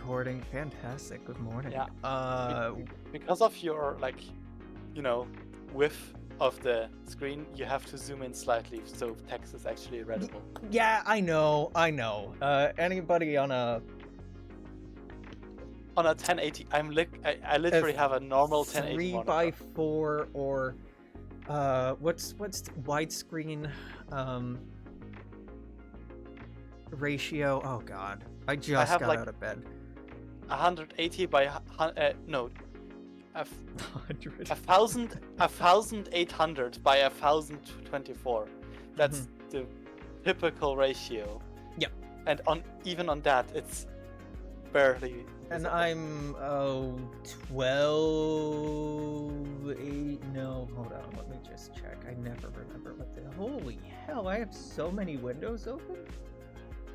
recording. Fantastic. Good morning. Yeah. Because of your width of the screen, you have to zoom in slightly so text is actually readable. Yeah, I know. Anybody on a 1080, I literally have a normal 1080 monitor. 3x4 or what's widescreen ratio? Oh god, I just got out of bed. 180 by 1800 by 1024. That's the typical ratio. Yeah. And even on that, it's barely. And I'm 12. 8. No, hold on. Let me just check. I never remember what the. Holy hell! I have so many windows open.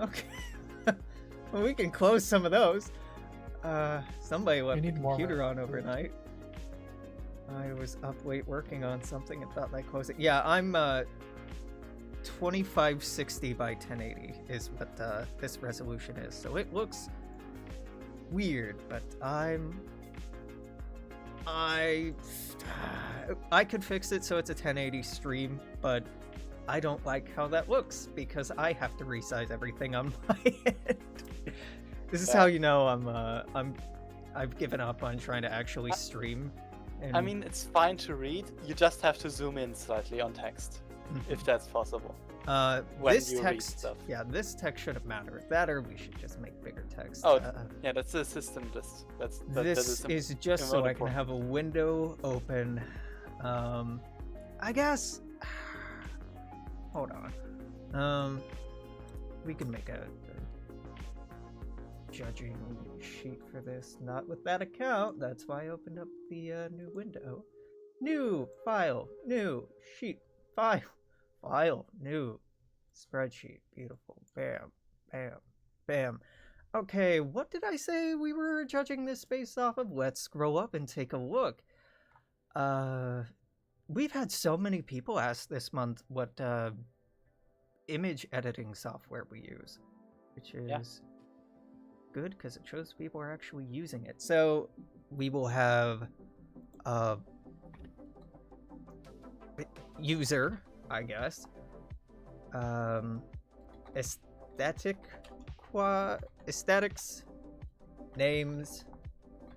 Okay. Well, we can close some of those. Somebody left the computer on overnight. I was up late working on something and thought I'd close it. Yeah, I'm 2560 by 1080 is what this resolution is. So it looks weird, but I could fix it so it's a 1080 stream, but I don't like how that looks because I have to resize everything on my end. This is how you know I've given up on trying to actually stream. I mean, it's fine to read. You just have to zoom in slightly on text, if that's possible. This text, this text shouldn't matter. That or we should just make bigger text. Oh, yeah, that's the system list. This is just so I can have a window open. I guess. Hold on. We can make a judging sheet for this. Not with that account. That's why I opened up the new window. New file. New sheet. File. New spreadsheet. Beautiful. Bam. Bam. Bam. Okay, what did I say we were judging this based off of? Let's scroll up and take a look. We've had so many people ask this month what image editing software we use, which is good because it shows people are actually using it. So we will have user, I guess, aesthetics, names,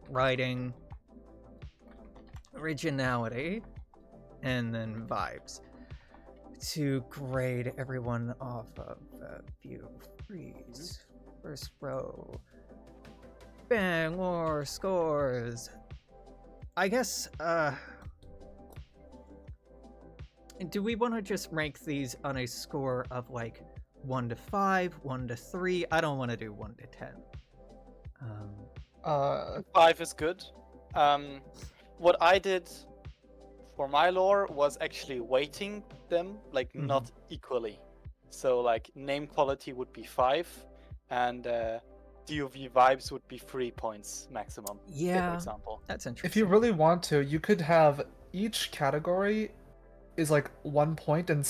writing, originality, and then vibes to grade everyone off of view, freeze, first row, bang, more scores. I guess, do we want to just rank these on a score of like 1 to 5, 1 to 3? I don't want to do 1 to 10. 5 is good. What I did for my lore was actually weighting them not equally. So like name quality would be 5 and DOV vibes would be 3 points maximum. Yeah, for example. That's interesting. If you really want to, you could have each category is like 1 point, and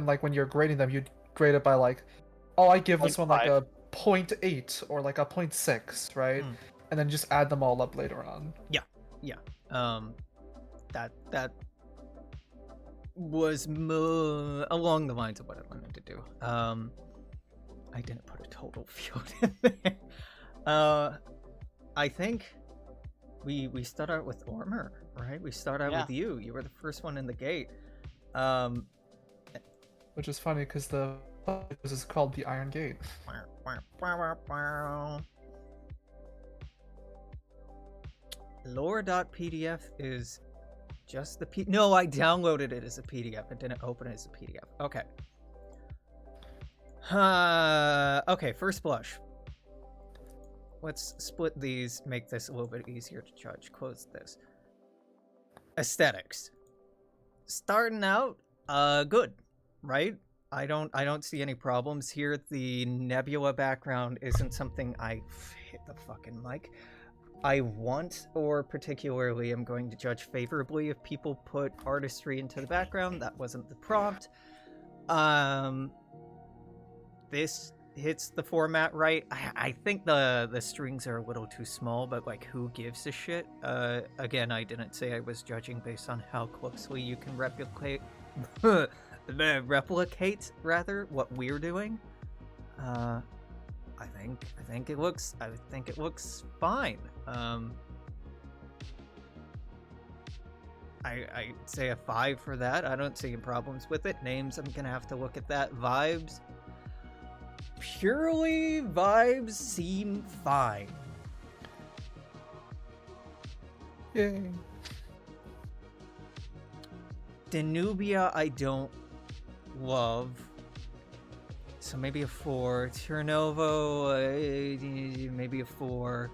like when you're grading them, you'd grade it by like, oh, I give this one like a 0.8 or like a 0.6, right? And then just add them all up later on. Yeah. That was along the lines of what I wanted to do. I didn't put a total field in there. I think we start out with Ormer, right? We start out with you. You were the first one in the gate. Which is funny because this is called the Iron Gate. Lore.pdf is just the No, I downloaded it as a PDF. I didn't open it as a PDF. Okay. Okay, first blush. Let's split these, make this a little bit easier to judge. Close this. Aesthetics. Starting out, good, right? I don't see any problems here. The nebula background isn't something I hit the fucking mic. I want, or particularly am going to judge favorably if people put artistry into the background. That wasn't the prompt. This hits the format right. I think the strings are a little too small, but like, who gives a shit? Again, I didn't say I was judging based on how closely you can replicate rather what we're doing. I think it looks fine. I'd say a 5 for that. I don't see any problems with it. Names, I'm gonna have to look at that. Vibes, purely vibes seem fine. Yay. Danubia, I don't love. So maybe a 4. Tirnovo, maybe a 4.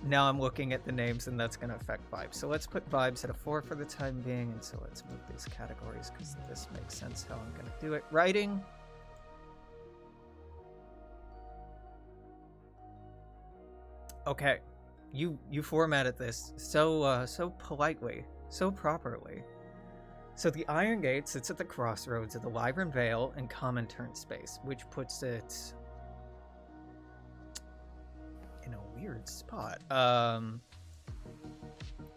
Now I'm looking at the names, and that's going to affect vibes. So let's put vibes at a 4 for the time being, and so let's move these categories, because this makes sense how I'm going to do it. Writing. Okay. You formatted this so politely, so properly. So the Iron Gate sits at the crossroads of the Wyvern Vale and Common Turn Space, which puts it in a weird spot. I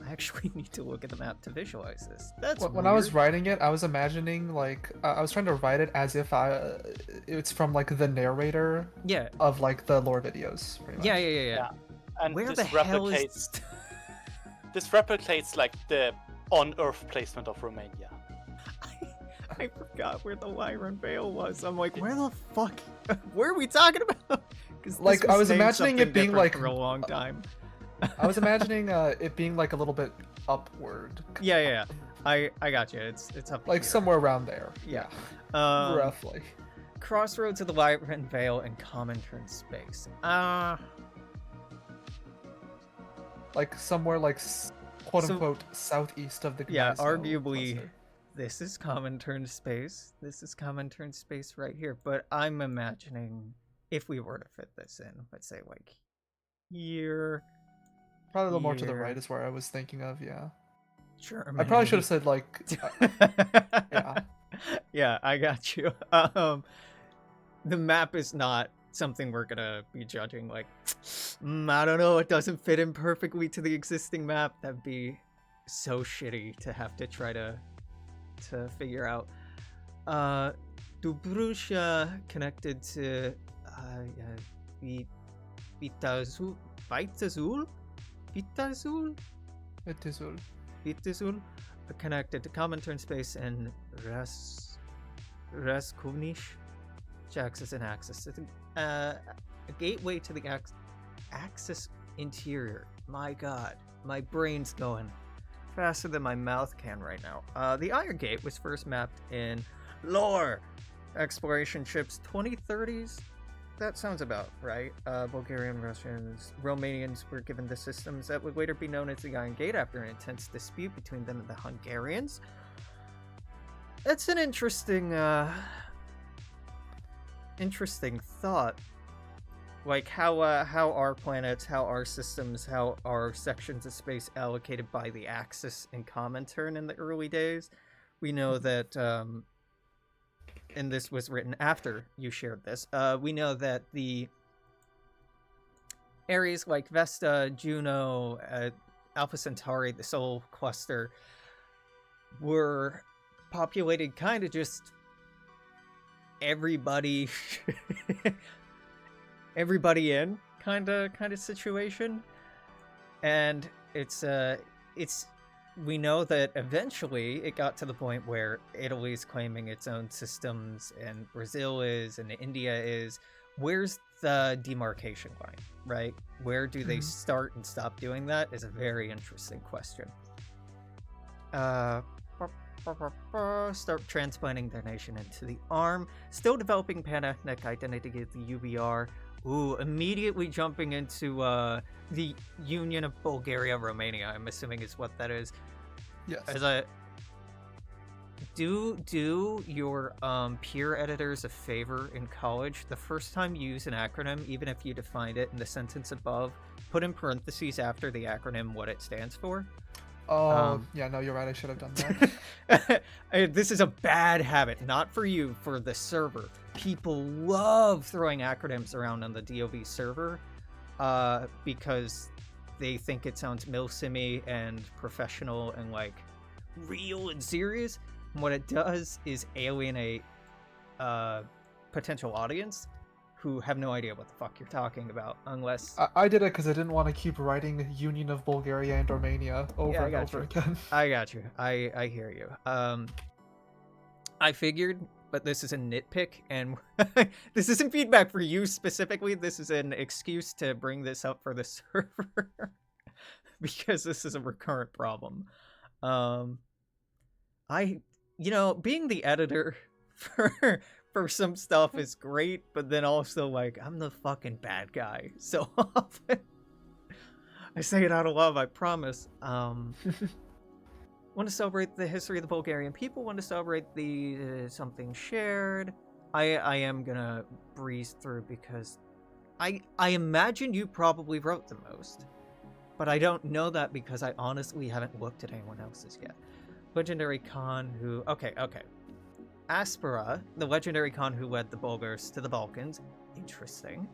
actually need to look at the map to visualize this. That's when weird. I was writing it, I was imagining like I was trying to write it as if it's from like the narrator of like the lore videos. Pretty much. Yeah. And Where this the hell is this replicates like the on-Earth placement of Romania. I forgot where the Wyvern Vale was. I'm like, where the fuck? Where are we talking about? Like I was imagining it being like for a long time. I was imagining it being like a little bit upward. Yeah. I got you. It's up like here. Somewhere around there. Yeah. Roughly. Crossroads of the Wyvern Vale and Common Turn Space. Like somewhere like quote unquote southeast of the arguably cluster. This is Common Turn Space. This is Common Turn Space right here. But I'm imagining if we were to fit this in, let's say like here. Probably a little more to the right is where I was thinking of, yeah. Sure. I probably should have said like yeah. Yeah, I got you. The map is not something we're gonna be judging like I don't know, it doesn't fit in perfectly to the existing map. That'd be so shitty to have to try to figure out. Dobrusha connected to Vitazul connected to Common Turn Space and Raskovnish, which acts as an axis. A gateway to the Axis interior. My god, my brain's going faster than my mouth can right now. The Iron Gate was first mapped in lore exploration ships 2030s. That sounds about right. Bulgarian, Russians, Romanians were given the systems that would later be known as the Iron Gate after an intense dispute between them and the Hungarians. That's an interesting thought. Like how our planets, how our systems, how our sections of space allocated by the Axis and Common Turn in the early days. We know that, and this was written after you shared this, we know that the areas like Vesta, Juno, Alpha Centauri, the Sol Cluster, were populated kind of just everybody in kind of situation. And it's we know that eventually it got to the point where Italy's claiming its own systems and Brazil is and India is. Where's the demarcation line, right? Where do they start and stop doing that is a very interesting question. Start transplanting their nation into the ARM, still developing pan-ethnic identity of the UBR. Ooh, immediately jumping into the Union of Bulgaria, Romania, I'm assuming is what that is. Yes. As a do your peer editors a favor in college. The first time you use an acronym, even if you defined it in the sentence above, put in parentheses after the acronym what it stands for. Oh, yeah, no, you're right. I should have done that. This is a bad habit, not for you, for the server. people love throwing acronyms around on the DOV server because they think it sounds milsimy and professional and like real and serious. And what it does is alienate potential audience who have no idea what the fuck you're talking about unless... I did it because I didn't want to keep writing Union of Bulgaria and Romania over and over again. I got you. I hear you. I figured, but this is a nitpick, and this isn't feedback for you specifically. This is an excuse to bring this up for the server because this is a recurrent problem. Being the editor for some stuff is great, but then also, like, I'm the fucking bad guy so often. I say it out of love, I promise. Want to celebrate the history of the Bulgarian people, want to celebrate the something shared. I am gonna breeze through because I imagine you probably wrote the most, but I don't know that because I honestly haven't looked at anyone else's yet. Legendary Khan who... Okay. Aspera, the legendary Khan who led the Bulgars to the Balkans. Interesting.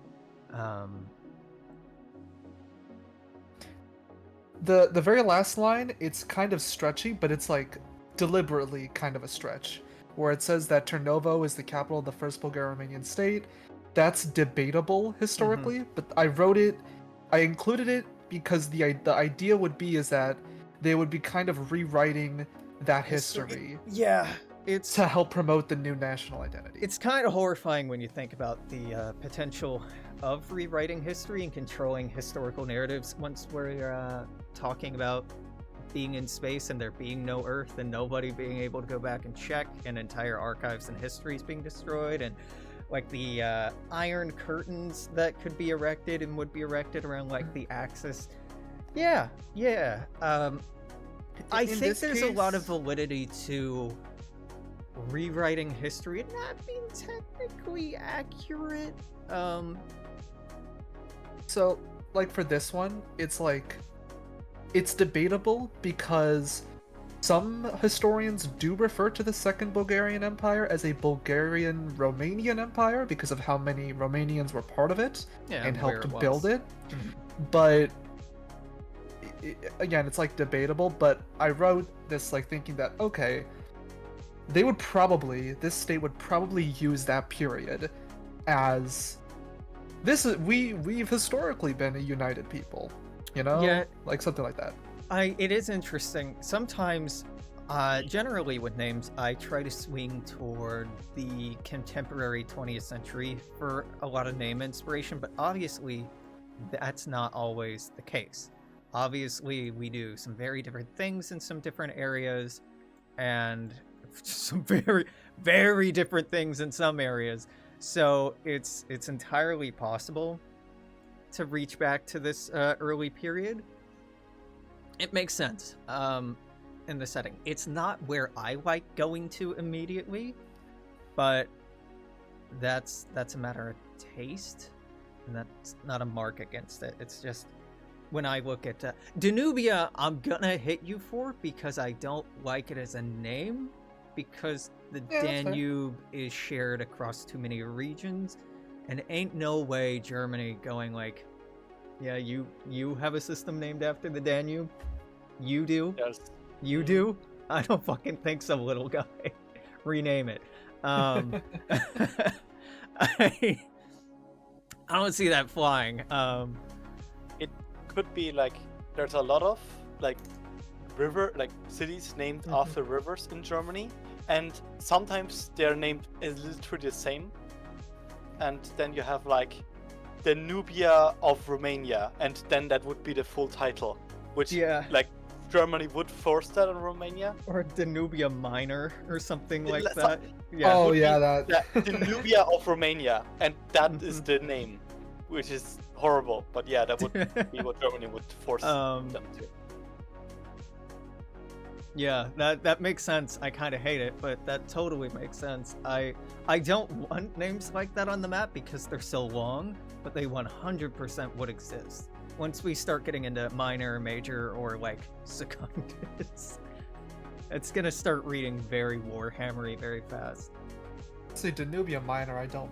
The very last line, it's kind of stretchy, but it's like deliberately kind of a stretch, where it says that Turnovo is the capital of the first Bulgaro-Romanian state. That's debatable historically, but I included it because the idea would be is that they would be kind of rewriting that history. Yeah. It's to help promote the new national identity. It's kind of horrifying when you think about the potential of rewriting history and controlling historical narratives once we're talking about being in space and there being no Earth and nobody being able to go back and check, and entire archives and histories being destroyed, and like the iron curtains that could be erected and would be erected around like the axis. I think there's a lot of validity to rewriting history and not being technically accurate. So like for this one, it's debatable because some historians do refer to the Second Bulgarian Empire as a Bulgarian-Romanian Empire because of how many Romanians were part of it and helped build it. But again, it's like debatable, but I wrote this like thinking that, okay, this state would probably use that period as we've historically been a united people, like something like that. It is interesting. Sometimes, generally with names, I try to swing toward the contemporary 20th century for a lot of name inspiration, but obviously that's not always the case. Obviously, we do some very different things in some different areas, and some very, very different things in some areas. So it's entirely possible to reach back to this early period. It makes sense in the setting. It's not where I like going to immediately, but that's a matter of taste, and that's not a mark against it. It's just when I look at Danubia, I'm gonna hit you for because I don't like it as a name, because the Danube is shared across too many regions, and ain't no way Germany going like, yeah, you have a system named after the Danube? You do? Yes. You do? I don't fucking think so, little guy. Rename it. I don't see that flying. It could be like there's a lot of like cities named after rivers in Germany, and sometimes they're named literally the same. And then you have like the Nubia of Romania, and then that would be the full title, which like Germany would force that on Romania. Or Danubia Minor or something like that. That. The Nubia of Romania, and that is the name, which is horrible. But yeah, that would be what Germany would force them to. Yeah, that makes sense. I kind of hate it, but that totally makes sense. I don't want names like that on the map because they're so long, but they 100% would exist. Once we start getting into minor, major, or like Secundus, it's gonna start reading very Warhammery very fast. Say Danubia Minor, I don't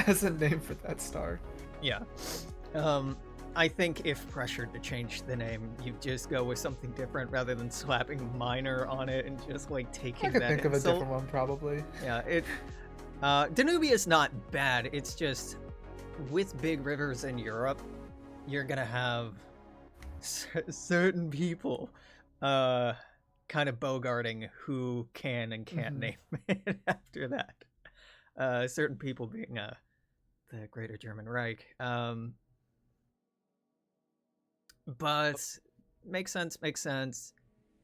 as a name for that star. Yeah. I think if pressured to change the name, you just go with something different rather than slapping minor on it and just like taking I could that think of a insult. different one probably. Yeah, Danubia is not bad. It's just with big rivers in Europe, you're gonna have certain people kind of bogarting who can and can't name it after that. Certain people being the Greater German Reich. But makes sense.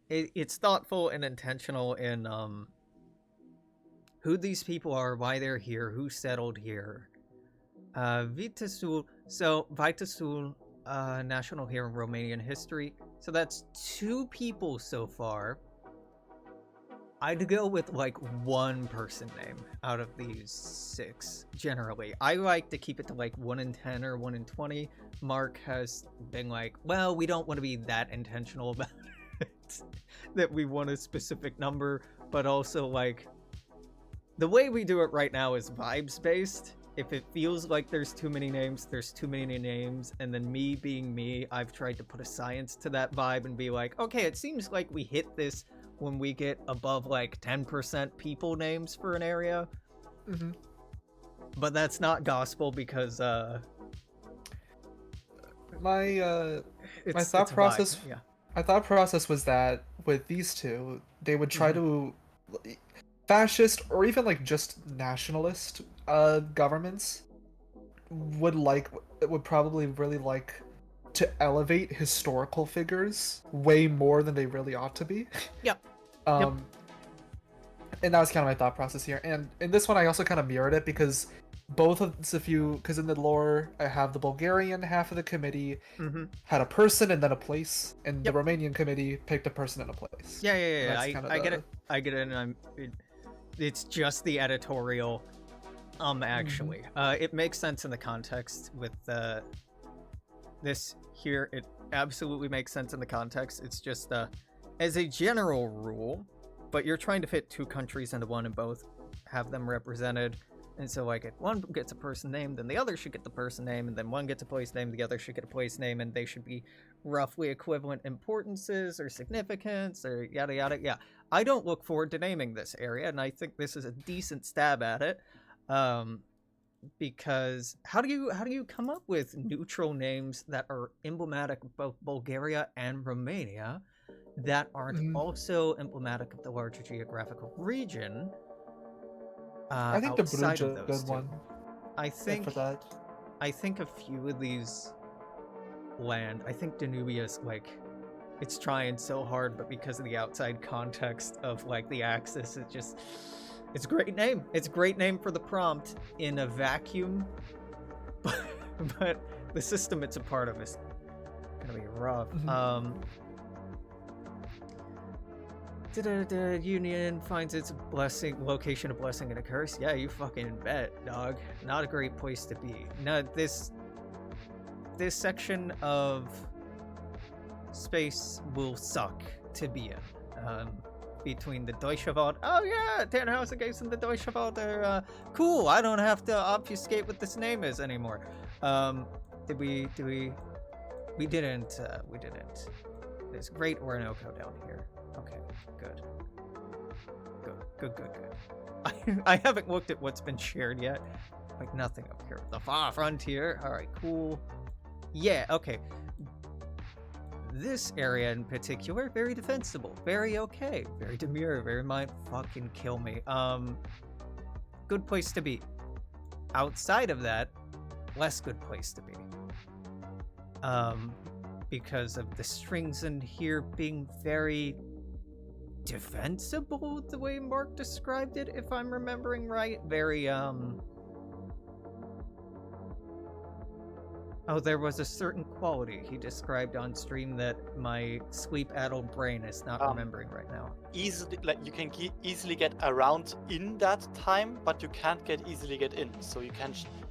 It's thoughtful and intentional in who these people are, why they're here, who settled here. Vitesul, so Vitesul, national hero in Romanian history. So that's 2 people so far. I'd go with like 1 person name out of these 6, generally. I like to keep it to like 1 in 10 or 1 in 20. Mark has been like, well, we don't want to be that intentional about it, that we want a specific number, but also like, the way we do it right now is vibes based. If it feels like there's too many names, there's too many names, and then me being me, I've tried to put a science to that vibe and be like, okay, it seems like we hit this when we get above like 10% people names for an area. But that's not gospel because my thought process my thought process was that with these 2, they would try to fascist or even like just nationalist governments would probably really like to elevate historical figures way more than they really ought to be. Yep. And that was kind of my thought process here. And in this one, I also kind of mirrored it because because in the lore, I have the Bulgarian half of the committee had a person and then a place, and the Romanian committee picked a person and a place. Yeah. I get it, and it's just the editorial. Actually, it makes sense in the context with this here. It absolutely makes sense in the context. It's just as a general rule, but you're trying to fit 2 countries into one and both have them represented. And so like if one gets a person name, then the other should get the person name, and then one gets a place name, the other should get a place name, and they should be roughly equivalent importances or significance or yada yada. Yeah, I don't look forward to naming this area, and I think this is a decent stab at it. Because how do you come up with neutral names that are emblematic of both Bulgaria and Romania that aren't also emblematic of the larger geographical region? I think the Bruges is a good one. I think a few of these land. I think Danubia's like, it's trying so hard, but because of the outside context of like the Axis, it's a great name. It's a great name for the prompt in a vacuum, but the system it's a part of is gonna be rough. Union finds its location a blessing and a curse. Yeah, you fucking bet, dog. Not a great place to be. No, this section of space will suck to be in. Between the Deutsche Wald. Oh yeah, Tannhausen Gates and the Deutsche Wald are cool. I don't have to obfuscate what this name is anymore. We didn't. There's Great Orinoco down here. Okay, good. I haven't looked at what's been shared yet. Like nothing up here. The far frontier. All right, cool. Yeah, okay. This area in particular, very defensible, very okay, very demure, very might fucking kill me. Good place to be. Outside of that, less good place to be. Because of the strings in here being very defensible, the way Mark described it, if I'm remembering right. Very, Oh, there was a certain quality he described on stream that my sleep-addled brain is not remembering right now. Easily, like you can easily get around in that time, but you can't easily get in. So you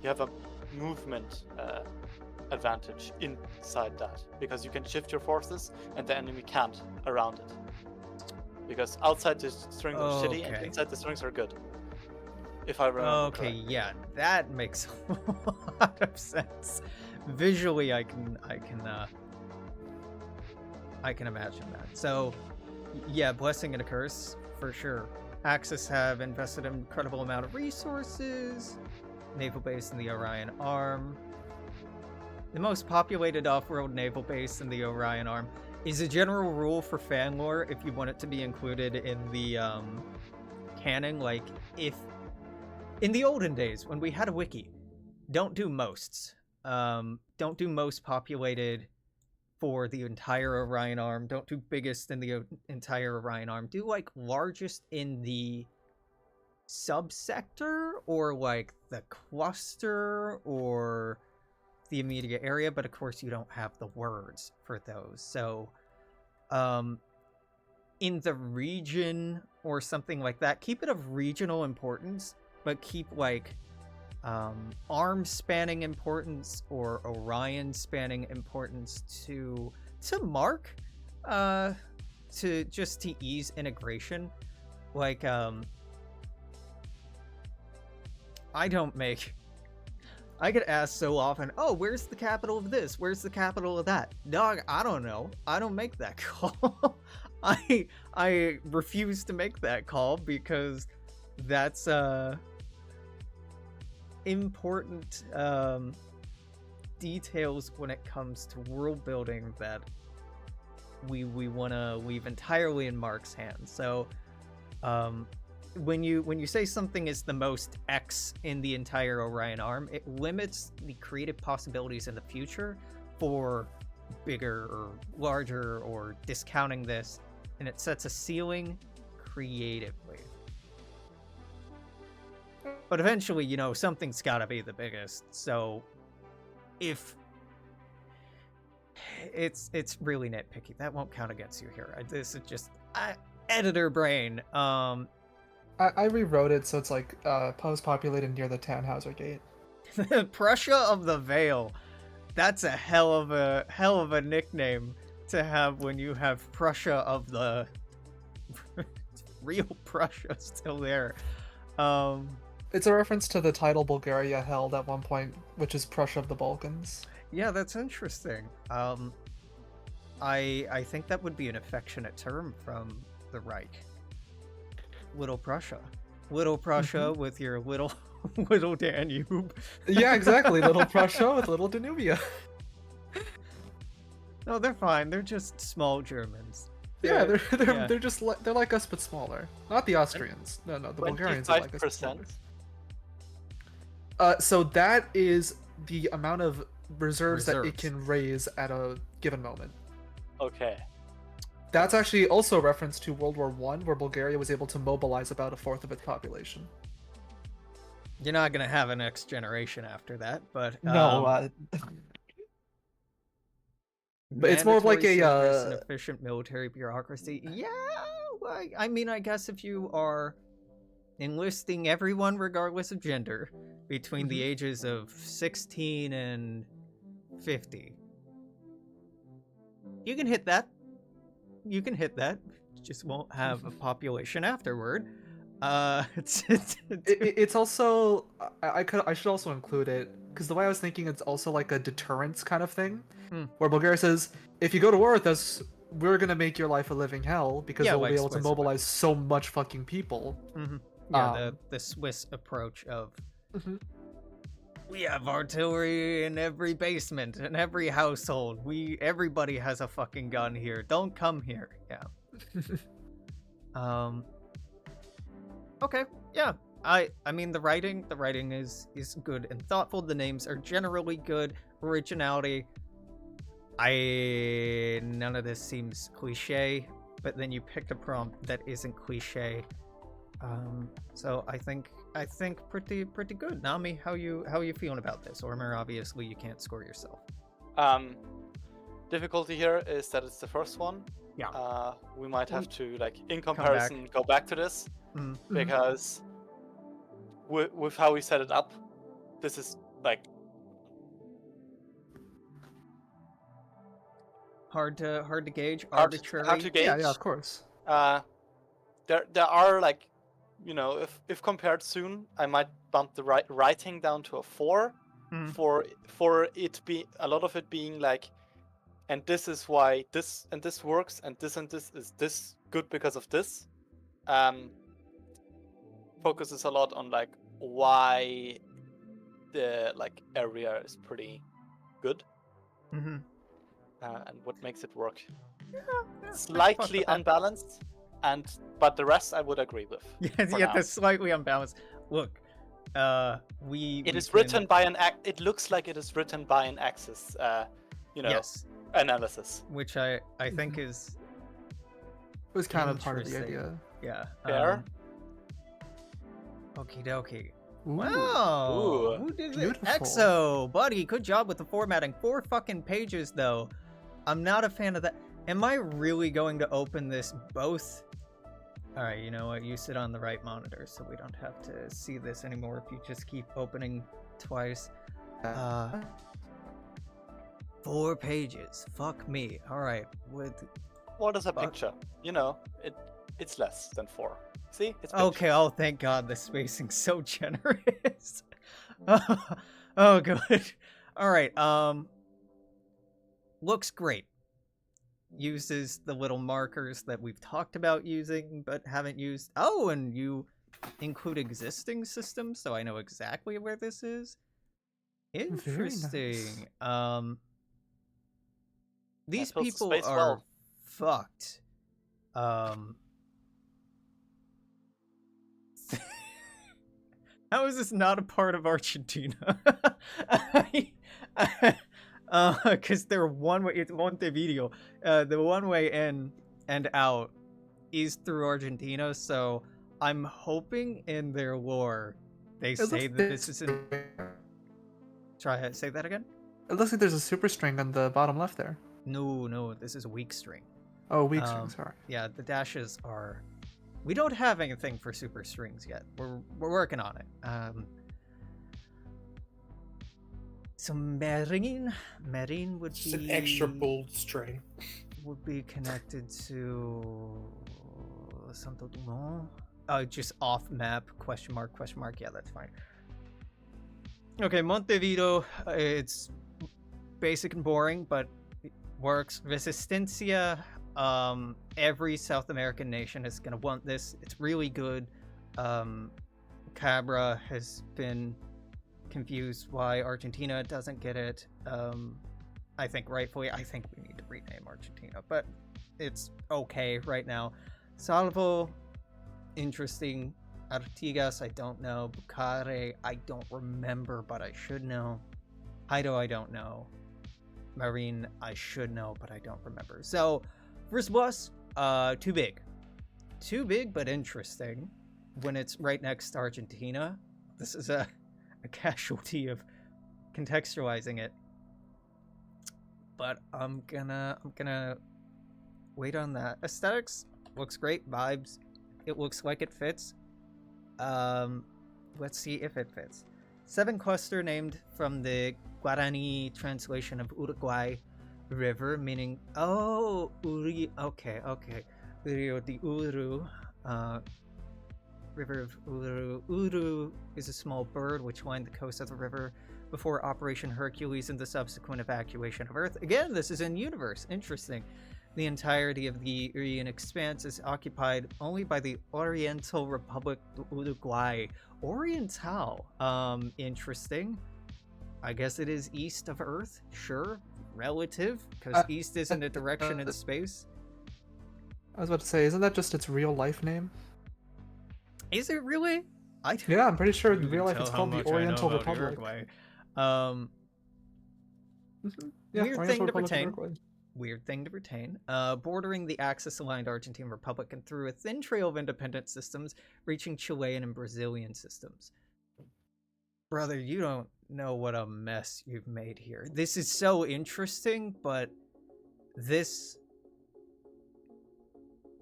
have a movement advantage inside that because you can shift your forces, and the enemy can't around it. Because outside the strings are shitty, and inside the strings are good. if I remember Okay, correctly. yeah, that makes a lot of sense. Visually, I can imagine that. So, yeah, blessing and a curse for sure. Axis have invested an incredible amount of resources. Naval base in the Orion Arm. The most populated off-world naval base in the Orion Arm is a general rule for fan lore if you want it to be included in the canon. Like, if in the olden days when we had a wiki, don't do mosts. Don't do most populated for the entire Orion Arm. Don't do biggest in the entire Orion Arm. Do like largest in the subsector or like the cluster or the immediate area, but of course you don't have the words for those. So in the region or something like that, keep it of regional importance, but keep like arm spanning importance or Orion spanning importance to mark to ease integration. Like I get asked so often, oh, where's the capital of this? Where's the capital of that? Dog, I don't know. I don't make that call. I refuse to make that call because that's important details when it comes to world building that we want to leave entirely in Mark's hands. So when you say something is the most X in the entire Orion Arm, it limits the creative possibilities in the future for bigger or larger or discounting this, and it sets a ceiling creatively. But eventually, you know, something's gotta be the biggest. So if it's really nitpicky, that won't count against you here. This is just editor brain. I rewrote it so it's like post-populated near the Tannhauser Gate. Prussia of the Vale. That's a hell of a nickname to have when you have Prussia of the real Prussia still there. It's a reference to the title Bulgaria held at one point, which is Prussia of the Balkans. Yeah, that's interesting. I think that would be an affectionate term from the Reich. Little Prussia with your little Danube. Yeah, exactly. Little Prussia with little Danubia. No, they're fine. They're just small Germans. They're just they're like us but smaller. Not the Austrians. No, the Bulgarians are like us but smaller. So that is the amount of reserves that it can raise at a given moment. Okay. That's actually also a reference to World War I, where Bulgaria was able to mobilize about a fourth of its population. You're not gonna have a next generation after that, but no. But it's more of like an efficient military bureaucracy. Yeah, I mean, I guess if you are enlisting everyone, regardless of gender, between the ages of 16 and 50, you can hit that. Just won't have a population afterward. It's also I should also include it because the way I was thinking, it's also like a deterrence kind of thing, where Bulgaria says, if you go to war with us, we're gonna make your life a living hell because we'll be able to mobilize so much fucking people. Yeah, the Swiss approach of we have artillery in every basement, in every household. Everybody has a fucking gun here. Don't come here. Yeah. Okay. Yeah. I mean the writing is good and thoughtful. The names are generally good. Originality. None of this seems cliche, but then you picked a prompt that isn't cliche. So I think pretty good. Nami, how you feeling about this? Ormer, obviously you can't score yourself. Difficulty here is that it's the first one. Yeah. We might have to, like, in comparison, go back to this because with how we set it up, this is like hard to gauge, arbitrary. Hard to gauge. Yeah, of course. There are like if compared soon, I might bump the writing down to a 4 Mhm. for it be a lot of it being like, and this is why this and this works, and this is this good because of this. Focuses a lot on like why the like area is pretty good, Mm-hmm. and what makes it work. Yeah, I can fuck Slightly with that. unbalanced, but the rest I would agree with. Yeah, now. that's slightly unbalanced. Look, It is written by it looks like it is written by an Axis, yes, analysis. which I think is It was kind of part of the interesting. idea. Yeah. Fair. Okie dokie. Ooh. Wow. Ooh, Who did it? beautiful. Exo, buddy, good job with the formatting. 4 fucking pages though. I'm not a fan of that. Am I really going to open this both? Alright, you know what? You sit on the right monitor so we don't have to see this anymore if you just keep opening twice. 4 pages. Fuck me. Alright. What is a picture? It's less than 4. See? It's Okay, oh thank God the spacing's so generous. Oh good. Alright, looks great. Uses the little markers that we've talked about using but haven't used. Oh, and you include existing systems, so I know exactly where this is. Interesting. Nice. These fills the people space are well. fucked. How is this not a part of Argentina? Because they're one way. It's Montevideo. The one way in and out is through Argentina. So I'm hoping in their lore they say that this isn't. Try to say that again. It looks like there's a super string on the bottom left there. No, this is a weak string. Oh, weak string. Sorry. Yeah, the dashes are. We don't have anything for super strings yet. We're working on it. So Marine would be It's an extra bold string. Would be connected to Santo Dumont. Oh, just off map? Question mark? Yeah, that's fine. Okay, Montevideo. It's basic and boring, but it works. Resistencia. Every South American nation is gonna want this. It's really good. Cabra has been confused why Argentina doesn't get it. I think rightfully. I think we need to rename Argentina, but it's okay right now. Salvo, interesting. Artigas, I don't know. Bucare, I don't remember, but I should know. Haido, I don't know. Marine, I should know, but I don't remember. So, first boss, too big. Too big, but interesting. When it's right next to Argentina. This is a casualty of contextualizing it. But I'm gonna wait on that. Aesthetics looks great. Vibes. It looks like it fits. Let's see if it fits. 7 cluster named from the Guarani translation of Uruguay River, meaning okay. Rio de Uru, River of Uru. Uru is a small bird which lined the coast of the river before Operation Hercules and the subsequent evacuation of Earth. Again, this is in universe. Interesting. The entirety of the Uruian Expanse is occupied only by the Oriental Republic of Uruguay. Oriental. Interesting. I guess it is east of Earth. Sure. Relative, because east isn't a direction in space. I was about to say, isn't that just its real life name? Is it really? Yeah, I'm pretty sure in real life it's called the Oriental Republic. Yeah, weird Oriental thing to Republic of retain. Uruguay. Weird thing to retain. Bordering the Axis-aligned Argentine Republic and through a thin trail of independent systems, reaching Chilean and Brazilian systems. Brother, you don't know what a mess you've made here. This is so interesting, but this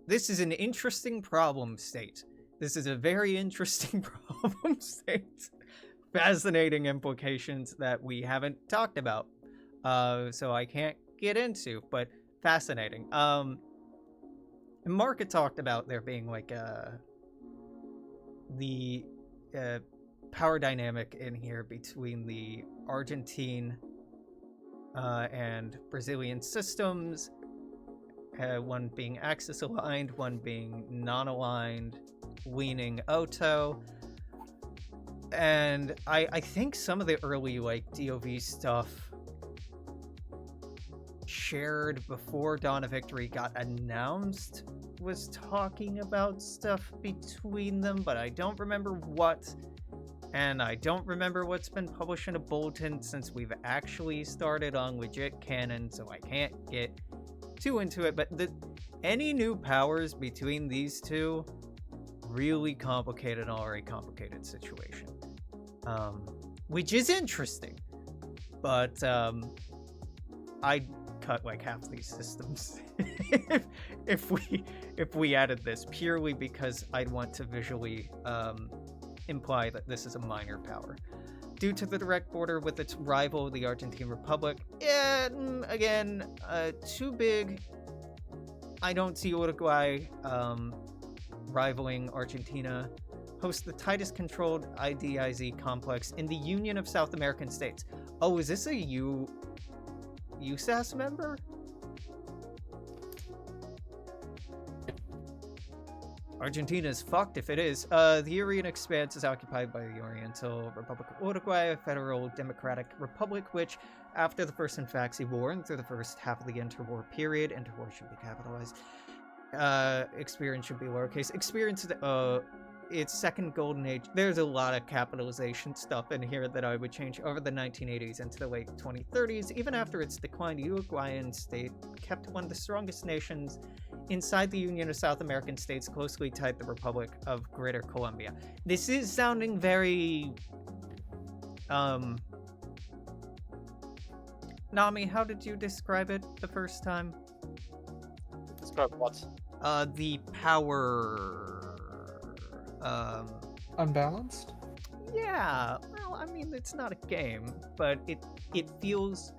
is an interesting problem state. This is a very interesting problem state. Fascinating implications that we haven't talked about. So I can't get into, but fascinating. And Mark had talked about there being like the power dynamic in here between the Argentine and Brazilian systems, one being axis aligned, one being non-aligned, leaning Oto. And I think some of the early like DOV stuff shared before Dawn of Victory got announced was talking about stuff between them, but I don't remember what. And I don't remember what's been published in a bulletin since we've actually started on legit canon, so I can't get too into it. But any new powers between these two, really complicated an already complicated situation. Which is interesting. But I'd cut like half these systems if we added this, purely because I'd want to visually imply that this is a minor power. Due to the direct border with its rival, the Argentine Republic, again, too big. I don't see Uruguay rivaling Argentina. Hosts the tightest controlled IDIZ complex in the Union of South American States. Oh, is this a USAS member? Argentina is fucked if it is. The Uruian Expanse is occupied by the Oriental Republic of Uruguay, a federal democratic republic, which, after the First Infaxi War and through the first half of the interwar period, interwar should be capitalized, experience should be lowercase, experienced its second golden age. There's a lot of capitalization stuff in here that I would change over the 1980s into the late 2030s. Even after its decline, the Uruguayan state kept one of the strongest nations inside the Union of South American States, closely tied to the Republic of Greater Colombia. This is sounding very... Nami, how did you describe it the first time? Describe what? The power... Unbalanced? Yeah, well, I mean, it's not a game, but it feels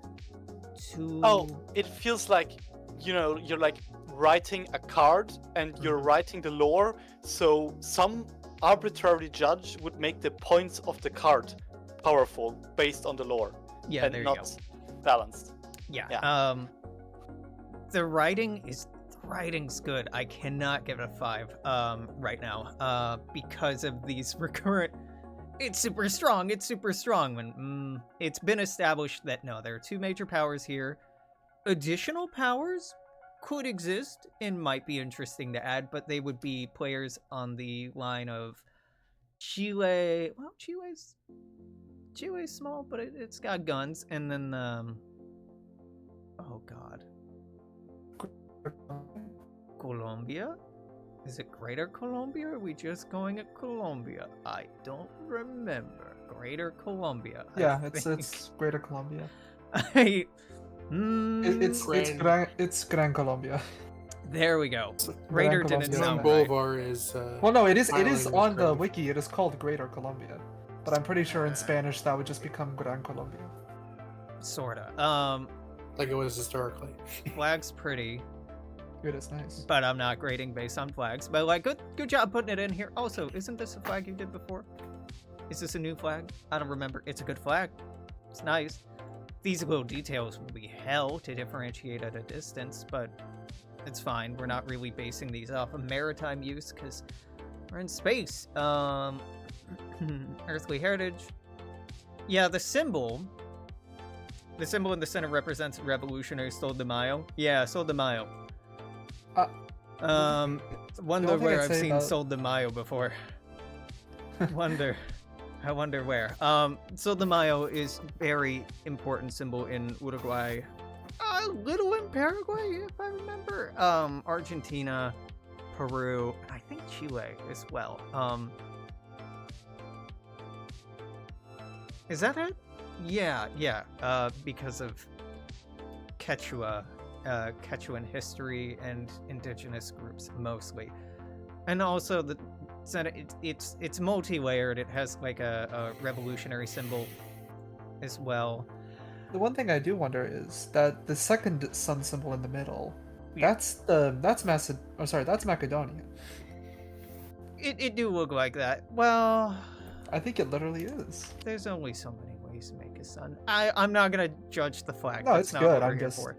too... Oh, it feels like, you're like writing a card and you're writing the lore, so some arbitrary judge would make the points of the card powerful based on the lore. Yeah, and there you not go. Balanced. Yeah. The writing's good. I cannot give it a 5 right now because of these recurrent... It's super strong when it's been established that no, there are two major powers here. Additional powers could exist and might be interesting to add, but they would be players on the line of Chile. Well, Chile's small, but it's got guns, and then oh god, Colombia? Is it Greater Colombia, or are we just going at Colombia? I don't remember. Greater Colombia. Yeah, it's Greater Colombia. It's Gran Colombia. There we go. Greater Gran didn't Colombia. sound right. Bolivar is. Well, no, it is Island on is the Gran- wiki. It is called Greater Colombia, but I'm pretty sure in Spanish that would just become Gran Colombia. Sorta. Like it was historically. Flag's pretty, It is nice. but I'm not grading based on flags. But like, good job putting it in here. Also, isn't this a flag you did before? Is this a new flag? I don't remember. It's a good flag. It's nice. These little details will be hell to differentiate at a distance, but it's fine. We're not really basing these off of maritime use because we're in space. Earthly heritage. Yeah, the symbol in the center represents revolutionary Sol de Mayo. Yeah, Sol de Mayo. Wonder where I've seen Sol de Mayo before. I wonder where. Sol de Mayo is very important symbol in Uruguay. A little in Paraguay, if I remember. Argentina, Peru, and I think Chile as well. Is that it? Yeah. Because of Quechuan history and indigenous groups mostly. And also it's multi-layered. It has like a revolutionary symbol as well. The one thing I do wonder is that the second sun symbol in the middle, Yeah. that's Macedonia. It do look like that. Well, I think it literally is. there's only so many ways to make a sun. I'm not gonna judge the flag. No, That's it's not good. what we're I'm here just. for.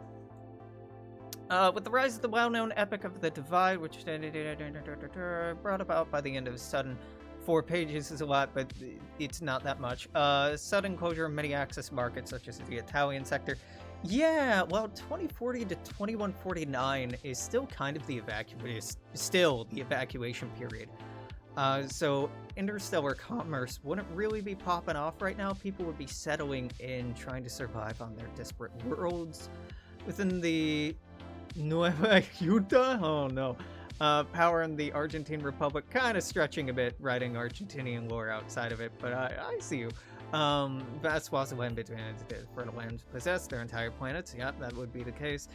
With the rise of the well-known Epic of the Divide, which brought about by the end of a sudden, 4 pages is a lot, but it's not that much. Sudden closure of many access markets, such as the Italian sector. Yeah, well, 2040 to 2149 is still kind of the evacuation period. So interstellar commerce wouldn't really be popping off right now. People would be settling in, trying to survive on their disparate worlds. Within the Nueva Yuta? Oh no. Power in the Argentine Republic, kind of stretching a bit, writing Argentinian lore outside of it, but I see you. Vast swaths of land between fertile lands possess their entire planets. Yep, that would be the case.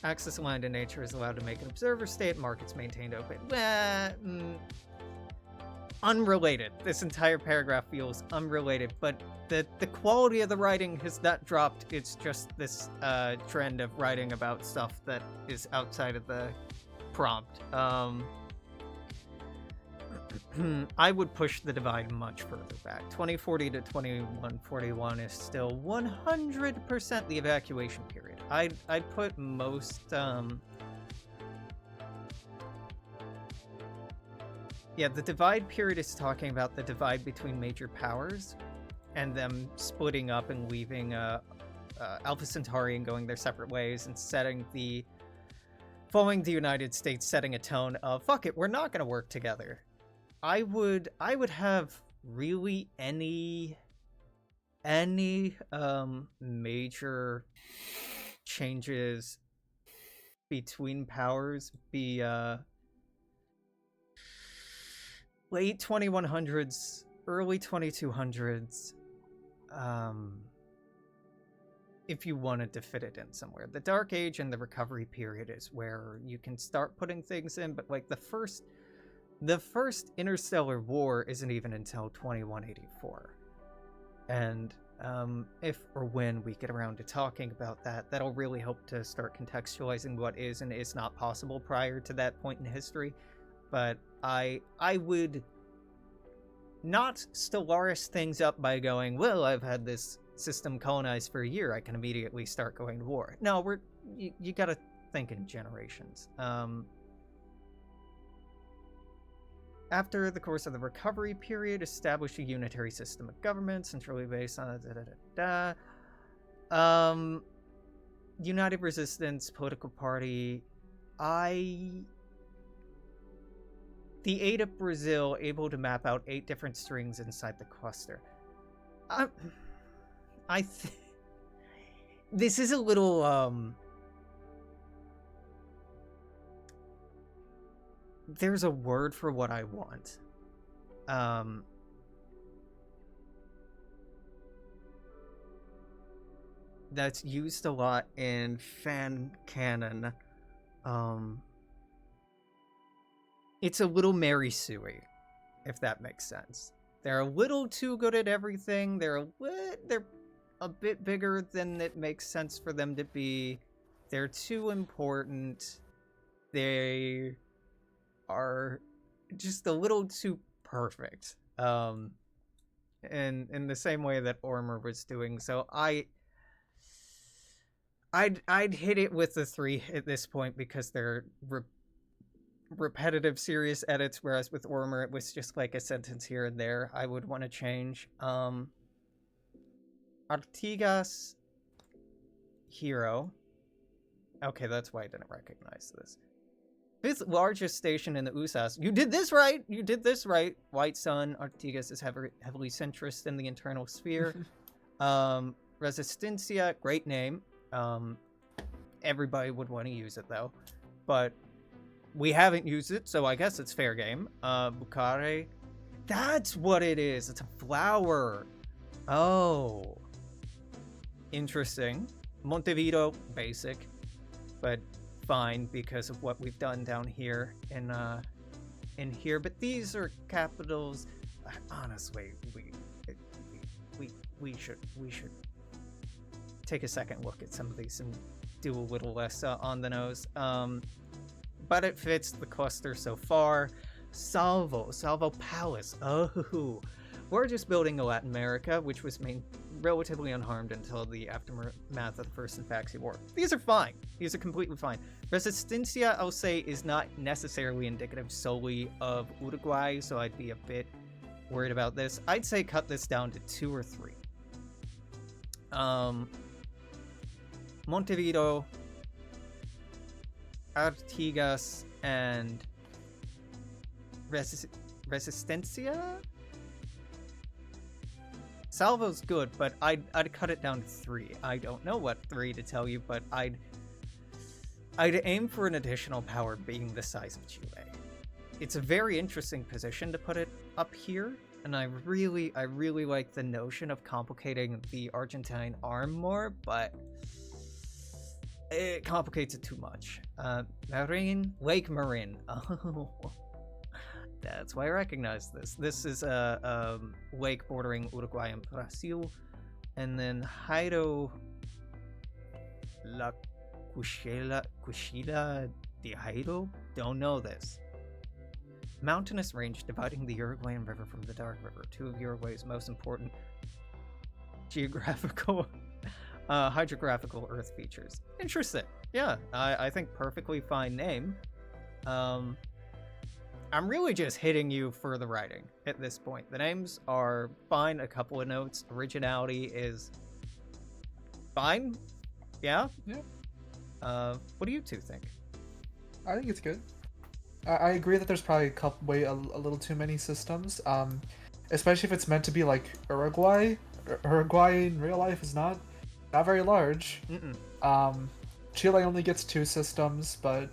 Access to land in nature is allowed to make an observer state. Markets maintained open. Unrelated. This entire paragraph feels unrelated, but the quality of the writing has not dropped. It's just this trend of writing about stuff that is outside of the prompt. I would push the divide much further back. 2040 to 2141 is still 100% the evacuation period. I'd put most yeah, the divide period is talking about the divide between major powers and them splitting up and leaving Alpha Centauri and going their separate ways and following the United States setting a tone of fuck it, we're not going to work together. I would have really any major changes between powers be late 2100s, early 2200s, if you wanted to fit it in somewhere. The Dark Age and the Recovery period is where you can start putting things in, but like the first interstellar war isn't even until 2184. And if or when we get around to talking about that, that'll really help to start contextualizing what is and is not possible prior to that point in history. But I would not Stellaris things up by going, well, I've had this system colonized for a year, I can immediately start going to war. No, you gotta think in generations. After the course of the recovery period, establish a unitary system of government, centrally based on United Resistance, political party. The aid of Brazil, able to map out 8 different strings inside the cluster. This is a little, there's a word for what I want. That's used a lot in fan canon. It's a little Mary Suey, if that makes sense. They're a little too good at everything. They're a bit bigger than it makes sense for them to be. They're too important. They are just a little too perfect. In the same way that Ormer was doing. So I'd hit it with the 3 at this point because they're repetitive serious edits, whereas with Ormer it was just like a sentence here and there I would want to change. Artigas hero. Okay, that's why I didn't recognize this. 5th largest station in the USAS. You did this right! You did this right! White Sun. Artigas is heavily centrist in the internal sphere. Resistencia, great name. Everybody would want to use it though. But we haven't used it, so I guess it's fair game. Bucare. That's what it is. It's a flower. Oh. Interesting. Montevideo, basic. But fine because of what we've done down here in here. But these are capitals. Honestly, we should take a second look at some of these and do a little less on the nose. But it fits the cluster so far. Salvo Palace. Oh, we're just building a Latin America, which was relatively unharmed until the aftermath of the First Infaxi War. These are fine. These are completely fine. Resistencia, I'll say, is not necessarily indicative solely of Uruguay, so I'd be a bit worried about this. I'd say cut this down to 2 or 3. Montevideo, Artigas, and Resistencia? Salvo's good, but I'd cut it down to 3. I don't know what 3 to tell you, but I'd aim for an additional power being the size of Chile. It's a very interesting position to put it up here, and I really like the notion of complicating the Argentine arm more, but it complicates it too much. Lake Marin. Oh, that's why I recognize this. This is a lake bordering Uruguay and Brazil. And then Jairo La Cuchilla de Jairo? Don't know this. Mountainous range dividing the Uruguayan River from the Dark River, 2 of Uruguay's most important hydrographical earth features. Interesting. Yeah, I think perfectly fine name. I'm really just hitting you for the writing at this point. The names are fine, a couple of notes. Originality is fine. Yeah? Yeah. What do you two think? I think it's good. I agree that there's probably a little too many systems, especially if it's meant to be like Uruguay. Uruguay in real life is not very large. Chile only gets 2 systems, but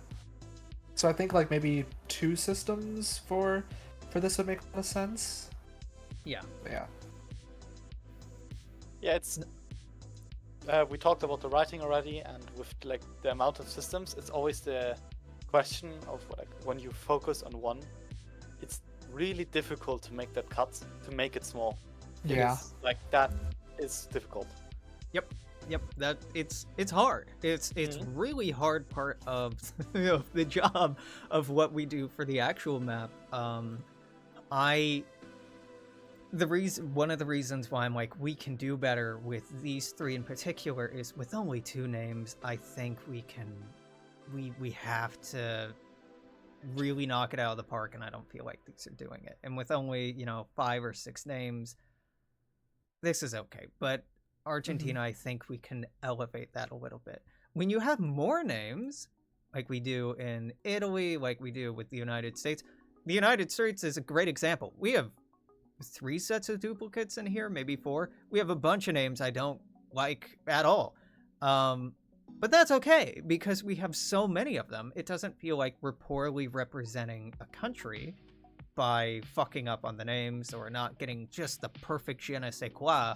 so I think like maybe 2 systems for this would make a lot of sense. Yeah. Yeah. Yeah, it's. We talked about the writing already, and with like the amount of systems, it's always the question of like when you focus on one, it's really difficult to make that cut, to make it small. Yeah. Like that is difficult. Yep, that it's hard. It's really hard part of the job of what we do for the actual map. One of the reasons why I'm like we can do better with these 3 in particular is with only 2 names. I think we have to really knock it out of the park, and I don't feel like these are doing it. And with only 5 or 6 names, this is okay, but Argentina, I think we can elevate that a little bit. When you have more names, like we do in Italy, like we do with the United States is a great example. We have 3 sets of duplicates in here, maybe 4. We have a bunch of names I don't like at all. But that's okay, because we have so many of them. It doesn't feel like we're poorly representing a country by fucking up on the names or not getting just the perfect je ne sais quoi.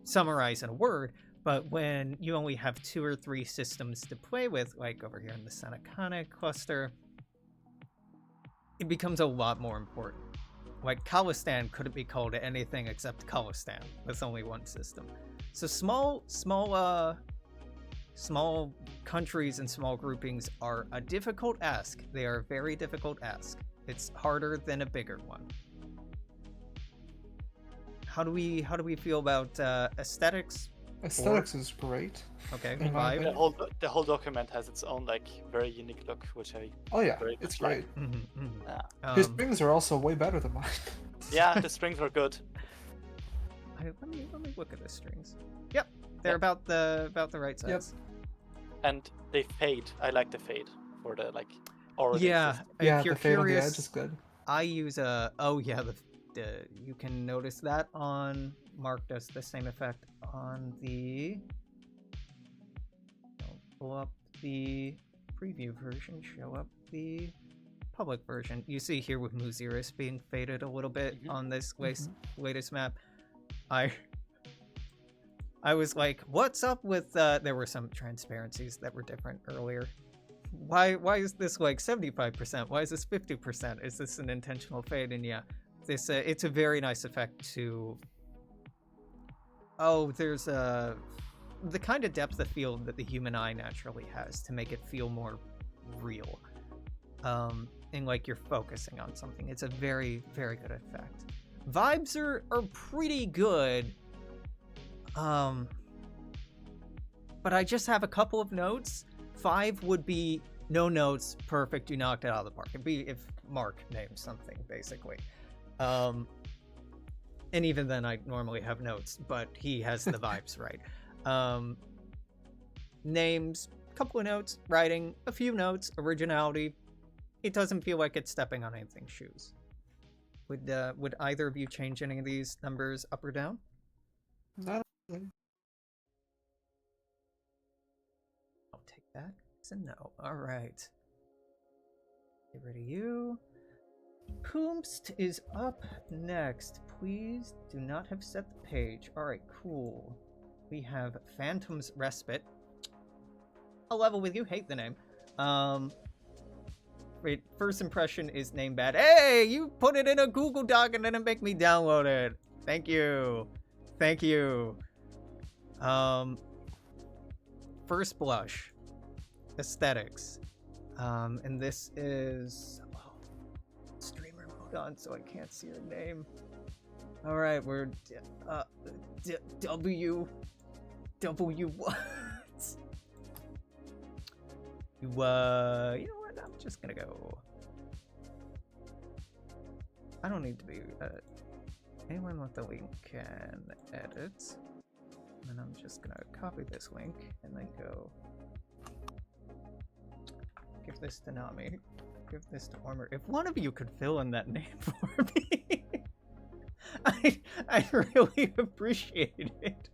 Summarize in a word, but when you only have 2 or 3 systems to play with, like over here in the Moirai Cluster, it becomes a lot more important. Like Khalistan couldn't be called anything except Khalistan. That's only 1 system. So small countries and small groupings are a difficult ask. They are a very difficult ask. It's harder than a bigger one. How do we feel about aesthetics? Aesthetics is great. Okay, In my 5. opinion. The whole document has its own like very unique look, which I Oh yeah, very it's much great. Yeah. His strings are also way better than mine. Yeah, the strings are good. Let me look at the strings. Yep, they're about the right size. Yep. And they fade. I like the fade for the like origin Yeah, system. Yeah, if you're the fade on the curious, edge is good. I use you can notice that on Mark does the same effect on the. Don't pull up the preview version. Show up the public version. You see here with Muziris being faded a little bit on this latest map. I was like, what's up with there were some transparencies that were different earlier. Why is this like 75%? Why is this 50%? Is this an intentional fade? And yeah, this it's a very nice effect to. Oh, there's a the kind of depth of field that the human eye naturally has to make it feel more real. And like you're focusing on something. It's a very, very good effect. Vibes are pretty good. But I just have a couple of notes. 5 would be no notes, perfect, you knocked it out of the park. It'd be if Mark named something, basically. And even then I normally have notes, but he has the vibes right. Names, a couple of notes, writing, a few notes, originality. It doesn't feel like it's stepping on anything's shoes. Would either of you change any of these numbers up or down? Not really. I'll take that as a no. All right. Get rid of you. Poomst is up next. Please do not have set the page. All right, cool. We have Phantom's Respite. I'll level with you. Hate the name. Wait, first impression is name bad. Hey, you put it in a Google Doc and didn't make me download it. Thank you. Thank you. First blush. Aesthetics. And this is streamer mode on, so I can't see your name. All right, we're W what? You know what? I'm just gonna go. I don't need to be. Anyone with the link can edit. And I'm just gonna copy this link and then go. Give this to Nami. Give this to Armor. If one of you could fill in that name for me, I really appreciate it.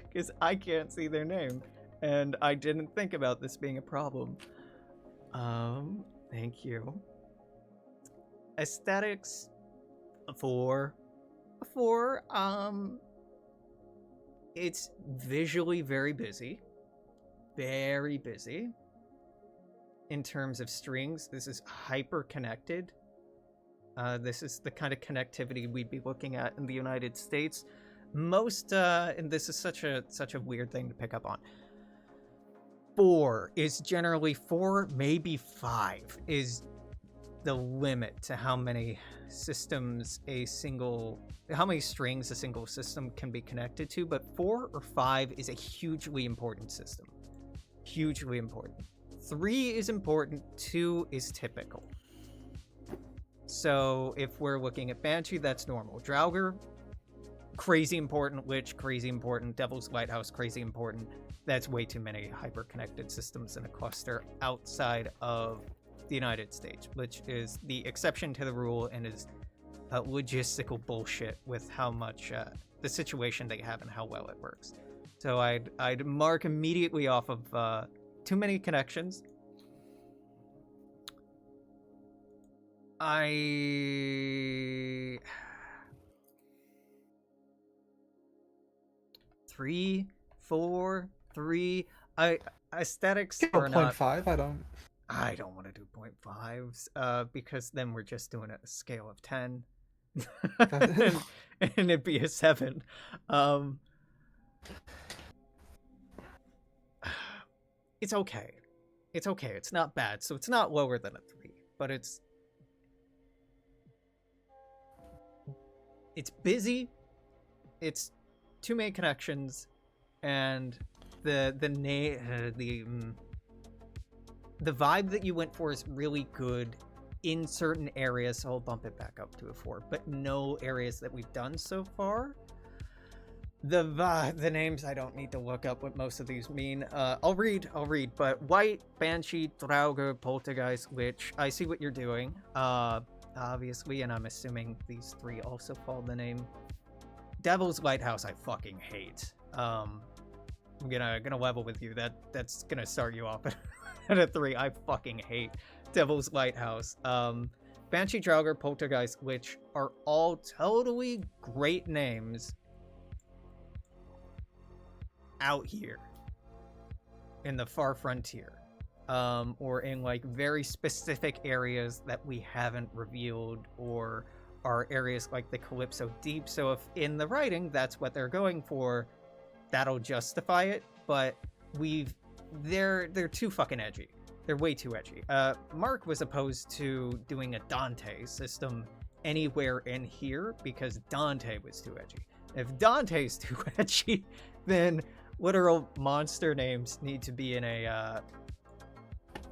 Because I can't see their name. And I didn't think about this being a problem. Thank you. Aesthetics, 4. It's visually very busy. Very busy. In terms of strings, this is hyper connected. This is the kind of connectivity we'd be looking at in the United States. Most, and this is such a weird thing to pick up on. 4 is generally 4, maybe 5 is the limit to how many systems how many strings a single system can be connected to, but 4 or 5 is a hugely important system. Hugely important. 3 is important, 2 is typical. So if we're looking at Banshee, that's normal. Draugr, crazy important. Lich, crazy important. Devil's Lighthouse, crazy important. That's way too many hyper-connected systems in a cluster outside of the United States, which is the exception to the rule and is logistical bullshit with how much the situation they have and how well it works. So I'd mark immediately off of too many connections. Three, 4, 3. Aesthetics are not 0.5. I don't want to do 0.5s because then we're just doing a scale of 10. and it'd be a 7. It's okay. It's okay. It's not bad. So it's not lower than a 3, but it's busy. It's too many connections, and the vibe that you went for is really good in certain areas, so I'll bump it back up to a 4, but no areas that we've done so far. The names, I don't need to look up what most of these mean. I'll read, but White, Banshee, Draugr, Poltergeist, Lich, I see what you're doing, obviously, and I'm assuming these 3 also follow the name. Devil's Lighthouse, I fucking hate. I'm gonna level with you. That's gonna start you off at a 3. I fucking hate Devil's Lighthouse. Banshee, Draugr, Poltergeist, which are all totally great names out here in the far frontier, or in like very specific areas that we haven't revealed, or are areas like the Calypso Deep. So if in the writing that's what they're going for, that'll justify it. but they're too fucking edgy. They're way too edgy. Mark was opposed to doing a Dante system anywhere in here because Dante was too edgy. If Dante's too edgy, then literal monster names need to be in a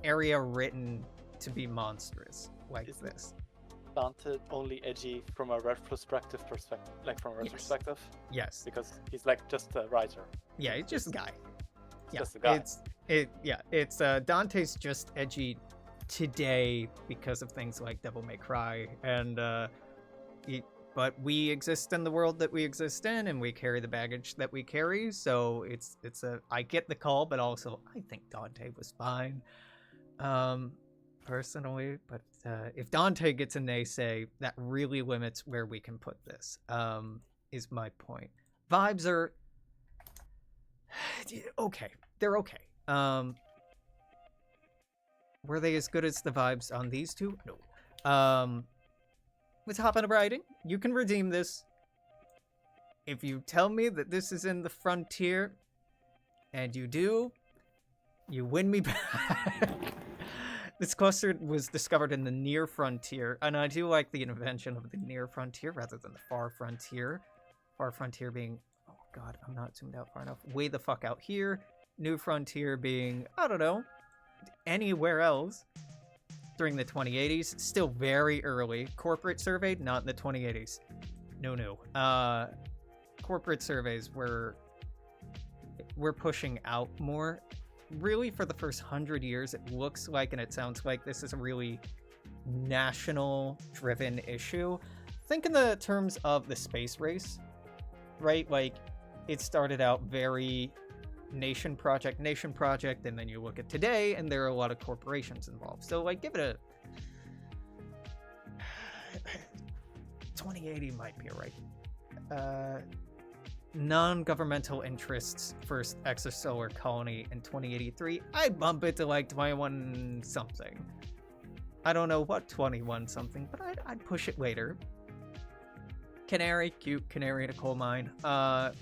area written to be monstrous like Isn't this. Dante only edgy from a retrospective perspective, like from a Yes. retrospective, Yes. because he's like just a writer. Yeah, it's just a guy. Yeah, Just a guy. It's Dante's just edgy today because of things like Devil May Cry, and but we exist in the world that we exist in, and we carry the baggage that we carry. So I get the call, but also I think Dante was fine, personally. But if Dante gets a naysay, that really limits where we can put this. Is my point. Vibes are okay. They're okay. Were they as good as the vibes on these two? No. Let's hop into writing. You can redeem this. If you tell me that this is in the frontier, and you do, you win me back. This cluster was discovered in the near frontier, and I do like the invention of the near frontier rather than the far frontier. Far frontier being, oh god, I'm not zoomed out far enough. Way the fuck out here. New frontier being, I don't know, anywhere else during the 2080s. Still very early. Corporate survey, not in the 2080s. No. Corporate surveys we're pushing out more. Really, for the first 100 years, it looks like and it sounds like this is a really national-driven issue. Think in the terms of the space race, right? Like, it started out very nation project, and then you look at today, and there are a lot of corporations involved. So, like, give it a 2080 might be right. Non-governmental interests first extrasolar colony in 2083. I'd bump it to like 21 something. I don't know what 21 something, but I'd push it later. Canary, cute canary in a coal mine.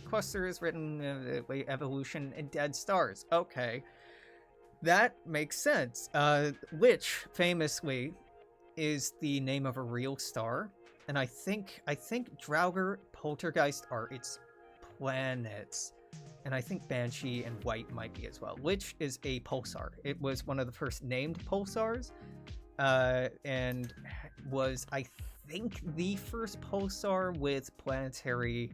Cluster is written evolution in dead stars. Okay, that makes sense. Which famously is the name of a real star, and I think Draugr, Poltergeist are its planets, and I think Banshee and White might be as well, which is a pulsar. It was one of the first named pulsars, and was, I think, the first pulsar with planetary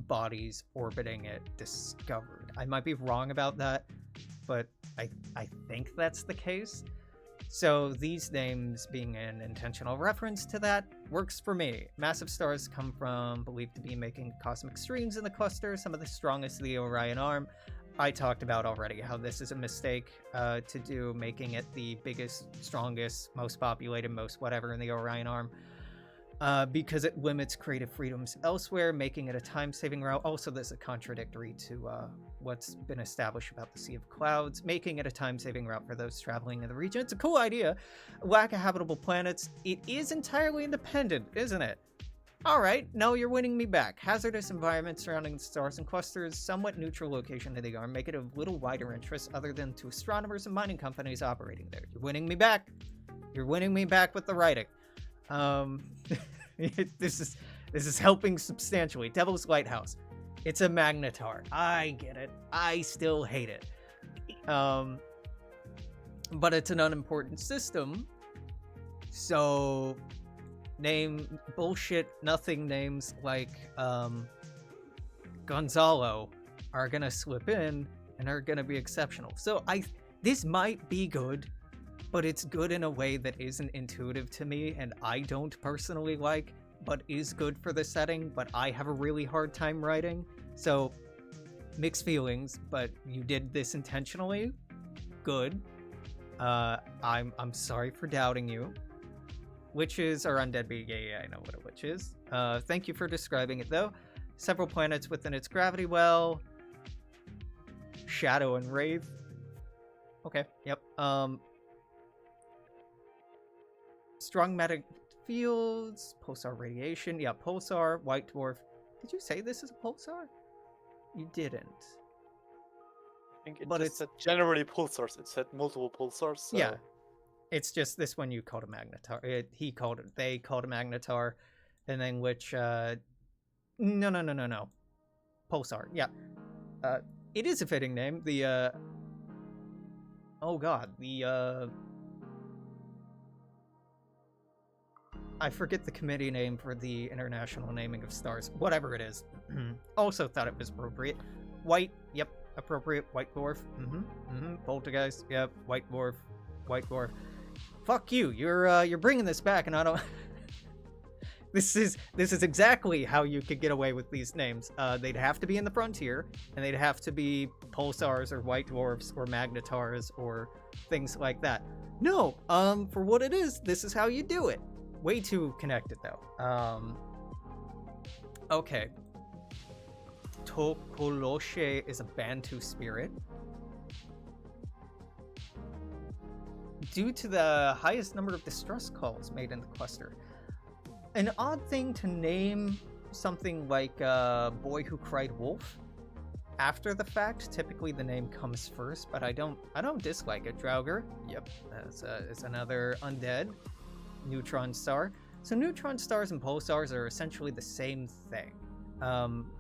bodies orbiting it discovered. I might be wrong about that, but I think that's the case. So these names being an intentional reference to that works for me. Massive stars come from believed to be making cosmic streams in the cluster, some of the strongest of the Orion arm. I talked about already how this is a mistake to do, making it the biggest, strongest, most populated, most whatever in the Orion arm. Because it limits creative freedoms elsewhere, making it a time-saving route. Also, this is contradictory to what's been established about the Sea of Clouds, making it a time-saving route for those traveling in the region. It's a cool idea. Lack of habitable planets. It is entirely independent, isn't it? All right, no, you're winning me back. Hazardous environment surrounding the stars and clusters, somewhat neutral location of the arm, make it of little wider interest other than to astronomers and mining companies operating there. You're winning me back. You're winning me back with the writing. This is helping substantially. Devil's Lighthouse. It's a magnetar. I get it. I still hate it. But it's an unimportant system. So name bullshit nothing names like Gonzalo are gonna slip in and are gonna be exceptional. So this might be good, but it's good in a way that isn't intuitive to me and I don't personally like, but is good for the setting, but I have a really hard time writing. So mixed feelings, but you did this intentionally. Good. I'm sorry for doubting you. Witches are undead being, yeah, I know what a witch is. Thank you for describing it though. Several planets within its gravity well. Shadow and Wraith. Okay, yep. Strong magnetic fields, pulsar radiation. Yeah, pulsar, white dwarf. Did you say this is a pulsar? You didn't. think it But just said generally pulsars. It said multiple pulsars. So. Yeah. It's just this one you called a magnetar. They called a magnetar, and then which no. Pulsar. Yeah. It is a fitting name. The oh god, the I forget the committee name for the international naming of stars. Whatever it is. Also thought it was appropriate. White, yep, appropriate. White dwarf. Poltergeist, yep. White dwarf. White dwarf. Fuck you. You're bringing this back, and I don't. This is exactly how you could get away with these names. They'd have to be in the frontier, and they'd have to be pulsars or white dwarfs or magnetars or things like that. No, for what it is, this is how you do it. Way too connected though. Okay. Tokoloshe is a Bantu spirit. Due to the highest number of distress calls made in the cluster. An odd thing to name something like Boy Who Cried Wolf after the fact. Typically the name comes first, but I don't dislike it. Draugr, yep, it's another undead neutron star. So neutron stars and pulsars are essentially the same thing,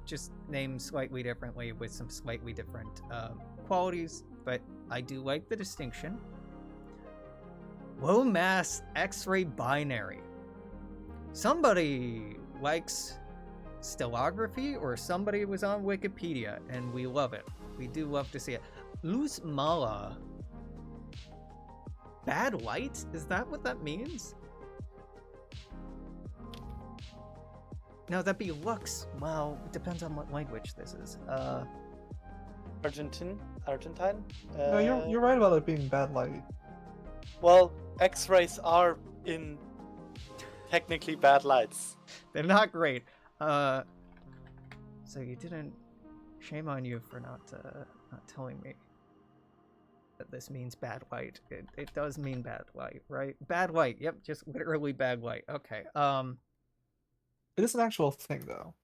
just named slightly differently with some slightly different qualities, but I do like the distinction. Low mass X-ray binary. Somebody likes stellography, or somebody was on Wikipedia, and we love it. We do love to see it. Luz Mala. Bad light? Is that what that means? No, that'd be Lux. Well, it depends on what language this is. Argentine? No, you're right about it being bad light. Well, X-rays are in technically bad lights. They're not great. So you didn't. Shame on you for not telling me that this means bad light. It does mean bad light, right? Bad light. Yep, just literally bad light. Okay. It is an actual thing, though.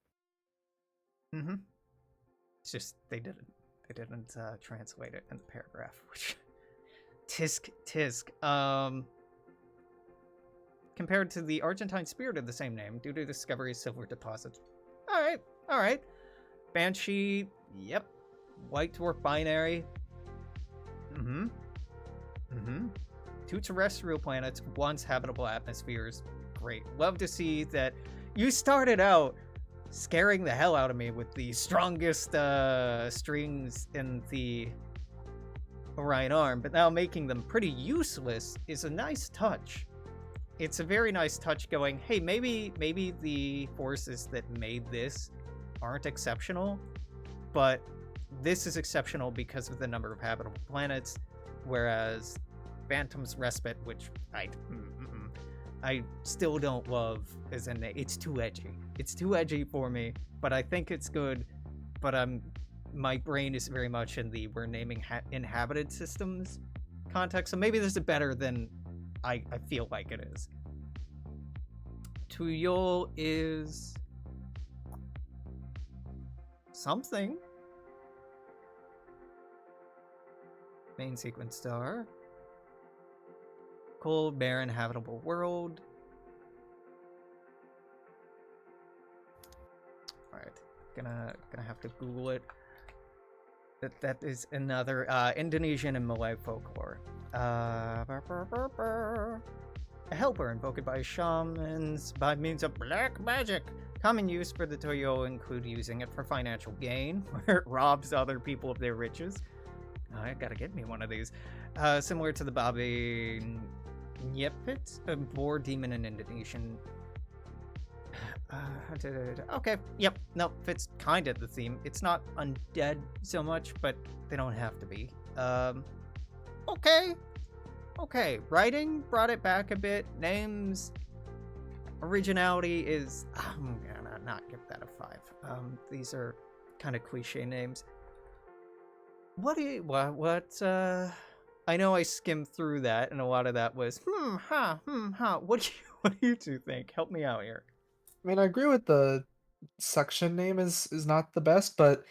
It's just they didn't translate it in the paragraph. Which tisk. Compared to the Argentine spirit of the same name, due to discovery of silver deposits. All right. Banshee. Yep. White dwarf binary. Two terrestrial planets, once habitable atmospheres. Great. Love to see that. You started out scaring the hell out of me with the strongest strings in the Orion arm, but now making them pretty useless is a nice touch. It's a very nice touch going, hey, maybe the forces that made this aren't exceptional, but this is exceptional because of the number of habitable planets, whereas Phantom's Respite, which I still don't love, as in it's too edgy. It's too edgy for me, but I think it's good. But my brain is very much in the we're naming inhabited systems context, so maybe this is better than I feel like it is. Tuyol is something. Main sequence star. Cold, barren, habitable world. Alright, gonna have to Google it. That is another Indonesian and Malay folklore. A helper invoked by shamans by means of black magic. Common use for the Toyo include using it for financial gain, where it robs other people of their riches. I gotta get me one of these. Similar to the Babi Nyepit, a boar demon in Indonesian. Okay, yep, no, fits kind of the theme. It's not undead so much, but they don't have to be. Okay, writing brought it back a bit. Names, originality is, I'm gonna not give that a 5. These are kind of cliche names. What I know I skimmed through that, and a lot of that was, what do you two think? Help me out here. I mean, I agree with the section name is not the best, but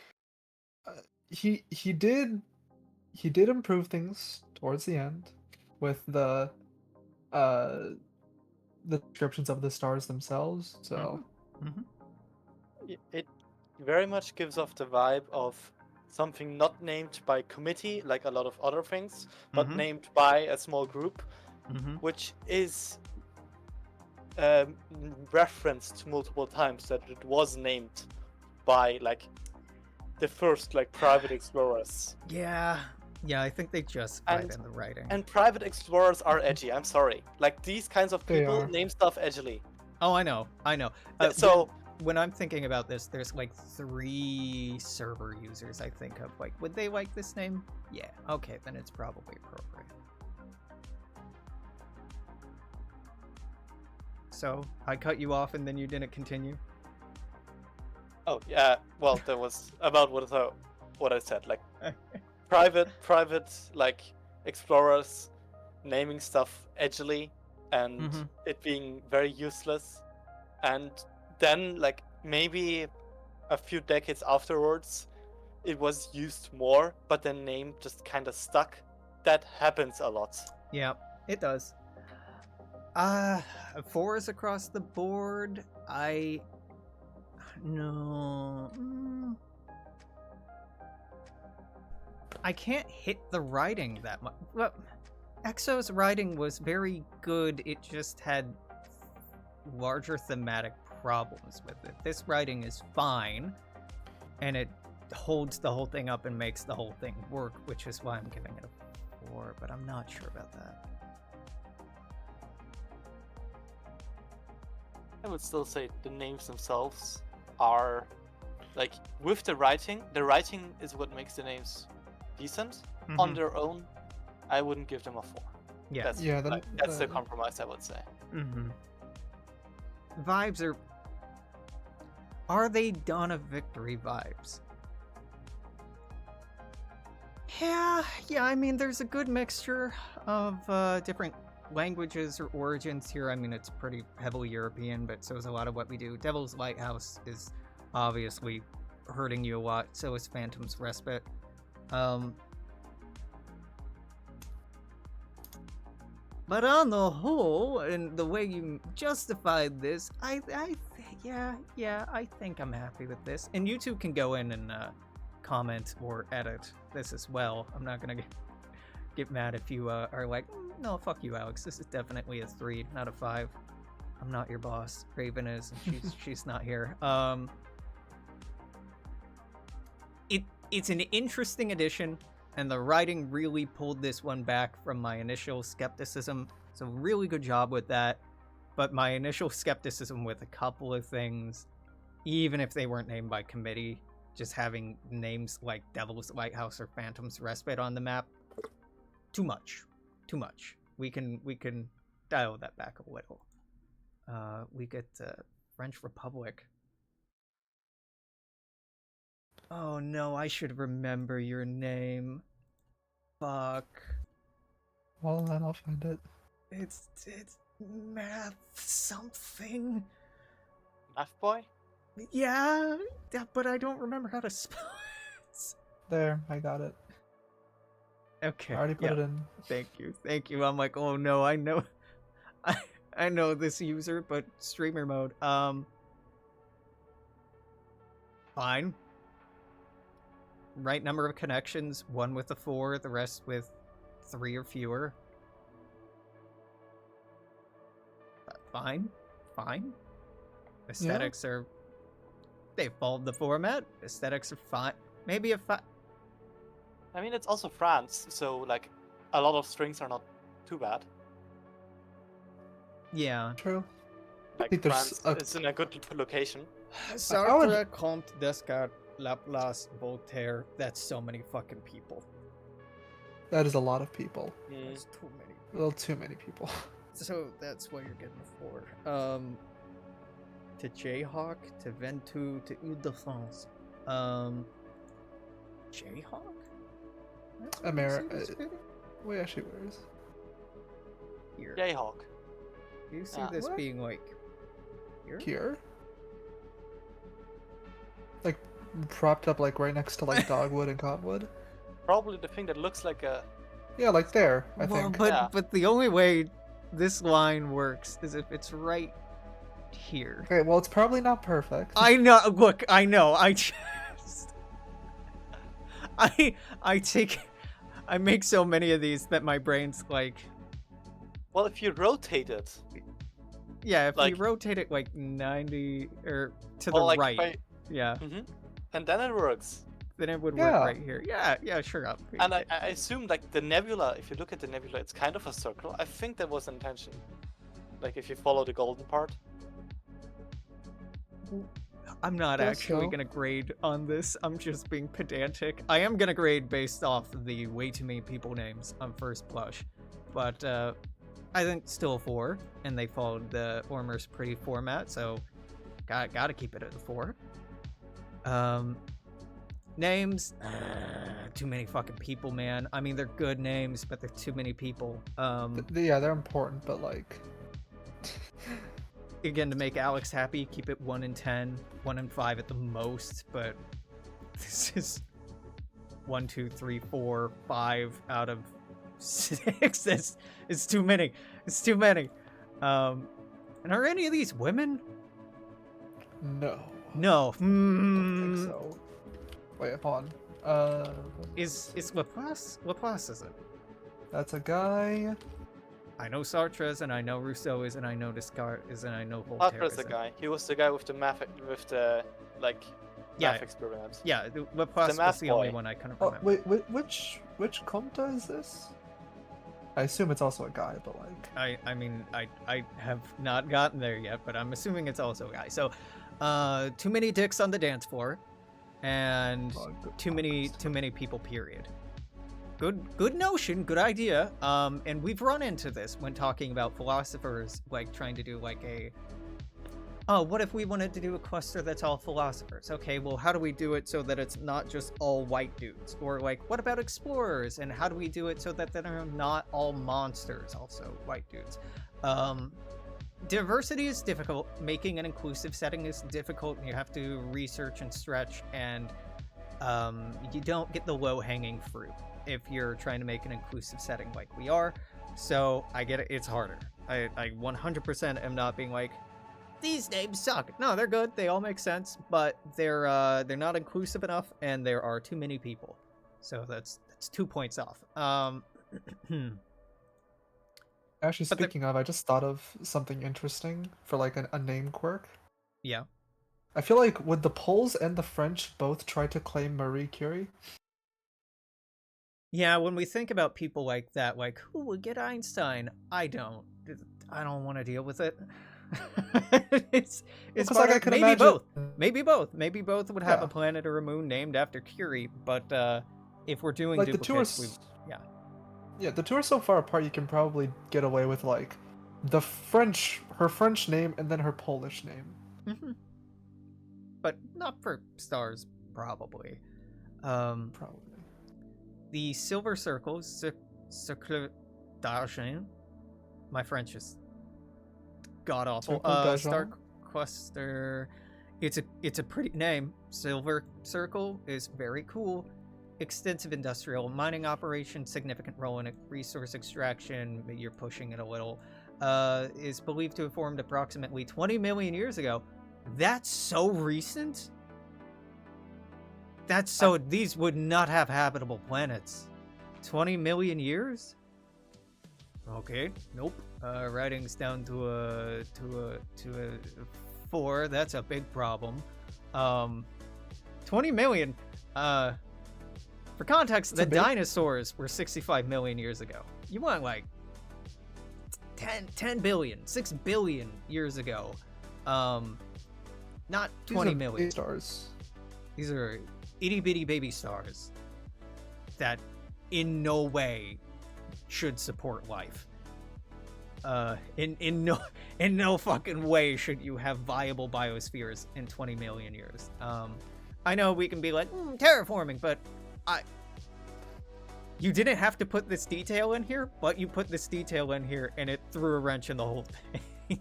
he did he did improve things towards the end with uh the descriptions of the stars themselves. So It very much gives off the vibe of something not named by committee, like a lot of other things, but named by a small group, which is referenced multiple times that it was named by like the first like private explorers. Yeah, I think they justified in the writing. And private explorers are edgy. I'm sorry. Like these kinds of They people are. name stuff edgily. Oh, I know. So when I'm thinking about this, there's like 3 server users I think of. Like, would they like this name? Yeah. Okay, then it's probably appropriate. So I cut you off and then you didn't continue. oh yeah, well that was about what I said. Like private like explorers naming stuff edgily and it being very useless, and then like maybe a few decades afterwards it was used more, but the name just kind of stuck. That happens a lot. Yeah, it does. 4s across the board. No. I can't hit the writing that much. Well, Exo's writing was very good. It just had larger thematic problems with it. This writing is fine, and it holds the whole thing up and makes the whole thing work, which is why I'm giving it a 4, but I'm not sure about that. I would still say the names themselves are like with the writing is what makes the names decent. On their own, I wouldn't give them a 4. Yeah. That's the compromise, I would say. Vibes are they Dawn of Victory vibes? Yeah, I mean, there's a good mixture of different languages or origins here. I mean, it's pretty heavily European, but so is a lot of what we do. Devil's Lighthouse is obviously hurting you a lot, so is Phantom's Respite. But on the whole, and the way you justified this, I think I'm happy with this. And you two can go in and comment or edit this as well. I'm not gonna get mad if you are like, no, fuck you, Alex. This is definitely a 3, not a 5. I'm not your boss. Raven is, and she's not here. It's an interesting addition, and the writing really pulled this one back from my initial skepticism. So really good job with that. But my initial skepticism with a couple of things, even if they weren't named by committee, just having names like Devil's Lighthouse or Phantom's Respite on the map, too much. We can dial that back a little. We get French Republic. Oh no, I should remember your name. Fuck. Well, then I'll find it. It's math something. Math boy? Yeah, but I don't remember how to spell it. There, I got it. Okay. I already put it in. Thank you. I'm like, oh no, I know I know this user, but streamer mode. Fine. Right number of connections, 1 with a 4, the rest with 3 or fewer. Fine. Aesthetics are... They followed the format. Aesthetics are fine. Maybe a 5. I mean, it's also France, so like a lot of strings are not too bad. Yeah. True. Like France is in a good location. Sartre, Comte, Descartes, Laplace, Voltaire. That's so many fucking people. That is a lot of people. That's too many. A little too many people. So that's what you're getting for. To Jayhawk, to Ventoux, to Ile-de-France. Jayhawk? America. Wait, actually, where is? Here. Jayhawk. You see this What? being like here? Here? Like propped up like right next to like dogwood and cottonwood? probably the thing that looks like a. Yeah, like there, I Well, think. but the only way this line works is if it's right here. Okay, well, it's probably not perfect. I know. Look, I know. I just I make so many of these that my brain's like, Well, if you rotate it, yeah, if like, we rotate it like 90 or to well, the like right, yeah, and then it works. then it would Yeah. work right here. Yeah, sure. And I assume like the nebula, if you look at the nebula, it's kind of a circle. I think that was intention. Like if you follow the golden part. I'm not Guess actually so. gonna grade on this. I'm just being pedantic. I am gonna grade based off the way too many people names on first blush, but I think still a 4, and they followed the Ormer's pretty format, so gotta keep it at a 4. Names, too many fucking people, man. I mean, they're good names, but they're too many people. Yeah, they're important, but like. Again, to make Alex happy, keep it 1 in 10, 1 in 5 at the most, but this is 1, 2, 3, 4, 5 out of 6. It's too many. It's too many. And are any of these women? No. No. Don't think so. Wait, hold on. Is Laplace? Laplace is it? That's a guy. I know Sartre is, and I know Rousseau is, and I know Descartes is, and I know Voltaire Sartre's is. the guy. He was the guy with the math, like Yeah. math experiments. Yeah, Laplace math was the only boy. one I couldn't Oh, remember. wait, which Comte is this? I assume it's also a guy, but like. I mean, I have not gotten there yet, but I'm assuming it's also a guy. So, too many dicks on the dance floor, and too many people. Period. Good notion, good idea. And we've run into this when talking about philosophers, like trying to do like a. Oh, what if we wanted to do a cluster that's all philosophers? Okay, well, how do we do it so that it's not just all white dudes? Or like, what about explorers? And how do we do it so that they're not all monsters, also white dudes? Diversity is difficult. Making an inclusive setting is difficult. You have to research and stretch, and you don't get the low-hanging fruit if you're trying to make an inclusive setting like we are. So I get it. It's harder. I 100% am not being like, these names suck. No, they're good. They all make sense, but they're not inclusive enough, and there are too many people. So that's 2 points off. Actually, speaking of, I just thought of something interesting for like a name quirk. Yeah. I feel like would the Poles and the French both try to claim Marie Curie? Yeah, when we think about people like that, like who would get Einstein? I don't want to deal with it. it's Because hard. like I could Maybe imagine. both. Maybe both would have Yeah. a planet or a moon named after Curie. But if we're doing Like the two duplicates, are. Yeah, the two are so far apart. You can probably get away with like her French name, and then her Polish name. Mm-hmm. But not for stars, probably. Probably. The silver circle, Cercle d'Argent. My French is god awful. Cercle d'Argent? Star Cluster. It's a pretty name. Silver Circle is very cool. Extensive industrial mining operation, significant role in resource extraction. You're pushing it a little. Is believed to have formed approximately 20 million years ago. That's so recent. These would not have habitable planets. 20 million years? Okay, nope. Writing's down to a 4. That's a big problem. 20 million. For context, the dinosaurs were 65 million years ago. You want like 10 billion, 6 billion years ago. Not 20 million. Stars. These are itty bitty baby stars that in no way should support life. In no fucking way should you have viable biospheres in 20 million years. I know we can be like terraforming, but you didn't have to put this detail in here, but you put this detail in here, and it threw a wrench in the whole thing.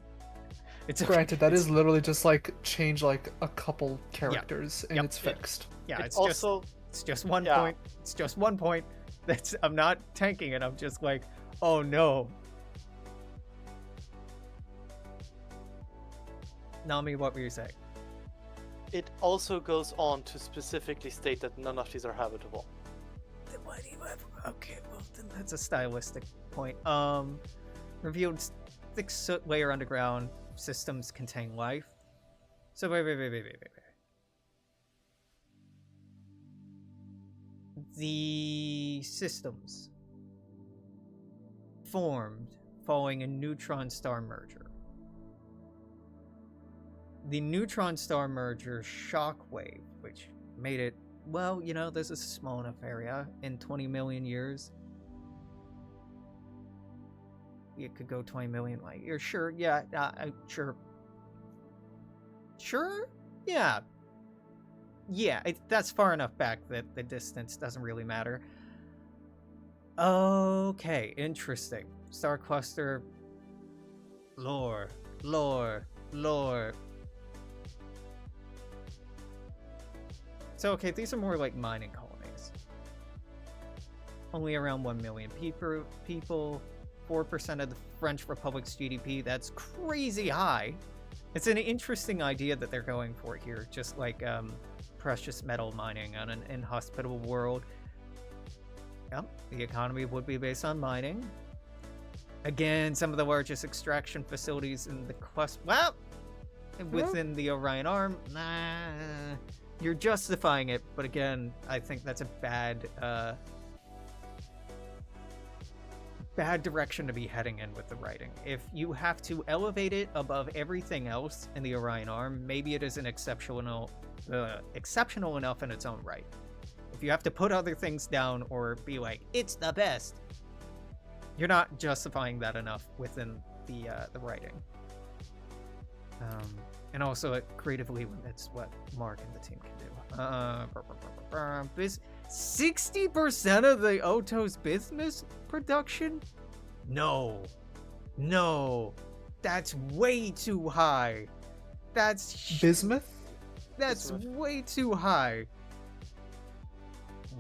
Granted, that is literally just like change like a couple characters and it's fixed. Yeah, It it's also It's just one Yeah. point. It's just 1 point. I'm not tanking it. I'm just like, oh no. Nami, what were you saying? It also goes on to specifically state that none of these are habitable. Then why do you have... Okay, well, then that's a stylistic point. Revealed thick soot layer underground. Systems contain life. So wait. The systems formed following a neutron star merger. The neutron star merger shockwave, which made it, well, you know, this is a small enough area. In 20 million years, it could go 20 million light years. Sure, yeah, sure. Sure? Yeah. Yeah, that's far enough back that the distance doesn't really matter. Okay, interesting. Star cluster. Lore. So, okay, these are more like mining colonies. Only around 1 million people. 4% of the French Republic's GDP. That's crazy high. It's an interesting idea that they're going for here, just like precious metal mining on an inhospitable world. Yep, the economy would be based on mining. Again, some of the largest extraction facilities in the cluster. Well, within the Orion Arm. Nah, you're justifying it, but again, I think that's a bad direction to be heading in with the writing. If you have to elevate it above everything else in the Orion Arm, maybe it isn't exceptional enough in its own right. If you have to put other things down or be like, it's the best, you're not justifying that enough within the writing. And also it creatively limits what Mark and the team can do. 60% of the Oto's business production? No, that's way too high. Bismuth? That's way too high.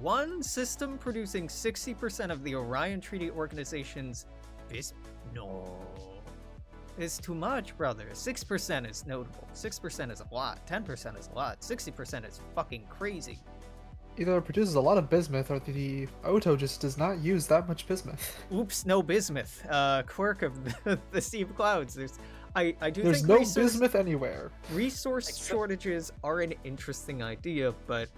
One system producing 60% of the Orion Treaty Organization's no. It's too much, brother. 6% is notable. 6% is a lot. 10% is a lot. 60% is fucking crazy. Either it produces a lot of bismuth, or the Oto just does not use that much bismuth. Oops, no bismuth. Quirk of the Sea of Clouds. There's no bismuth anywhere. Resource shortages are an interesting idea, but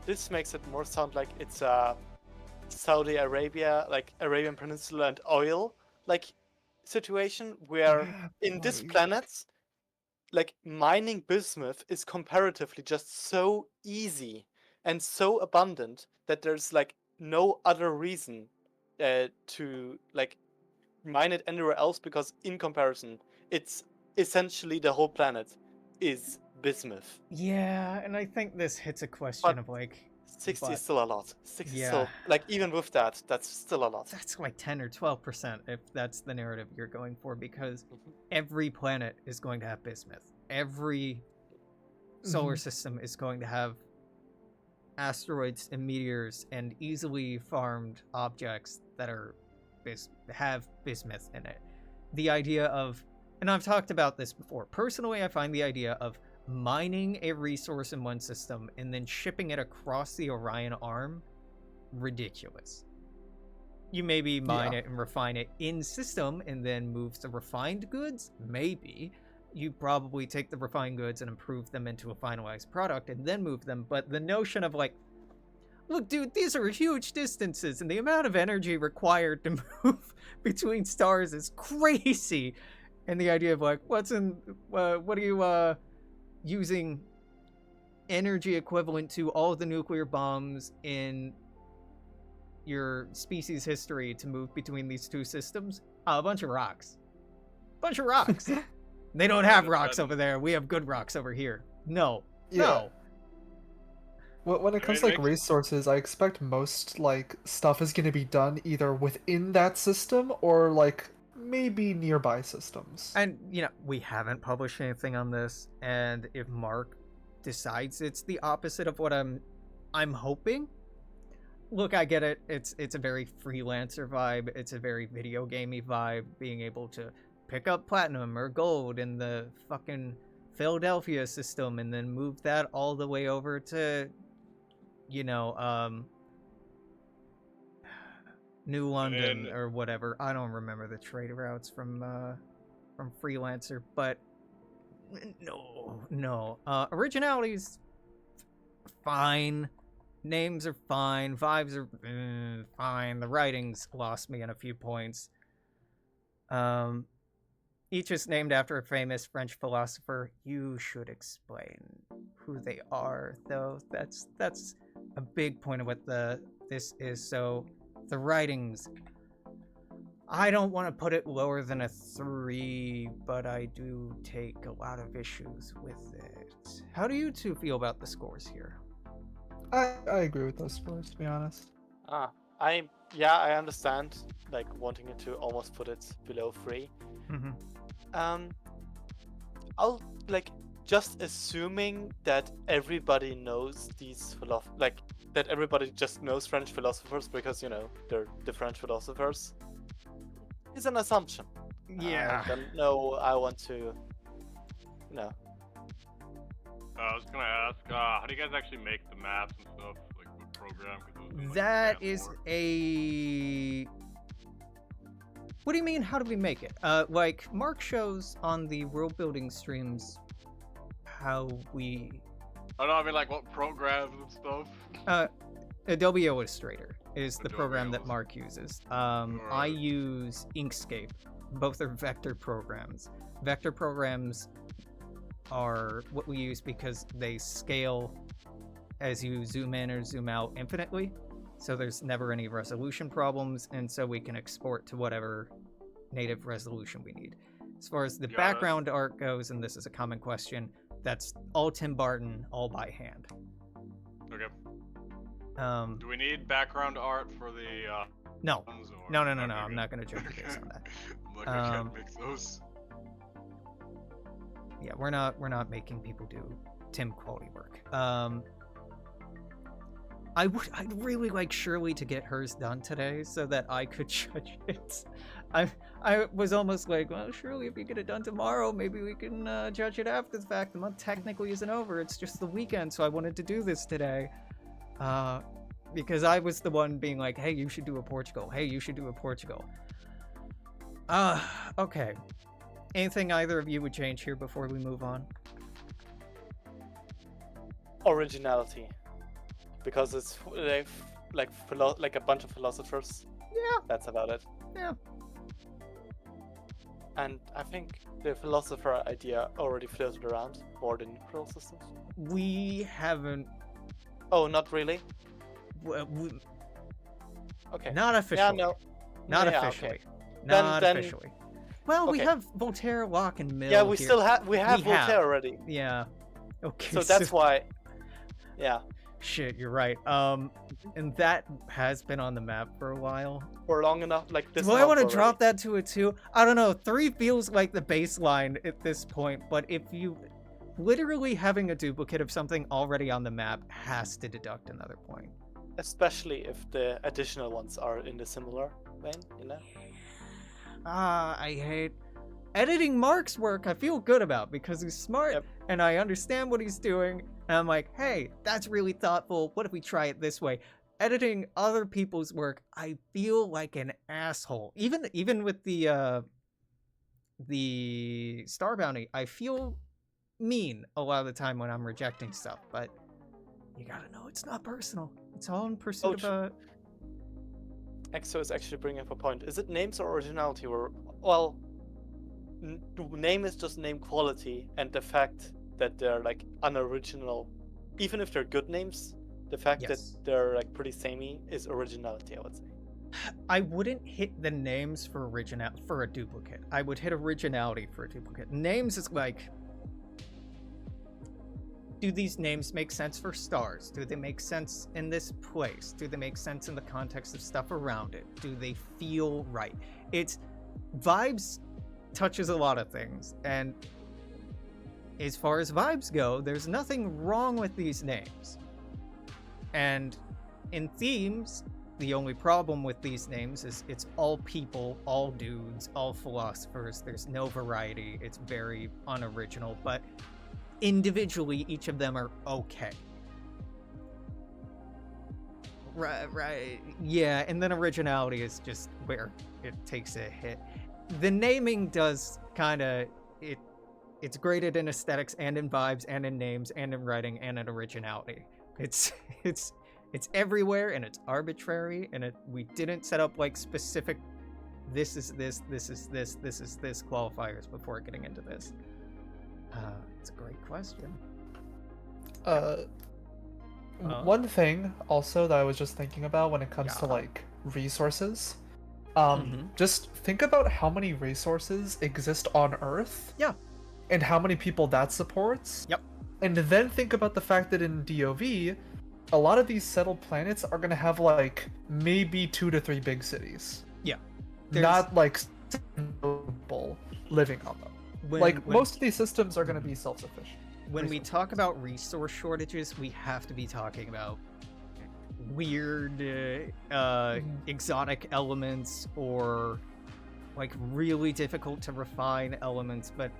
this makes it more sound like it's Saudi Arabia, like Arabian Peninsula and oil, like situation where in this planet, like mining bismuth is comparatively just so easy and so abundant that there's like no other reason to like mine it anywhere else, because in comparison, it's essentially the whole planet is bismuth. Yeah, and I think this hits a question of like 60 is still a lot. 60 yeah. is still, like, even with that, that's still a lot. That's like 10 or 12% if that's the narrative you're going for, because every planet is going to have bismuth. Every solar system is going to have asteroids and meteors and easily farmed objects that are have bismuth in it. The idea of, and I've talked about this before, personally I find the idea of mining a resource in one system and then shipping it across the Orion Arm ridiculous. You maybe mine it and refine it in system and then move the refined goods, maybe. You probably take the refined goods and improve them into a finalized product and then move them, but the notion of like, look dude, these are huge distances and the amount of energy required to move between stars is crazy. And the idea of like, what are you using energy equivalent to all of the nuclear bombs in your species history to move between these two systems? A bunch of rocks. They don't have rocks over there. We have good rocks over here. No. When it comes to like resources, I expect most like stuff is going to be done either within that system or like maybe nearby systems. And, you know, we haven't published anything on this, and if Mark decides it's the opposite of what I'm hoping. Look, I get it. It's a very freelancer vibe. It's a very video gamey vibe. Being able to pick up platinum or gold in the fucking Philadelphia system and then move that all the way over to, New London or whatever. I don't remember the trade routes from freelancer, but no. Originality's fine. Names are fine. Vibes are fine. The writings lost me in a few points. Each is named after a famous French philosopher. You should explain who they are, though. That's a big point of what this is. So the writings, I don't want to put it lower than a 3, but I do take a lot of issues with it. How do you two feel about the scores here? I agree with those scores, to be honest. I understand, like, wanting it to almost put it below 3. Mm-hmm. I'll, like, just assuming that everybody knows these that everybody just knows French philosophers because, they're the French philosophers, is an assumption. Yeah. I don't know, I want to, I was gonna ask, how do you guys actually make the maps and stuff, like with program? That is a... What do you mean, how do we make it? Like, Mark shows on the world building streams how we... I don't know, I mean, like, what programs and stuff? Adobe Illustrator is the Adobe program that Mark uses. I use Inkscape. Both are vector programs. Vector programs are what we use because they scale as you zoom in or zoom out infinitely. So there's never any resolution problems, and so we can export to whatever native resolution we need. As far as the background art goes, and this is a common question, that's all Tim Burton, all by hand. Okay. Do we need background art for the No. Or... No. I'm not going to judge you guys on that. Like, I can't mix those. Yeah, we're not making people do Tim quality work. I'd really like Shirley to get hers done today so that I could judge it. I was almost like, well, Shirley, if you get it done tomorrow, maybe we can judge it after the fact. The month technically isn't over. It's just the weekend, so I wanted to do this today. Because I was the one being like, hey, you should do a Portugal. Hey, you should do a Portugal. Okay. Anything either of you would change here before we move on? Originality. Because it's like a bunch of philosophers. Yeah. That's about it. Yeah. And I think the philosopher idea already floated around more than neutral systems. We haven't... Oh, not really? Okay. Not officially. Yeah, no. Not yeah, officially. Okay. Not then... officially. Well, we have Voltaire, Locke, and Mill. Yeah, we here. still have Voltaire already. Yeah. Okay. So that's why. Yeah. Shit, you're right. And that has been on the map for a while. For long enough, like this. Do I want to drop that to a 2? I don't know. 3 feels like the baseline at this point, but if you literally having a duplicate of something already on the map has to deduct another point. Especially if the additional ones are in the similar vein, I hate editing Mark's work. I feel good about because he's smart and I understand what he's doing. And I'm like, hey, that's really thoughtful. What if we try it this way? Editing other people's work, I feel like an asshole. Even with the Star Bounty, I feel mean a lot of the time when I'm rejecting stuff. But you gotta know it's not personal. It's all in pursuit of a... Exo is actually bringing up a point. Is it names or originality? Well, name is just name quality, and the fact that they're like unoriginal, even if they're good names, the fact that they're like pretty samey is originality, I would say. I wouldn't hit the names for a duplicate. I would hit originality for a duplicate. Names is like, do these names make sense for stars? Do they make sense in this place? Do they make sense in the context of stuff around it? Do they feel right? It's vibes touches a lot of things, and as far as vibes go, there's nothing wrong with these names. And in themes, the only problem with these names is it's all people, all dudes, all philosophers. There's no variety. It's very unoriginal, but individually, each of them are okay. Right. Yeah, and then originality is just where it takes a hit. The naming does kind of... It's graded in aesthetics and in vibes and in names and in writing and in originality. It's everywhere, and it's arbitrary, and we didn't set up like specific this is this qualifiers before getting into this. It's a great question. One thing also that I was just thinking about when it comes to like resources, just think about how many resources exist on Earth. Yeah. And how many people that supports. Yep. And then think about the fact that in DOV, a lot of these settled planets are going to have like maybe 2 to 3 big cities. Yeah. Not like people living on them. Most of these systems are going to be self-sufficient. When we talk about resource shortages, we have to be talking about weird exotic elements or like really difficult to refine elements, but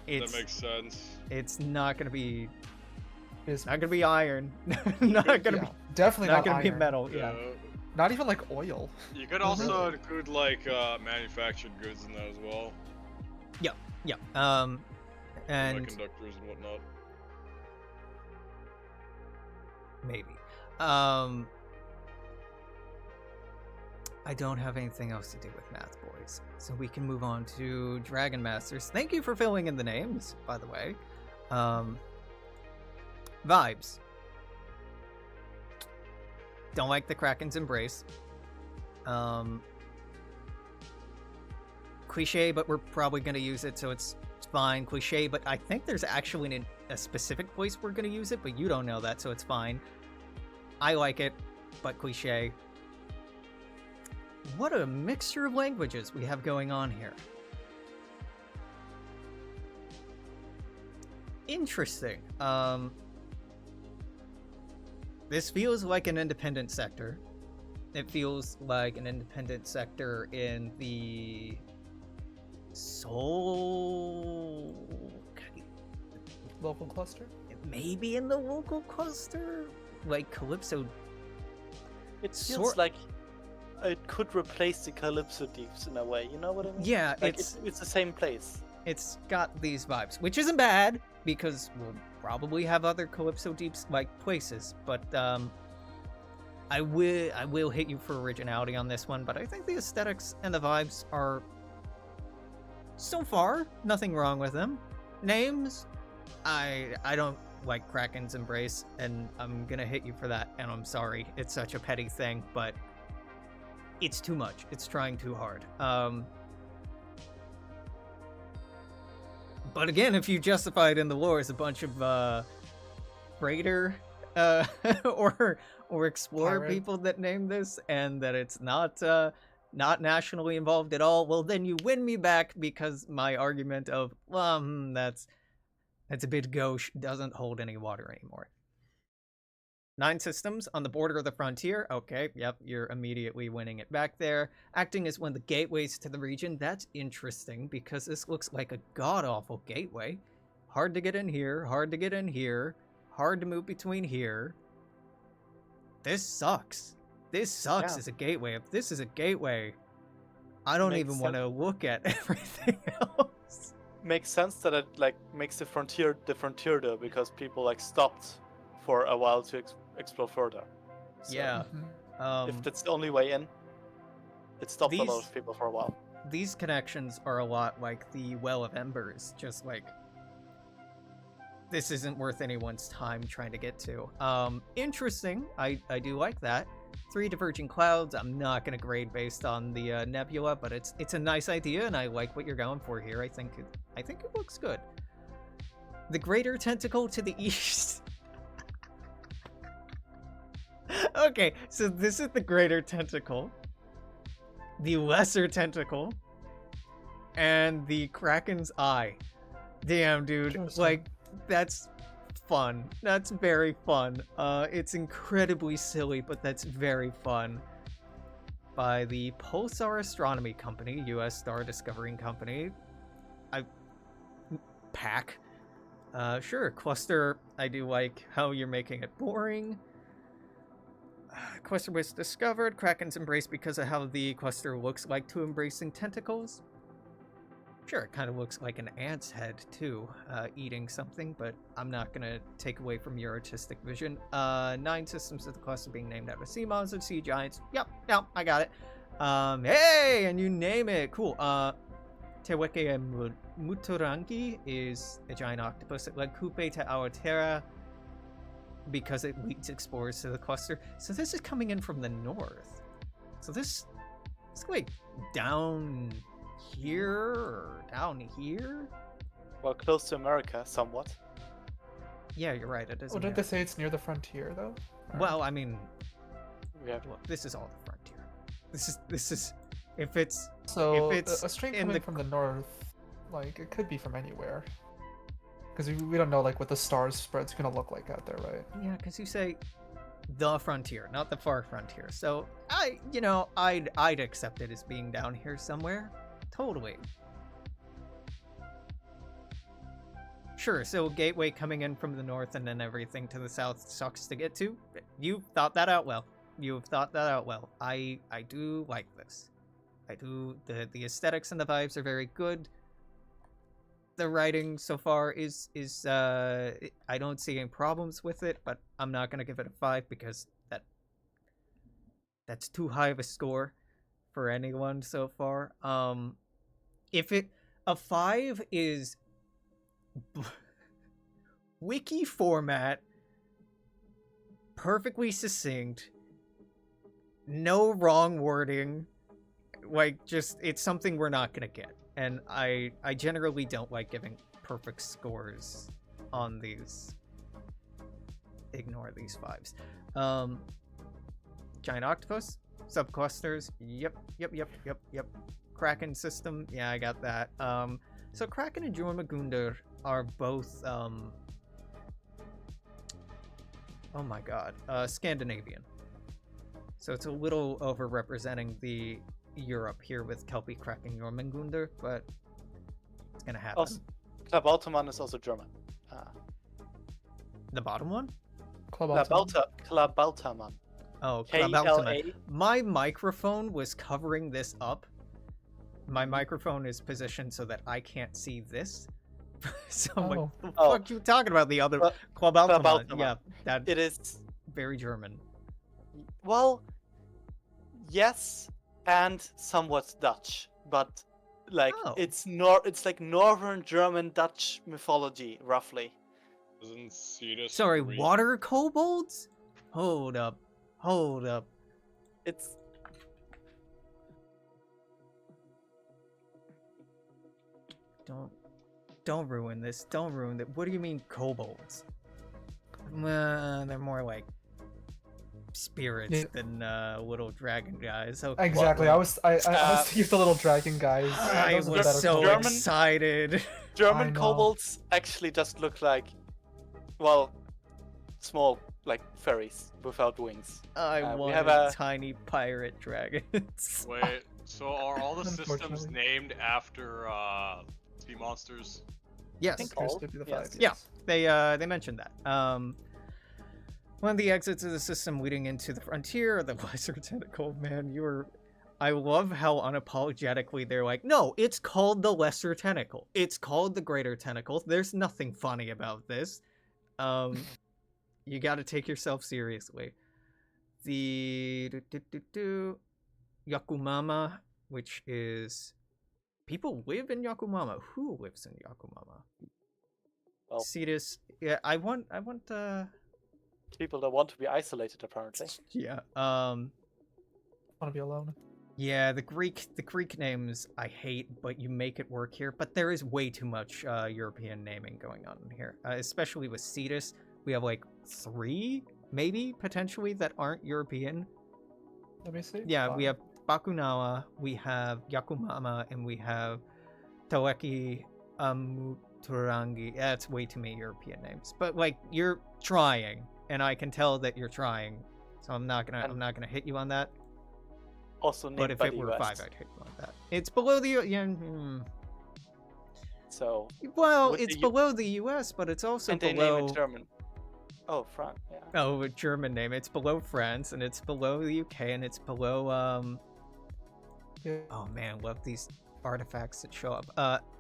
that makes sense. It's not gonna be. It's not gonna be iron. Not gonna be. Definitely not gonna be metal. Yeah. Not even like oil. You could also include like manufactured goods in that as well. Yeah. And like conductors and whatnot. Maybe. I don't have anything else to do with math, boys, so we can move on to Dragon Masters. Thank you for filling in the names, by the way. Vibes. Don't like the Krakens Embrace. Cliche, but we're probably going to use it, so it's fine. Cliche, but I think there's actually a specific place we're going to use it, but you don't know that, so it's fine. I like it, but cliche. What a mixture of languages we have going on here. Interesting. This feels like an independent sector. It feels like an independent sector in the local cluster? Maybe in the local cluster? Like Calypso. It feels like it could replace the Calypso Deeps in a way, you know what I mean? Yeah, like it's the same place. It's got these vibes, which isn't bad, because we'll probably have other Calypso Deeps like places, but I will hit you for originality on this one, but I think the aesthetics and the vibes are, so far, nothing wrong with them. Names, I don't like Krakens Embrace, and I'm gonna hit you for that, and I'm sorry, it's such a petty thing, but it's too much. It's trying too hard. But again, if you justify it in the lore as a bunch of raider or explorer people that name this, and that it's not nationally involved at all, well, then you win me back, because my argument of that's a bit gauche doesn't hold any water anymore. 9 systems on the border of the frontier. Okay, yep, you're immediately winning it back there. Acting as one of the gateways to the region. That's interesting, because this looks like a god-awful gateway. Hard to get in here, hard to get in here, hard to move between here. This sucks. This sucks as a gateway. If this is a gateway, I don't even want to look at everything else. Makes sense that it like makes the frontier though, because people like stopped for a while to explore further. So, yeah. If that's the only way in, it stopped a lot of people for a while. These connections are a lot like the Well of Embers, just like this isn't worth anyone's time trying to get to. Interesting. I do like that. 3 diverging clouds. I'm not going to grade based on the nebula, but it's a nice idea, and I like what you're going for here. I think it looks good. The greater tentacle to the east. Okay, so this is the greater tentacle, the lesser tentacle, and the Kraken's eye. Damn, dude. Interesting. Like, that's fun. That's very fun. It's incredibly silly, but that's very fun. By the Pulsar Astronomy Company, U.S. Star Discovering Company. Pack. Sure, cluster. I do like how you're making it boring. Cluster was discovered. Krakens Embrace because of how the cluster looks like to embracing tentacles. Sure, it kind of looks like an ant's head, too, eating something, but I'm not going to take away from your artistic vision. 9 systems of the cluster being named after sea monsters, sea giants. Yep, I got it. Hey, and you name it. Cool. Teweke Mutorangi is a giant octopus that led Kupe to our Terra because it leads explorers to the cluster. So this is coming in from the north. So this is like down here or down here? Well, close to America, somewhat. Yeah, you're right. It is. Oh, didn't they say it's near the frontier though? Or- Well, I mean, We have look, this is all the frontier. This is if it's So if it's a string in coming the- from the north, like it could be from anywhere, because we don't know like what the stars spread's gonna look like out there, right? yeah, because you say the frontier, not the far frontier. So I'd accept it as being down here somewhere. Totally. Sure, so gateway coming in from the north and then everything to the south sucks to get to. You've thought that out well. You've thought that out well. I do like this. I do. The aesthetics and the vibes are very good. The writing so far is I don't see any problems with it, but I'm not gonna give it a 5 because that's too high of a score for anyone so far. If a 5 is wiki format, perfectly succinct, no wrong wording, like just it's something we're not gonna get. And I generally don't like giving perfect scores on these. Ignore these 5s. Giant octopus, subclusters, yep. Kraken system, yeah, I got that. So Kraken and Jormungandr are both oh my god, Scandinavian. So it's a little overrepresenting the Europe here with Kelpie, Kraken, Jormungandr, but it's gonna happen. Also, Klabautermann is also German. The bottom one? Klabautermann. Oh, KLA. Klabautermann. My microphone was covering this up. My microphone is positioned so that I can't see this. So I'm like, Oh. the Oh. fuck you talking about? The other Well, Klabautermann. Klabautermann. Yeah, that It is, very German. well, yes, and somewhat Dutch, but like Oh. it's like Northern German Dutch mythology, roughly. Doesn't Cetus Sorry, agree? water kobolds? Hold up. It's Don't ruin this. Don't ruin it. What do you mean kobolds? They're more like spirits Yeah. than little dragon guys. Okay. Exactly. I was Uh, thinking of the little dragon guys. I Those are the was better so kobolds. German- excited. German know. kobolds actually just look like, well, small like fairies without wings. I we wanted have a- tiny pirate dragons. Wait, so are all the systems Unfortunately. named after sea monsters? Yes. think Appears all- to be the yes. 5, Yeah. yes. They mentioned that. One of the exits of the system leading into the frontier, the lesser tentacle, man, I love how unapologetically they're like, no, it's called the lesser tentacle. It's called the greater tentacle. There's nothing funny about this. You gotta take yourself seriously. The Yakumama, which is people live in Yakumama. Who lives in Yakumama? Well- Cetus. Yeah, I want People that want to be isolated, apparently. yeah. Want to be alone? Yeah, the Greek names I hate, but you make it work here. But there is way too much European naming going on in here, especially with Cetus. We have like 3, maybe potentially that aren't European. Let me see. Yeah, we 5. have Bakunawa, we have Yakumama, and we have Toeki Turangi. That's way too many European names. But like you're trying, and I can tell that you're trying. So I'm not gonna hit you on that. Also named But if by it the were US. 5, I'd hit you on that. It's below the So well, Would it's the below the US, but it's also and they below. name it German. Oh, France. Yeah. Oh, a German name. It's below France, and it's below the UK, and it's below Yeah. Oh man, love these artifacts that show up.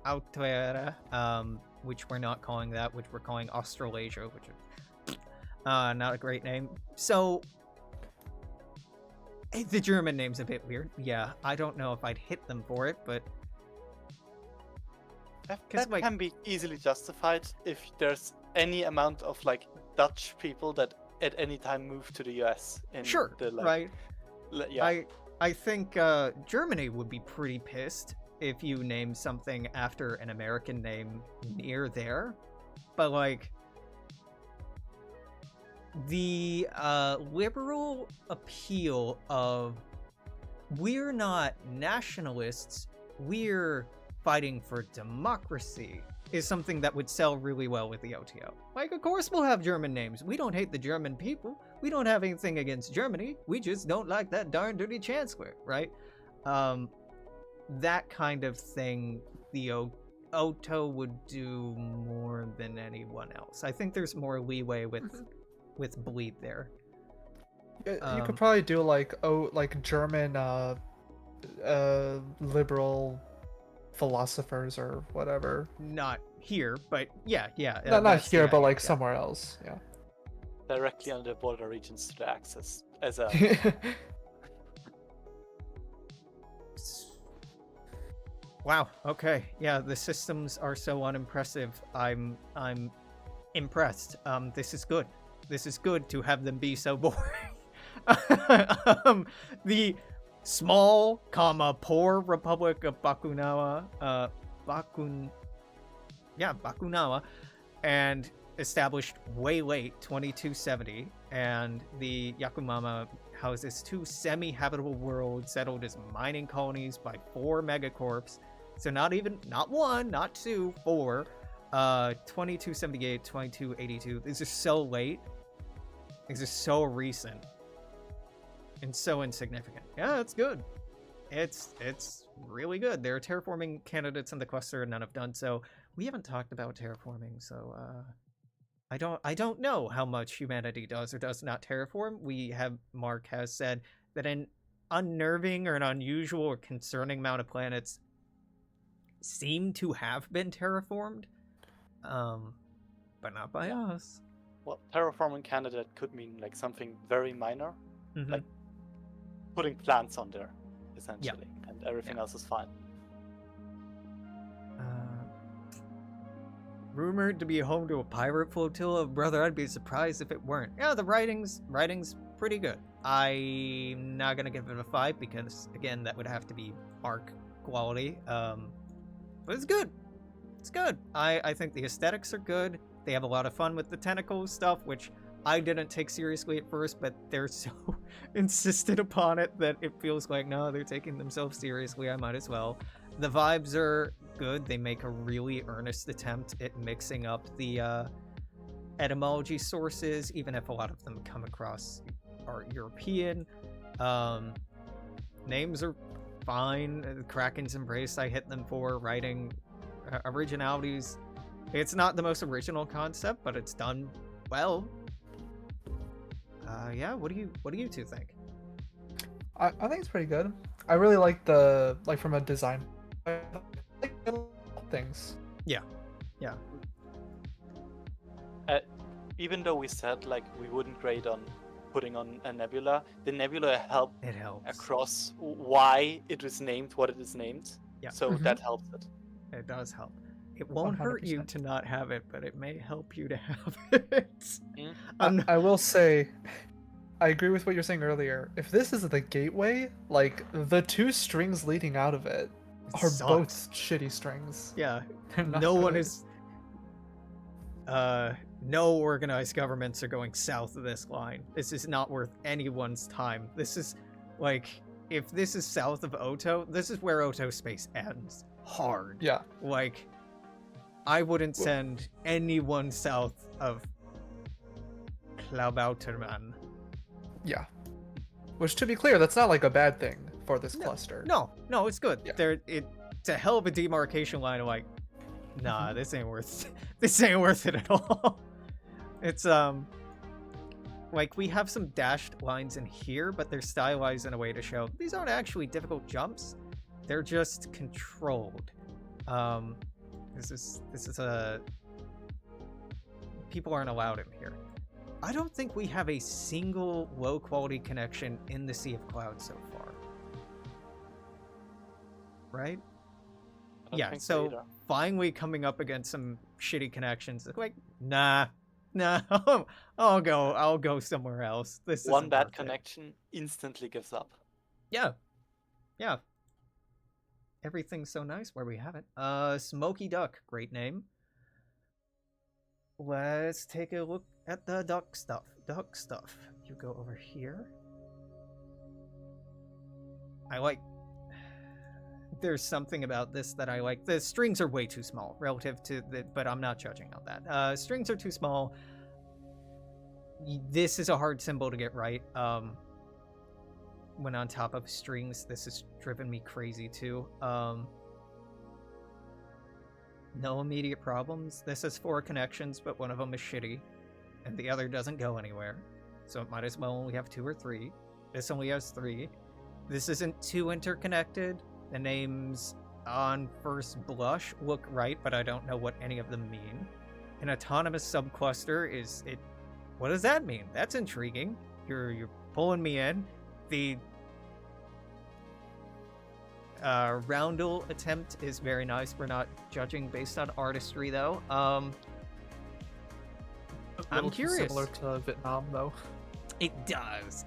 Autoera, which we're not calling that, which we're calling Australasia, which is not a great name. So the German name's a bit weird. Yeah, I don't know if I'd hit them for it, but That can be easily justified if there's any amount of like Dutch people that at any time move to the US. In sure, the, like, right? Yeah. I think Germany would be pretty pissed if you name something after an American name near there. But like the liberal appeal of we're not nationalists, we're fighting for democracy is something that would sell really well with the OTO. Like, of course we'll have German names. We don't hate the German people. We don't have anything against Germany. We just don't like that darn dirty chancellor, right? That kind of thing the OTO would do more than anyone else. I think there's more leeway with bleed there. You could probably do like German liberal philosophers or whatever. Not here, but yeah. Not that's the here, but idea, like yeah. somewhere else. Yeah. Directly on the border regions to the access as a Wow. Okay. Yeah, the systems are so unimpressive. I'm impressed. This is good. This is good to have them be so boring. The small, poor Republic of Bakunawa, Bakunawa, and established way late, 2270, and the Yakumama houses 2 semi-habitable worlds settled as mining colonies by 4 megacorps. So not 1, not 2, 4. 2278, 2282. These are so late. These are so recent. And so insignificant. Yeah, it's good. It's really good. There are terraforming candidates in the cluster, and none have done so. We haven't talked about terraforming, so I don't know how much humanity does or does not terraform. Mark has said that an unnerving or an unusual or concerning amount of planets seem to have been terraformed, but not by us. well, terraforming candidate could mean like something very minor, like putting plants on there, essentially, and everything else is fine. Rumored to be home to a pirate flotilla. Brother, I'd be surprised if it weren't. Yeah, the writing's pretty good. I'm not gonna give it a 5 because, again, that would have to be ARC quality. But it's good. It's good. I think the aesthetics are good. They have a lot of fun with the tentacle stuff, which I didn't take seriously at first, but they're so insistent upon it that it feels like, no, they're taking themselves seriously. I might as well. The vibes are good. They make a really earnest attempt at mixing up the etymology sources, even if a lot of them come across are European. Names are fine. Krakens Embrace, I hit them for writing. Originalities, it's not the most original concept, but it's done well. Yeah, what do you two think? I think it's pretty good. I really like the from a design. I like things. Yeah. Even though we said like we wouldn't grade on putting on a nebula, the nebula helped It helps. across why it was named what it is named. Yeah. So that helps it. It does help. It won't hurt you 100%. to not have it, but it may help you to have it. I will say, I agree with what you're saying earlier. If this is the gateway, like the 2 strings leading out of it are sucks. both shitty strings. Yeah. They're not No one good. is. No organized governments are going south of this line. This is not worth anyone's time. This is like, if this is south of Oto, this is where Oto space ends. Hard. Yeah. Like, I wouldn't send anyone south of Klaubautermann. Yeah. Which, to be clear, that's not like a bad thing for this cluster. No, it's good. Yeah. It's a hell of a demarcation line. I'm like, nah, this ain't worth it at all. It's like we have some dashed lines in here, but they're stylized in a way to show these aren't actually difficult jumps. They're just controlled. This is a people aren't allowed in here. I don't think we have a single low quality connection in the Sea of Clouds so far. Right? I don't Yeah, think so either. finally coming up against some shitty connections. Like, nah, I'll go somewhere else. This One isn't bad worth it. connection instantly gives up. Yeah. Everything's so nice where we have it. Smoky Duck, great name. Let's take a look at the duck stuff. You go over here. There's something about this that I like. The strings are way too small relative to but I'm not judging on that. Strings are too small. This is a hard symbol to get right. When on top of strings, this has driven me crazy too. No immediate problems. This has 4 connections, but one of them is shitty, and the other doesn't go anywhere. So it might as well only have 2 or 3. This only has 3. This isn't too interconnected. The names on first blush look right, but I don't know what any of them mean. An autonomous subcluster is it. What does that mean? That's intriguing. You're pulling me in. The roundel attempt is very nice. We're not judging based on artistry, though. I'm curious. Similar to Vietnam, though. It does.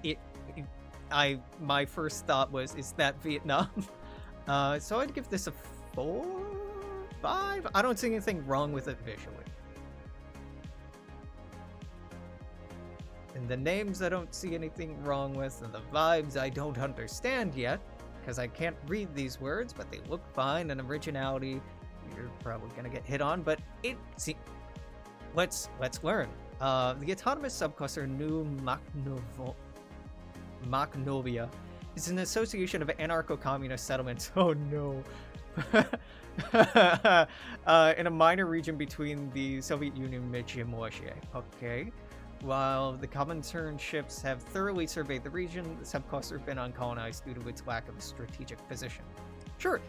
My first thought was, is that Vietnam? So I'd give this a 4, 5. I don't see anything wrong with it visually. And the names I don't see anything wrong with, and the vibes I don't understand yet, because I can't read these words, but they look fine, and originality, you're probably gonna get hit on, but let's learn. The autonomous subcluster New Makhnovia is an association of anarcho-communist settlements. Oh no. In a minor region between the Soviet Union and Midshimoshie. Okay. While the Comintern ships have thoroughly surveyed the region, the subcluster has been uncolonized due to its lack of a strategic position. Sure,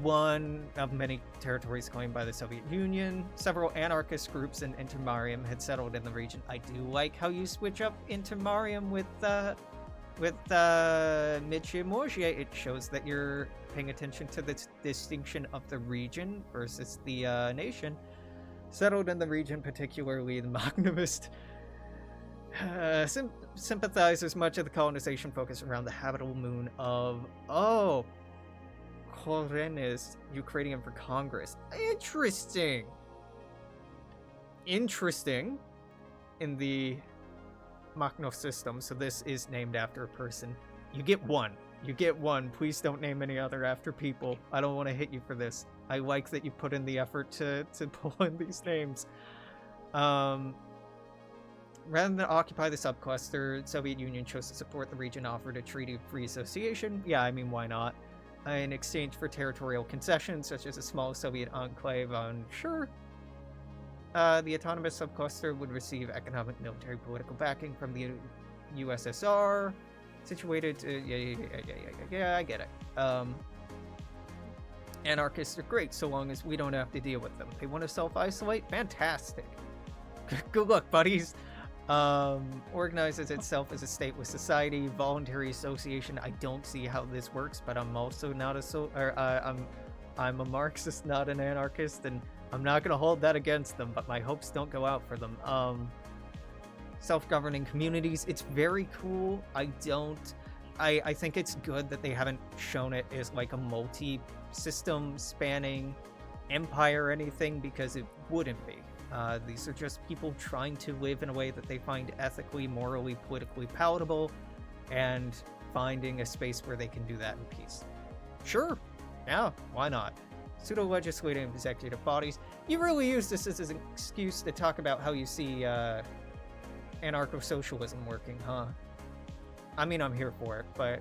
one of many territories claimed by the Soviet Union, several anarchist groups in Intermarium had settled in the region. I do like how you switch up Intermarium with Midshimoshie. It shows that you're paying attention to the distinction of the region versus the nation. Settled in the region, particularly the Makhnovist, sympathizes much of the colonization focus around the habitable moon of Krakens, Ukrainian for Congress. Interesting in the Makhnov system. So this is named after a person. You get one. Please don't name any other after people. I don't want to hit you for this. I like that you put in the effort to pull in these names. Rather than occupy the subcluster, the Soviet Union chose to support the region, offered a treaty of free association. Yeah, I mean, why not? In exchange for territorial concessions, such as a small Soviet enclave on Sure. The autonomous subcluster would receive economic, military, political backing from the USSR. Situated to... Yeah, I get it. Anarchists are great so long as we don't have to deal with them. They want to self-isolate? Fantastic. Good luck, buddies. Organizes itself as a stateless society, voluntary association. I don't see how this works, but I'm also not I'm a Marxist, not an anarchist, and I'm not going to hold that against them, but my hopes don't go out for them. Self-governing communities, it's very cool. I think it's good that they haven't shown it as like a multi-system spanning empire or anything, because it wouldn't be. These are just people trying to live in a way that they find ethically, morally, politically palatable, and finding a space where they can do that in peace. Sure, yeah, why not? pseudo-legislative executive bodies. You really use this as an excuse to talk about how you see anarcho-socialism working, huh? I mean, I'm here for it, but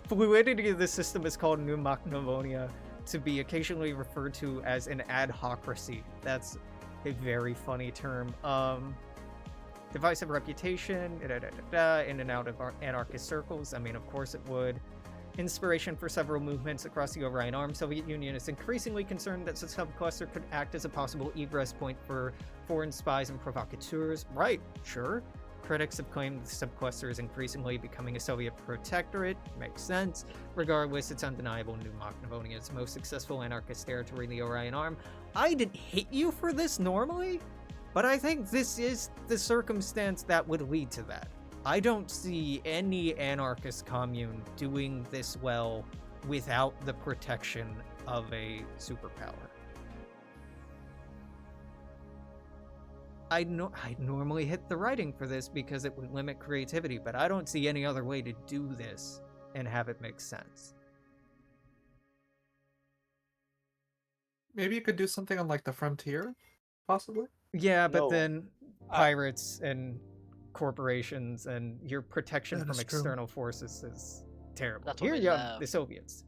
fluidity of the system is called New Makhnovia, to be occasionally referred to as an adhocracy. That's a very funny term. Divisive reputation, in and out of anarchist circles. I mean, of course it would. Inspiration for several movements across the Orion Arm. Soviet Union is increasingly concerned that the subcluster could act as a possible egress point for foreign spies and provocateurs. Right, sure. Critics have claimed the subcluster is increasingly becoming a Soviet protectorate. Makes sense. Regardless, it's undeniable New Makhnovia is the most successful anarchist territory in the Orion Arm. I didn't hit you for this normally, but I think this is the circumstance that would lead to that. I don't see any anarchist commune doing this well without the protection of a superpower. I'd normally hit the writing for this because it would limit creativity, but I don't see any other way to do this and have it make sense. Maybe you could do something on like the frontier, possibly? Yeah, but No. then pirates and corporations and your protection That from is true. external forces is terrible. That's what Here we you have love. the Soviets.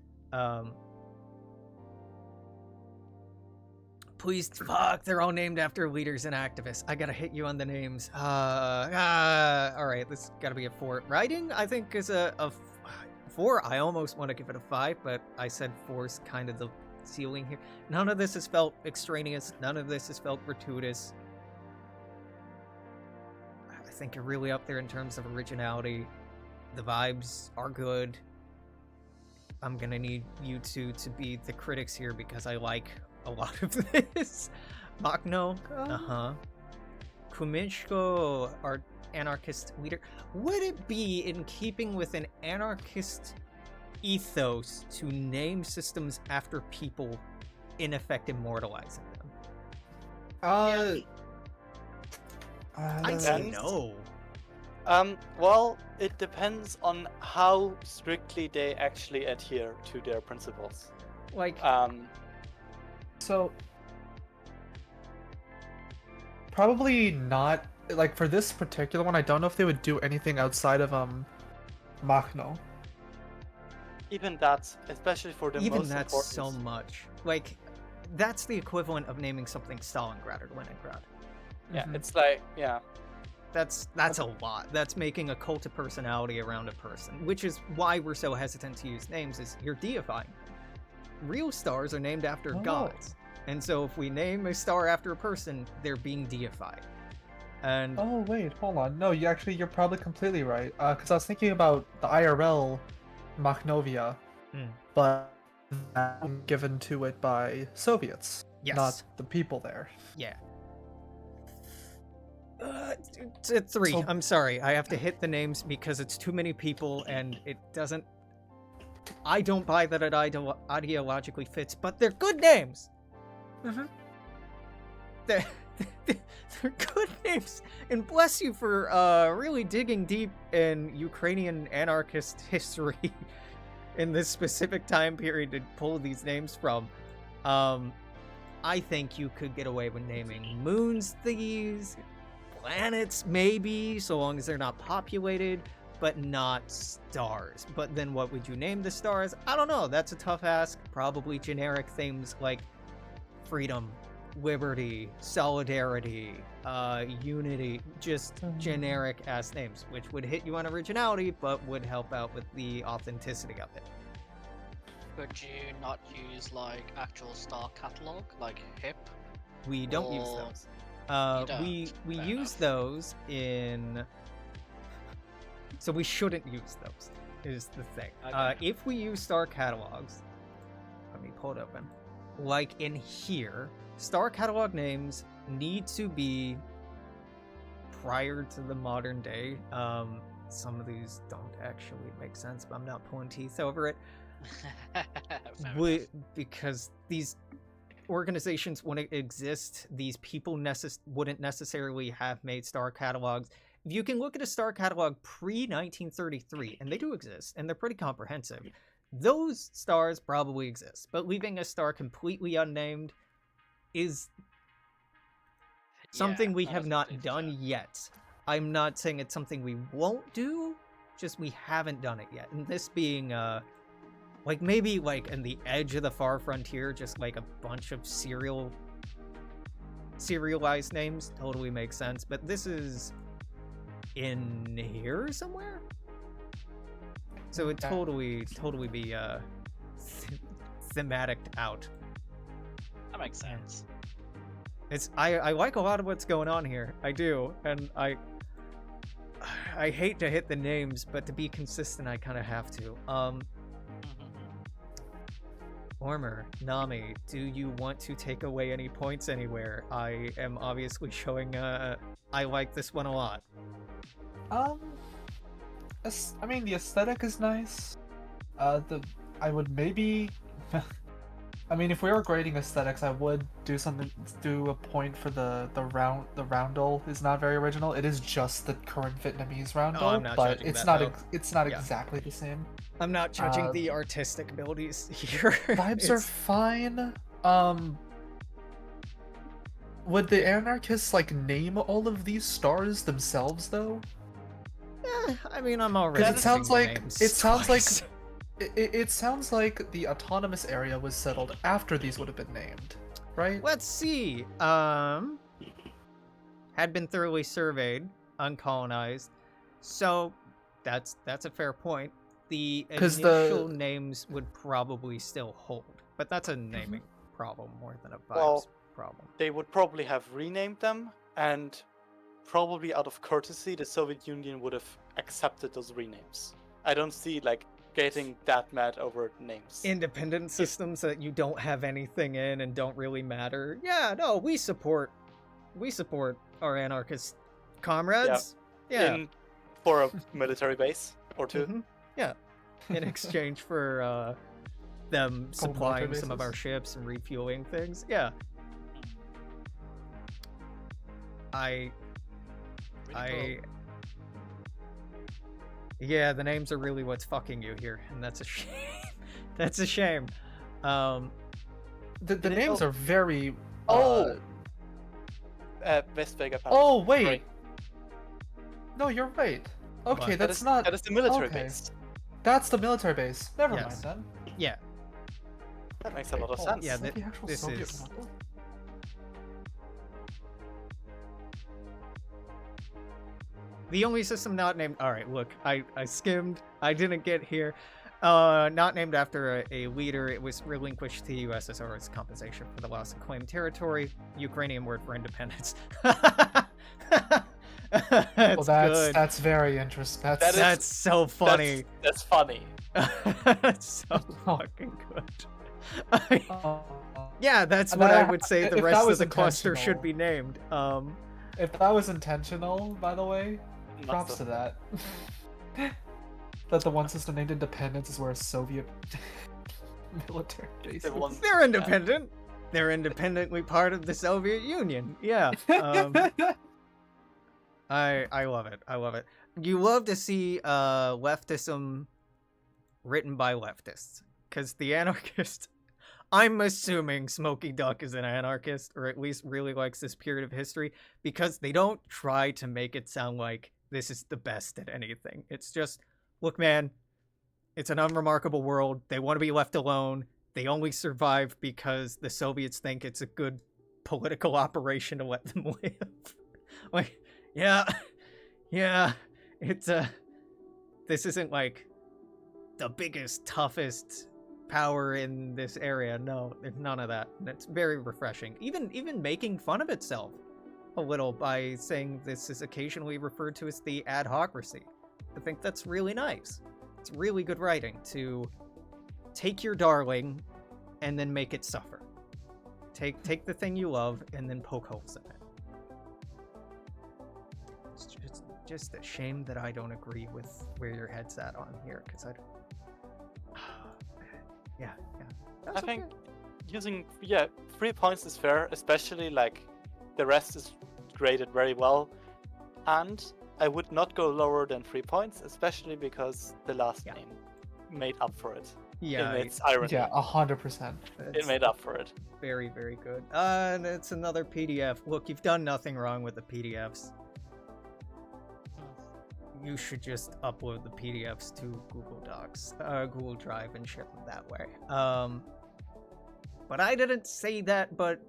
Please, fuck, they're all named after leaders and activists. I gotta hit you on the names. Alright, this gotta be a 4. Writing, I think, is a 4. I almost want to give it a 5, but I said 4's kind of the ceiling here. None of this has felt extraneous. None of this has felt gratuitous. I think you're really up there in terms of originality. The vibes are good. I'm gonna need you two to be the critics here because I like a lot of this. Makhno, Kumishko, our anarchist leader. Would it be in keeping with an anarchist ethos to name systems after people, in effect immortalizing them? I'd say Depends. no. Well, it depends on how strictly they actually adhere to their principles. Like, So probably not. Like for this particular one, I don't know if they would do anything outside of Makhno. Even that, especially for the even most that's important. so much. Like, that's the equivalent of naming something Stalingrad or Leningrad. Yeah, Mhm. it's like, yeah. That's a lot. That's making a cult of personality around a person, which is why we're so hesitant to use names, is you're deifying. Real stars are named after Oh. gods. And so if we name a star after a person, they're being deified. And Oh wait, hold on. No, you're probably completely right. Because I was thinking about the IRL Makhnovia, Hmm. but that was given to it by Soviets, yes. not the people there. Yeah. It's a 3. So- I'm sorry. I have to hit the names because it's too many people and it doesn't... I don't buy that it ideologically fits, but they're good names. Mhm. They're good names. And bless you for really digging deep in Ukrainian anarchist history in this specific time period to pull these names from. I think you could get away with naming moons these, planets maybe, so long as they're not populated, but not stars. But then what would you name the stars? I don't know. That's a tough ask. Probably generic things like freedom, liberty, solidarity, unity, just generic ass names, which would hit you on originality, but would help out with the authenticity of it. Could you not use like actual star catalog, like HIP? We don't use Or- those. don't? We Fair use enough. those in. So we shouldn't use those. Is the thing. Okay. If we use star catalogs, let me pull it open. Like in here, star catalog names need to be prior to the modern day. Some of these don't actually make sense, but I'm not pulling teeth over it. Fair enough. Because these organizations wouldn't exist, these people wouldn't necessarily have made star catalogs. If you can look at a star catalog pre-1933, and they do exist, and they're pretty comprehensive, those stars probably exist, but leaving a star completely unnamed is something we have not done yet. I'm not saying it's something we won't do, just we haven't done it yet. And this being, like, maybe, like, in the edge of the far frontier, just, like, a bunch of serialized names totally makes sense, but this is in here somewhere? So it totally be, thematic out. That makes sense. I like a lot of what's going on here. I do, and I hate to hit the names, but to be consistent, I kind of have to. Ormer, Nami, do you want to take away any points anywhere? I am obviously showing, I like this one a lot. I mean, the aesthetic is nice. I would maybe... I mean, if we were grading aesthetics, I would do a point for the roundel is not very original. It is just the current Vietnamese roundel, I'm not but judging it's that, not though. it's not Yeah. exactly the same. I'm not judging the artistic abilities here. Vibes are fine. Would the anarchists like name all of these stars themselves though? I mean, I'm already. Because it sounds seeing the like names it sounds like twice. it sounds like the autonomous area was settled after these would have been named, right? Let's see. Had been thoroughly surveyed, uncolonized. So that's a fair point. The 'Cause initial names would probably still hold, but that's a naming problem more than a vibes Well, problem. They would probably have renamed them, and probably out of courtesy, the Soviet Union would have accepted those renames. I don't see like getting that mad over names. Independent systems that you don't have anything in and don't really matter. Yeah, no, we support our anarchist comrades. Yeah. For a military base or two. Mhm. Yeah. In exchange for them supplying some of bases. our ships and refueling things. Yeah. Yeah, the names are really what's fucking you here, and that's a shame. That's a shame. The names are very. Westweg. Oh wait. Sorry. No, you're right. Okay, What? that's not. That is the military okay. base. That's the military base. Never Yes. mind then. Yeah. That makes a lot of Oh, sense. Yeah, is that the actual this Soviet is- model? The only system not named. All right, look, I skimmed. I didn't get here. Not named after a leader. It was relinquished to the USSR as compensation for the loss of claimed territory. Ukrainian word for independence. Well, good. that's very interesting. That's so funny. That's funny. That's so fucking good. Oh. Yeah, that's And what I that- would say the if rest that of was the cluster intentional- should be named. If that was intentional, by the way, Not props so- to that. That the one system named Independence is where a Soviet military base The one- is. They're independent. They're independently part of the Soviet Union. Yeah. I love it. I love it. You love to see leftism written by leftists, because the anarchist. I'm assuming Smokey Duck is an anarchist, or at least really likes this period of history, because they don't try to make it sound like this is the best at anything. It's just, look, man, it's an unremarkable world. They want to be left alone. They only survive because the Soviets think it's a good political operation to let them live. Like, yeah, it's this isn't like the biggest, toughest power in this area. No, there's none of that. And it's very refreshing. Even making fun of itself a little by saying this is occasionally referred to as the adhocracy. I think that's really nice. It's really good writing to take your darling and then make it suffer. Take the thing you love and then poke holes in it. It's just a shame that I don't agree with where your head's at on here, because I don't... yeah. That's I think okay. using 3 points is fair, especially like the rest is graded very well, and I would not go lower than 3 points, especially because the last Yeah. name made up for it. Yeah, in its irony. Yeah, 100%. It made up for it. very, very good. And it's another PDF. Look, you've done nothing wrong with the PDFs. You should just upload the PDFs to Google Docs, Google Drive, and ship them that way. But I didn't say that, but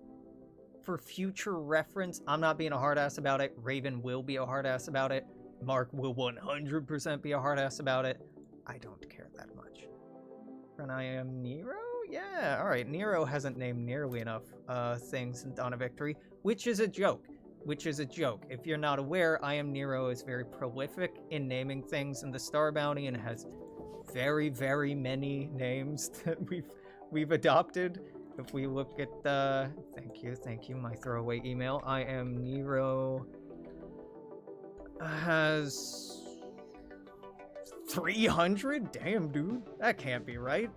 for future reference, I'm not being a hard ass about it. Raven will be a hard ass about it. Mark will 100% be a hard ass about it. I don't care that much. And I am Nero? Yeah, alright. Nero hasn't named nearly enough things in Dawn of Victory, which is a joke. If you're not aware, I Am Nero is very prolific in naming things in the Star Bounty and has very, very many names that we've adopted. If we look at thank you, my throwaway email. I Am Nero has 300? Damn, dude. That can't be right.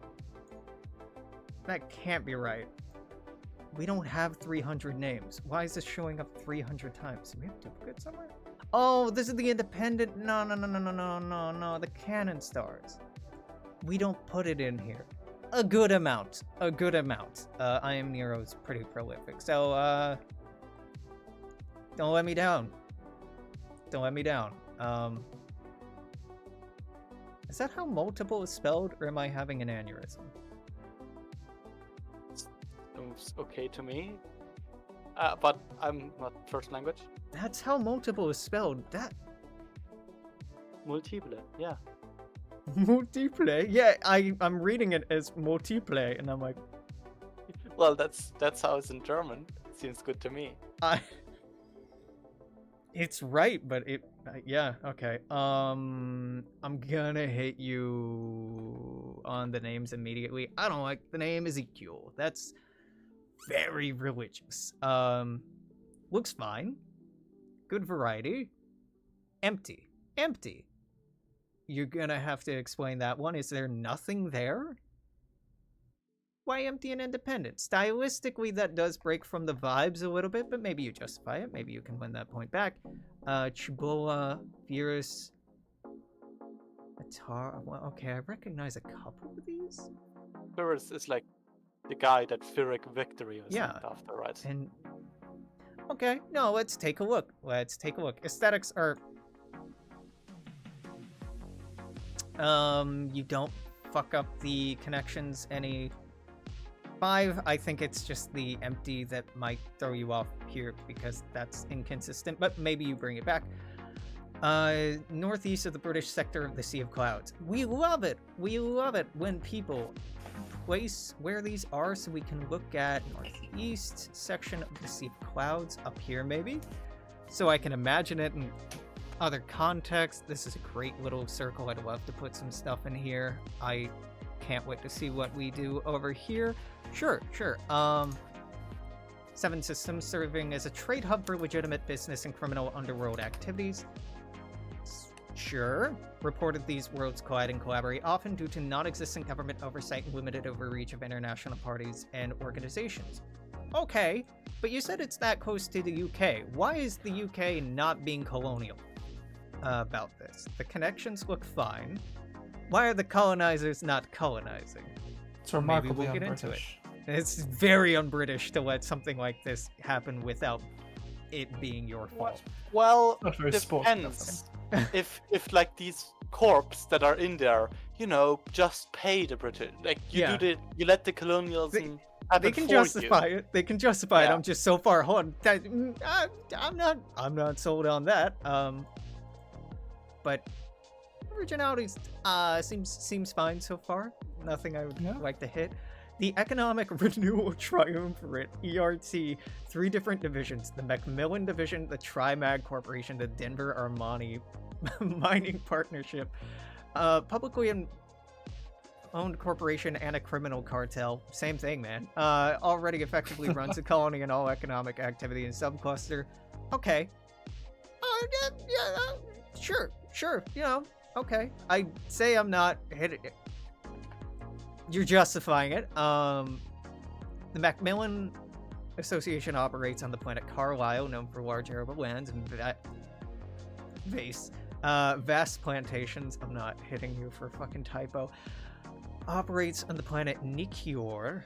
We don't have 300 names. Why is this showing up 300 times? Do we have duplicates somewhere? Oh, this is the independent. No. The Canon stars. We don't put it in here. A good amount. I Am Nero's pretty prolific. So, don't let me down. Is that how multiple is spelled, or am I having an aneurysm? Seems okay to me. But I'm not first language. That's how multiple is spelled. That Multiple, yeah. multiple. Yeah, I'm reading it as multiple, and I'm like, Well, that's how it's in German. Seems good to me. it's right, but yeah, okay. I'm gonna hit you on the names immediately. I don't like the name Ezekiel. That's very religious. Looks fine. Good variety. Empty. You're gonna have to explain that one. Is there nothing there? Why empty and independent? Stylistically, that does break from the vibes a little bit, but maybe you justify it. Maybe you can win that point back. Chibola, Virus, Atar. Well, okay, I recognize a couple of these. Pyrrhus is like the guy that Pyrrhic Victory was Yeah. named after, right? And okay, no, let's take a look. Aesthetics are you don't fuck up the connections any. 5, I think it's just the empty that might throw you off here because that's inconsistent, but maybe you bring it back. Northeast of the British sector of the Sea of Clouds. We love it when people place where these are so we can look at northeast section of the Sea of Clouds up here maybe. So I can imagine it in other context. This is a great little circle. I'd love to put some stuff in here. I can't wait to see what we do over here. Sure. 7 systems serving as a trade hub for legitimate business and criminal underworld activities. Sure. Reported these worlds collide and collaborate, often due to non-existent government oversight and limited overreach of international parties and organizations. Okay, but you said it's that close to the UK. Why is the UK not being colonial about this? The connections look fine. Why are the colonizers not colonizing? It's remarkably we'll get into un-British. It's very un-British to let something like this happen without it being your fault. Well, Not very depends. if like these corps that are in there, just pay the British. Like you let the colonialism happen They can for justify you. it. They can justify it. Yeah. I'm just so far on. I'm not sold on that. But originality seems fine so far. Nothing I would like to hit. The Economic Renewal Triumvirate, ERT, 3 different divisions: the Macmillan Division, the Trimag Corporation, the Denver Armani Mining Partnership, publicly owned corporation and a criminal cartel. Same thing, man. Already effectively runs a colony and all economic activity in Subcluster. Okay. Sure. Okay. I say I'm not hitting it. You're justifying it. The Macmillan Association operates on the planet Carlisle, known for large arable lands and vast plantations. I'm not hitting you for a fucking typo. operates on the planet Nikior.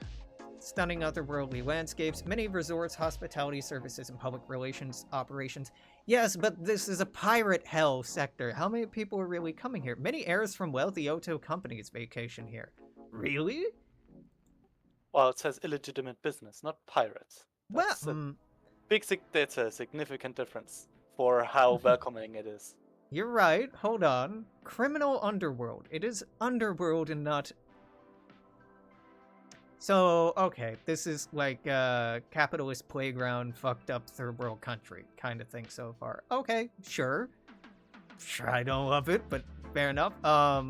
Stunning otherworldly landscapes, many resorts, hospitality services, and public relations operations. Yes, but this is a pirate hell sector. How many people are really coming here? Many heirs from wealthy Oto companies vacation here. Really? Well, it says illegitimate business, not pirates. That's that's a significant difference for how welcoming it is. You're right. Hold on. Criminal underworld. It is underworld and not... So, okay, this is like a capitalist playground, fucked up third world country kind of thing so far. Okay, sure. Sure, I don't love it, but fair enough. I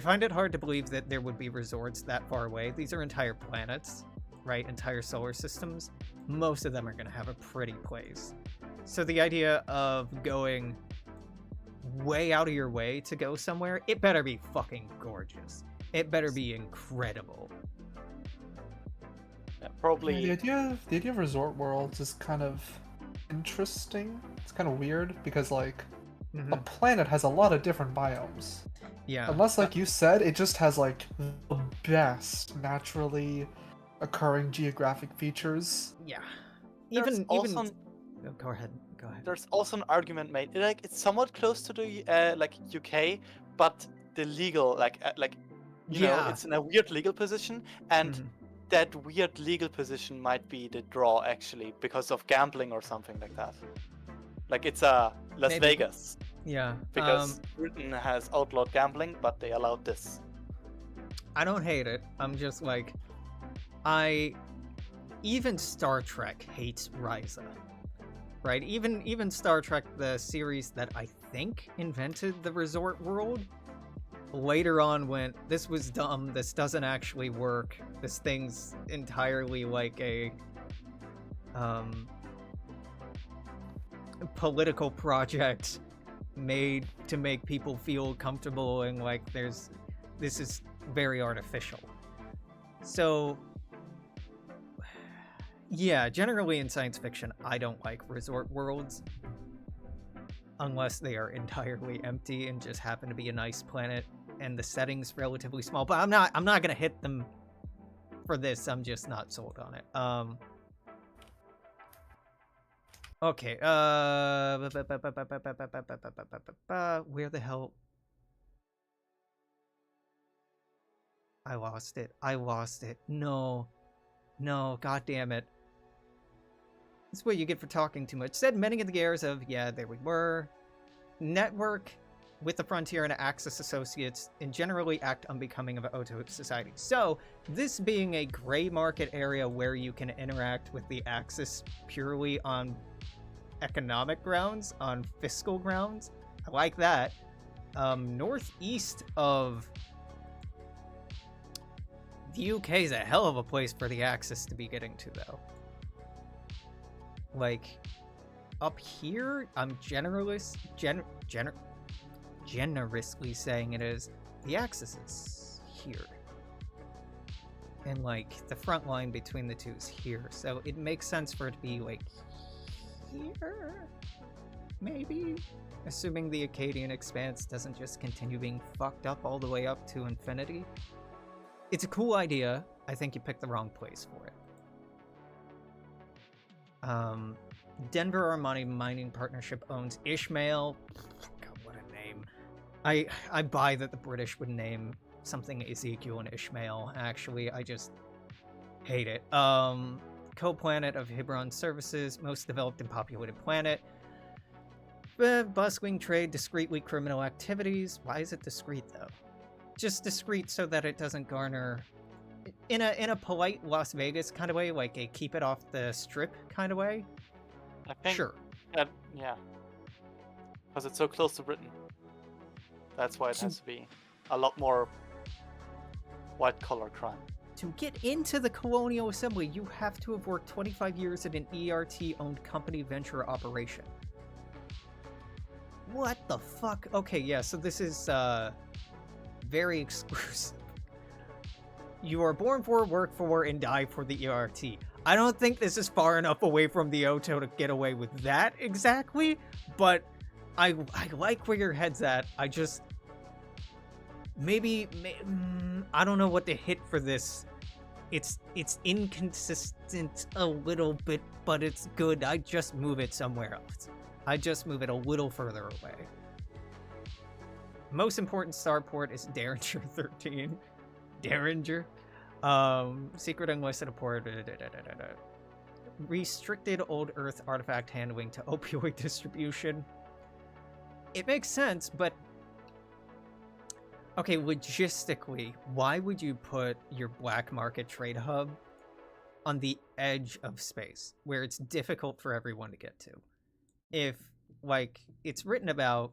find it hard to believe that there would be resorts that far away. These are entire planets, right? Entire solar systems. Most of them are going to have a pretty place. So the idea of going way out of your way to go somewhere, it better be fucking gorgeous. It better be incredible. Yeah, probably. The idea of resort worlds is kind of interesting. It's kind of weird because like a planet has a lot of different biomes. Yeah. Unless, like you said, it just has like the best naturally occurring geographic features. Yeah. Even Oh, go ahead. There's also an argument made. Like it's somewhat close to the like UK, but the legal you know, it's in a weird legal position, and that weird legal position might be the draw actually because of gambling or something like that. Like it's a Las Vegas. Yeah. Because Britain has outlawed gambling, but they allowed this. I don't hate it. I'm just like, even Star Trek hates Ryza. Right? Even Star Trek, the series that I think invented the resort world, later on went, this was dumb, this doesn't actually work, this thing's entirely like a political project made to make people feel comfortable, and like this is very artificial. So yeah, generally in science fiction, I don't like resort worlds unless they are entirely empty and just happen to be a nice planet and the setting's relatively small. But I'm not gonna hit them for this. I'm just not sold on it. Okay. Where the hell? I lost it. No, god damn it. This is what you get for talking too much. Said many of the heirs of, yeah, there we were. Network with the Frontier and Axis Associates and generally act unbecoming of an Oto society. So, this being a gray market area where you can interact with the Axis purely on economic grounds, on fiscal grounds, I like that. Northeast of the UK is a hell of a place for the Axis to be getting to, though. Like, up here, I'm generously saying it is, the Axis is here. And, like, the front line between the two is here. So it makes sense for it to be, like, here? Maybe? Assuming the Akkadian Expanse doesn't just continue being fucked up all the way up to infinity. It's a cool idea. I think you picked the wrong place for it. Denver Armani Mining Partnership owns Ishmael. God, what a name. I buy that the British would name something Ezekiel and Ishmael, actually. I just hate it. Co-planet of Hebron Services, most developed and populated planet. Bustling trade, discreetly criminal activities. Why is it discreet, though? Just discreet so that it doesn't garner... In a polite Las Vegas kind of way, like a keep it off the strip kind of way? I think, sure. Yeah. Because it's so close to Britain. That's why it has to be a lot more white-collar crime. To get into the Colonial Assembly, you have to have worked 25 years in an ERT-owned company venture operation. What the fuck? Okay, yeah, so this is, very exclusive. You are born for, work for, and die for the ERT. I don't think this is far enough away from the Oto to get away with that exactly, but I like where your head's at. I just... I don't know what to hit for this. It's inconsistent a little bit, but it's good. I just move it somewhere else. I just move it a little further away. Most important starport is Derringer 13. Derringer. Secret unlisted port. Restricted old Earth artifact handling to opioid distribution. It makes sense, but okay, logistically, why would you put your black market trade hub on the edge of space where it's difficult for everyone to get to? If, like, it's written about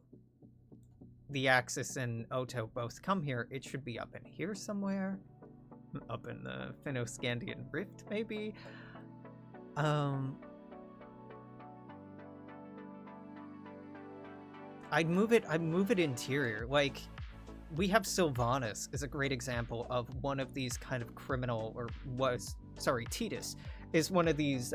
the Axis and Oto both come here, it should be up in here somewhere. Up in the Finno-Scandian Rift, maybe? I'd move it interior. Like, we have Sylvanas is a great example of one of these kind of criminal, Titus is one of these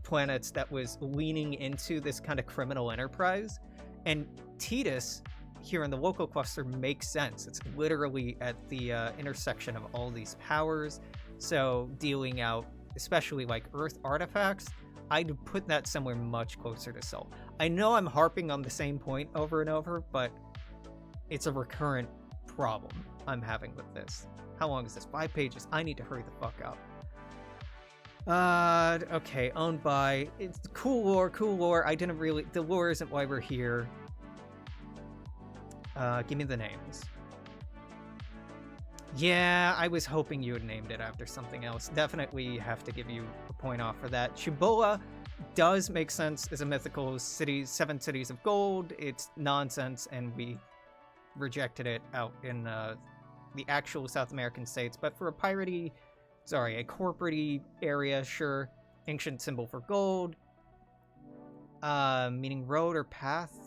planets that was leaning into this kind of criminal enterprise. And Titus, here in the local cluster, makes sense. It's literally at the intersection of all these powers. So dealing out, especially like Earth artifacts, I'd put that somewhere much closer to Sol. I know I'm harping on the same point over and over, but it's a recurrent problem I'm having with this. How long is this? 5 pages. I need to hurry the fuck up. Okay, owned by... It's cool lore. I didn't really... The lore isn't why we're here. Give me the names. Yeah, I was hoping you had named it after something else. Definitely have to give you a point off for that. Shibola does make sense as a mythical city, 7 cities of gold. It's nonsense, and we rejected it out in the actual South American states. But for a a corporate area, sure. Ancient symbol for gold. Meaning road or path.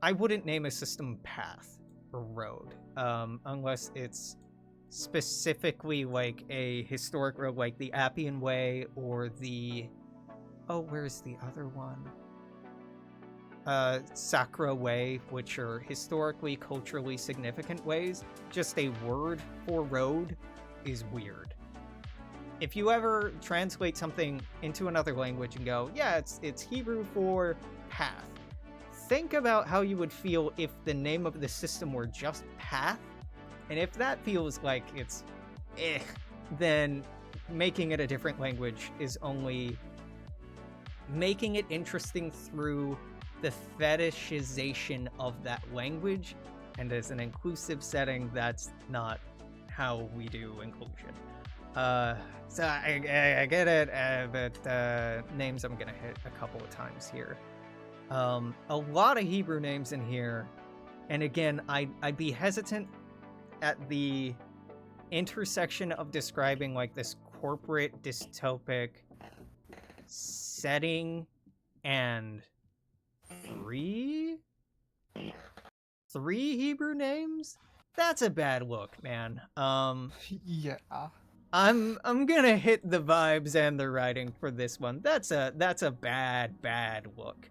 I wouldn't name a system path or road, unless it's specifically like a historic road, like the Appian Way or the... Oh, where's the other one? Sacra Way, which are historically, culturally significant ways. Just a word for road is weird. If you ever translate something into another language and go, yeah, it's Hebrew for path, think about how you would feel if the name of the system were just path. And if that feels like it's then making it a different language is only making it interesting through the fetishization of that language. And as an inclusive setting, that's not how we do inclusion. So I get it, but names I'm gonna hit a couple of times here. A lot of Hebrew names in here, and again, I'd be hesitant at the intersection of describing like this corporate dystopic setting and three Hebrew names. That's a bad look, man. Yeah. I'm gonna hit the vibes and the writing for this one. That's a bad look.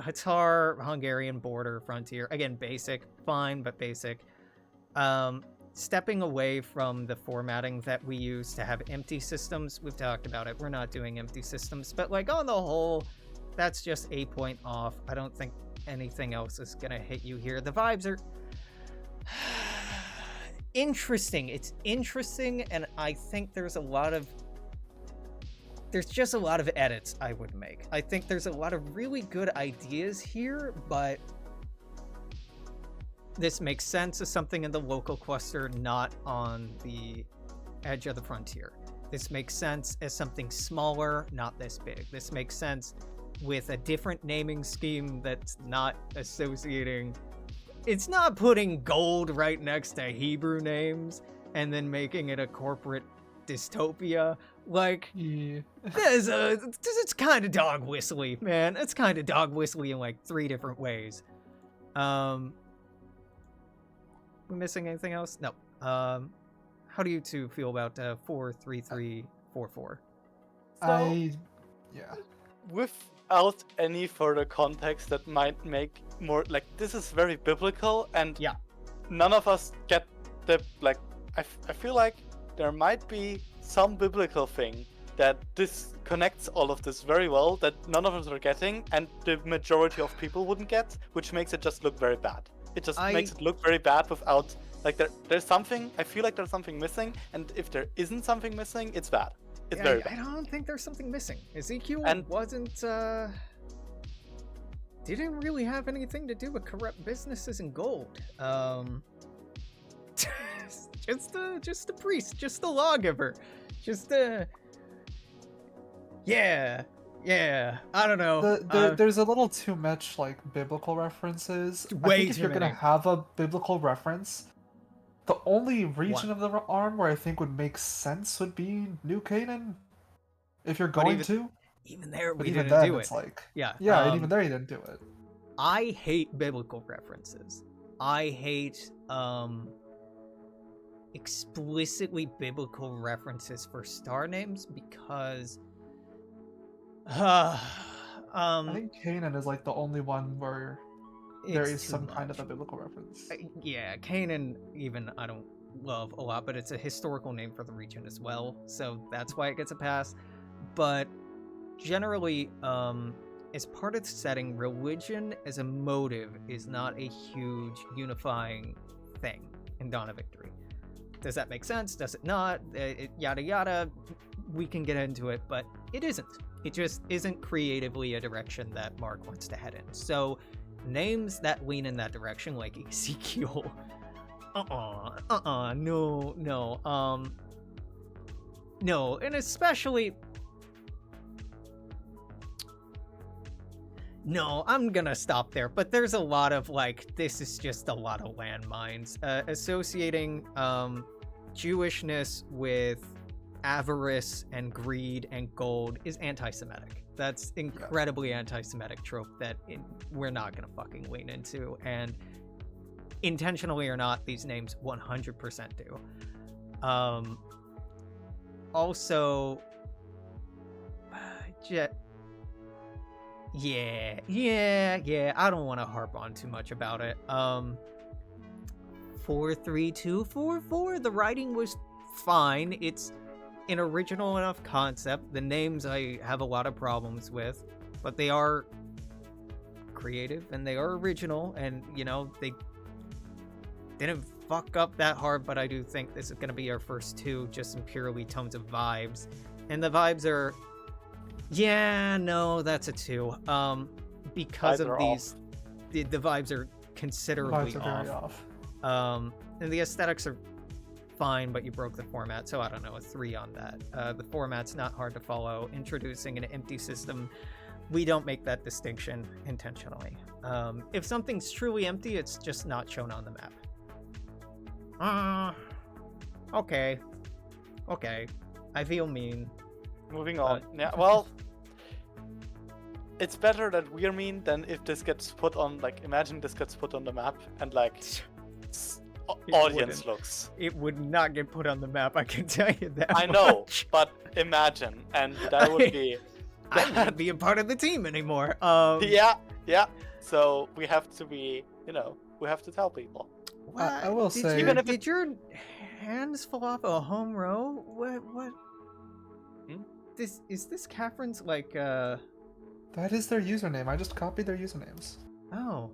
Hatar, Hungarian border, frontier. Again, basic, fine, but basic. Stepping away from the formatting that we use to have empty systems. We've talked about it. We're not doing empty systems, but like on the whole, that's just a point off. I don't think anything else is gonna hit you here. The vibes are interesting. It's interesting, and I think there's just a lot of edits I would make. I think there's a lot of really good ideas here, but this makes sense as something in the local cluster, not on the edge of the frontier. This makes sense as something smaller, not this big. This makes sense with a different naming scheme that's not associating... It's not putting gold right next to Hebrew names and then making it a corporate dystopia. Like, Yeah. it's kind of dog whistly, man. It's kind of dog whistly in like 3 different ways. We missing anything else? No. How do you two feel about 43344? So, Yeah. with without any further context that might make more like this is very biblical, and Yeah. none of us get the like. I feel like there might be some biblical thing that this connects all of this very well that none of us are getting, and the majority of people wouldn't get, which makes it just look very bad. It just makes it look very bad without like there's something. I feel like there's something missing, and if there isn't something missing, it's bad. It's very bad. I don't think there's something missing. Ezekiel And- wasn't didn't really have anything to do with corrupt businesses and gold. Just a priest, just a lawgiver, just a yeah. I don't know. There's a little too much like biblical references. I Way think if too you're many. gonna have a biblical reference, the only region of the arm where I think would make sense would be New Canaan. If you're going to, Even there, but we even didn't then, do it's it. like Yeah, and even there you didn't do it. I hate biblical references. I hate explicitly biblical references for star names because I think Canaan is like the only one where there it's is too some kind much. of a biblical reference. Yeah, Canaan even I don't love a lot, but it's a historical name for the region as well, so that's why it gets a pass. But generally, as part of the setting, religion as a motive is not a huge unifying thing in Dawn of Victory. Does that make sense? Does it not? Yada yada. We can get into it, but it isn't. It just isn't creatively a direction that Mark wants to head in. So names that lean in that direction, like Ezekiel, no, and especially, no, I'm gonna stop there, but there's a lot of, like, this is just a lot of landmines. Associating, Jewishness with avarice and greed and gold is anti-Semitic. That's incredibly anti-Semitic trope that we're not gonna fucking lean into, and intentionally or not, these names 100% do. Also, yeah, I don't want to harp on too much about it. 43244, the writing was fine. It's an original enough concept. The names I have a lot of problems with, but they are creative and they are original, and you know, they didn't fuck up that hard, but I do think this is going to be our first two just in purely tones of vibes, and the vibes are that's a 2 because Vibes of are these the vibes are considerably Vibes are very off. and the aesthetics are fine, but you broke the format, so I don't know, a 3 on that. The format's not hard to follow. Introducing an empty system, we don't make that distinction intentionally. If something's truly empty, it's just not shown on the map. Okay, I feel mean. Moving on. Yeah, well, it's better that we're mean than if this gets put on, like, imagine this gets put on the map and, like, audience looks. It would not get put on the map, I can tell you that I know, much. but imagine, and that would be... I wouldn't be a part of the team anymore. Yeah, so we have to be, you know, we have to tell people. I will say... Even if did your hands fall off a home row? What? Is this Catherine's, like, That is their username. I just copied their usernames. Oh.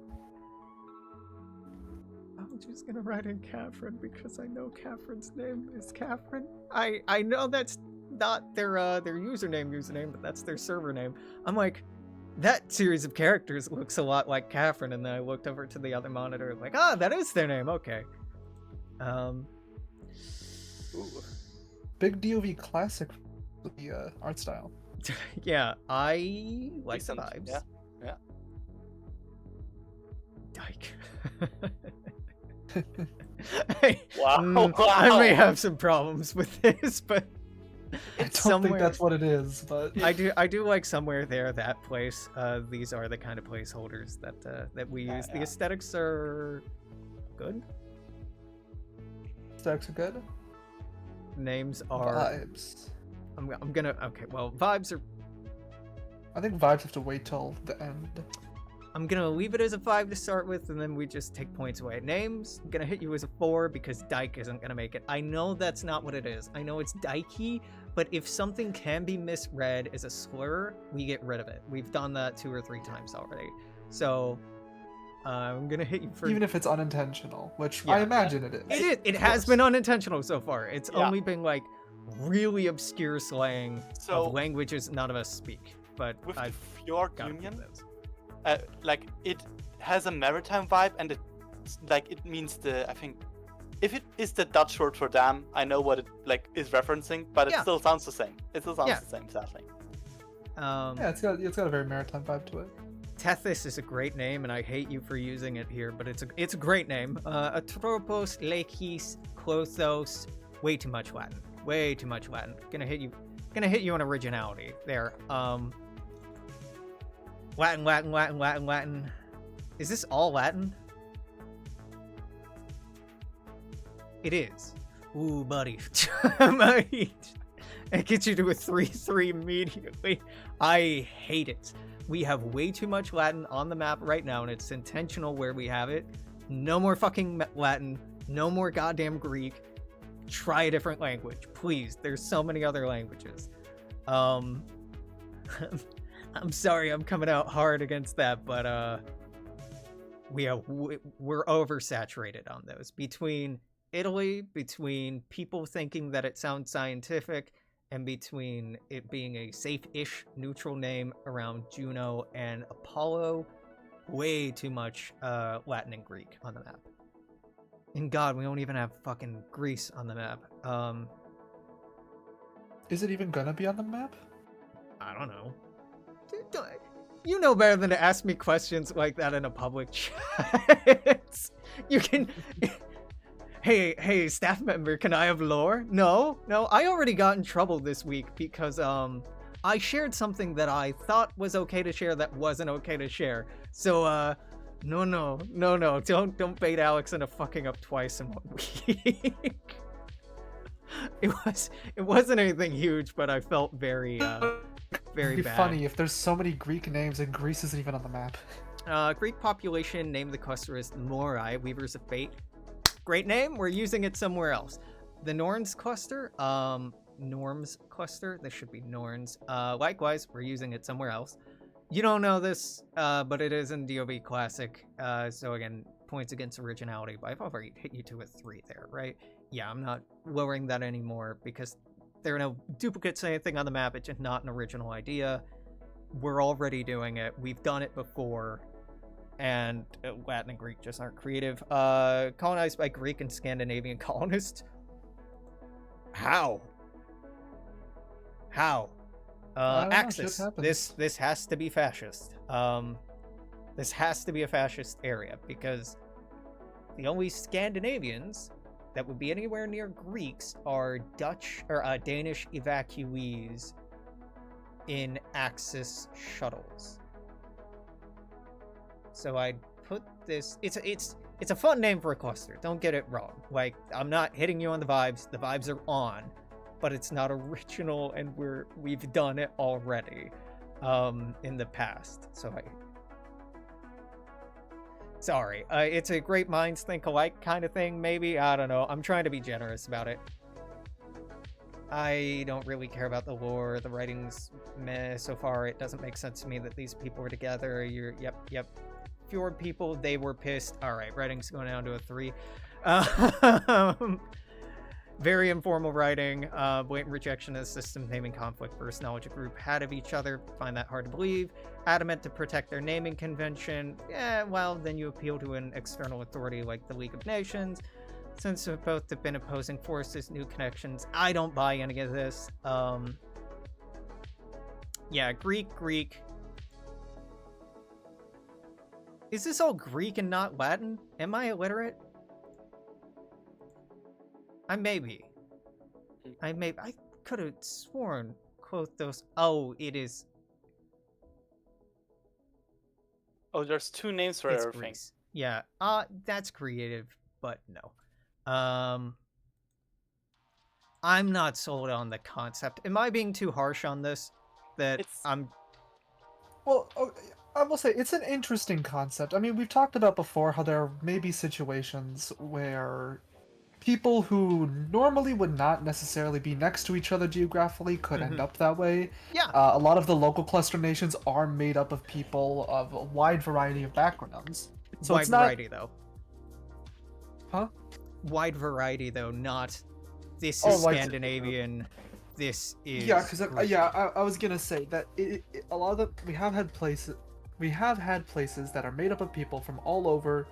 I'm just gonna write in Catherine because I know Catherine's name is Catherine. I know that's not their username, but that's their server name. I'm like, that series of characters looks a lot like Catherine, and then I looked over to the other monitor, like, that is their name, okay. Big DOV classic with the art style. Yeah, I like the Decent, vibes. yeah. Dyke. Wow. I may have some problems with this, but I don't think that's what it is, but I do like somewhere there, that place. These are the kind of placeholders that we use. The aesthetics are good. Aesthetics are good. Names are Vibes. I'm gonna okay. Well, vibes are I think vibes have to wait till the end. I'm gonna leave it as a 5 to start with, and then we just take points away. Names, I'm gonna hit you as a 4 because Dyke isn't gonna make it. I know that's not what it is. I know it's Dykey, but if something can be misread as a slur, we get rid of it. We've done that 2 or 3 times already. So, I'm gonna hit you for... Even if it's unintentional, which Yeah. I imagine it is. It is. It has been unintentional so far. It's Yeah. only been, like, really obscure slang So- of languages none of us speak. But With the I've Fjord got Union, this. like it has a maritime vibe, and it means I think if it is the Dutch word for dam, I know what it is referencing, but it Yeah. still sounds the same. It still sounds Yeah. the same, sadly. Yeah, it's got a very maritime vibe to it. Tethys is a great name, and I hate you for using it here, but it's a great name. Atropos, Lakis, Clothos, way too much Latin. Way too much Latin. Gonna hit you on originality there. Latin. Is this all Latin? It is. Ooh, buddy. It gets you to a 3-3 immediately. I hate it. We have way too much Latin on the map right now, and it's intentional where we have it. No more fucking Latin. No more goddamn Greek. Try a different language, please. There's so many other languages. I'm sorry I'm coming out hard against that, but we're oversaturated on those. Between Italy, between people thinking that it sounds scientific, and between it being a safe-ish neutral name around Juno and Apollo, way too much Latin and Greek on the map. And God, we don't even have fucking Greece on the map. Is it even gonna be on the map? I don't know. You know better than to ask me questions like that in a public chat. You can... Hey, staff member, can I have lore? No, I already got in trouble this week because, I shared something that I thought was okay to share that wasn't okay to share. So, no, don't bait Alex into fucking up twice in 1 week. It wasn't anything huge, but I felt very It'd be bad. funny if there's so many Greek names and Greece isn't even on the map. Greek population named the cluster as Moirai, Weavers of Fate. Great name, we're using it somewhere else. The Norns cluster, Norms cluster, this should be Norns. Likewise, we're using it somewhere else. You don't know this, but it is in DOB Classic, so again, points against originality, but I've already hit you to a 3 there, right? Yeah, I'm not lowering that anymore because there are no duplicates or anything on the map, it's just not an original idea. We're already doing it, we've done it before, and Latin and Greek just aren't creative. Colonized by Greek and Scandinavian colonists? How? Axis. This has to be fascist. This has to be a fascist area because the only Scandinavians that would be anywhere near Greeks are Dutch or Danish evacuees in Axis shuttles. So I'd put this. It's a fun name for a cluster. Don't get it wrong. Like, I'm not hitting you on the vibes. The vibes are on, but it's not original, and we've done it already in the past. So sorry. It's a great minds think alike kind of thing. Maybe, I don't know. I'm trying to be generous about it. I don't really care about the lore. The writing's meh so far. It doesn't make sense to me that these people are together. Yep. Fjord people, they were pissed. All right, writing's going down to a 3. Very informal writing, blatant rejection of the system, naming conflict versus knowledge a group had of each other. Find that hard to believe. Adamant to protect their naming convention. Yeah, well, then you appeal to an external authority like the League of Nations. Since both have been opposing forces, new connections. I don't buy any of this. Yeah, Greek. Is this all Greek and not Latin? Am I illiterate? I could have sworn Clothos. Oh, it is. Oh, there's 2 names for It's everything. Greece. Yeah. That's creative, but no. I'm not sold on the concept. Am I being too harsh on this? Well, I will say it's an interesting concept. I mean, we've talked about before how there may be situations where people who normally would not necessarily be next to each other geographically could end up that way. Yeah. A lot of the local cluster nations are made up of people of a wide variety of backgrounds. So Wide it's not... variety, though. Huh? Wide variety, though, not this Oh, is like- Scandinavian, this is... Yeah, because Greek. I was gonna say that a lot of we have had places that are made up of people from all over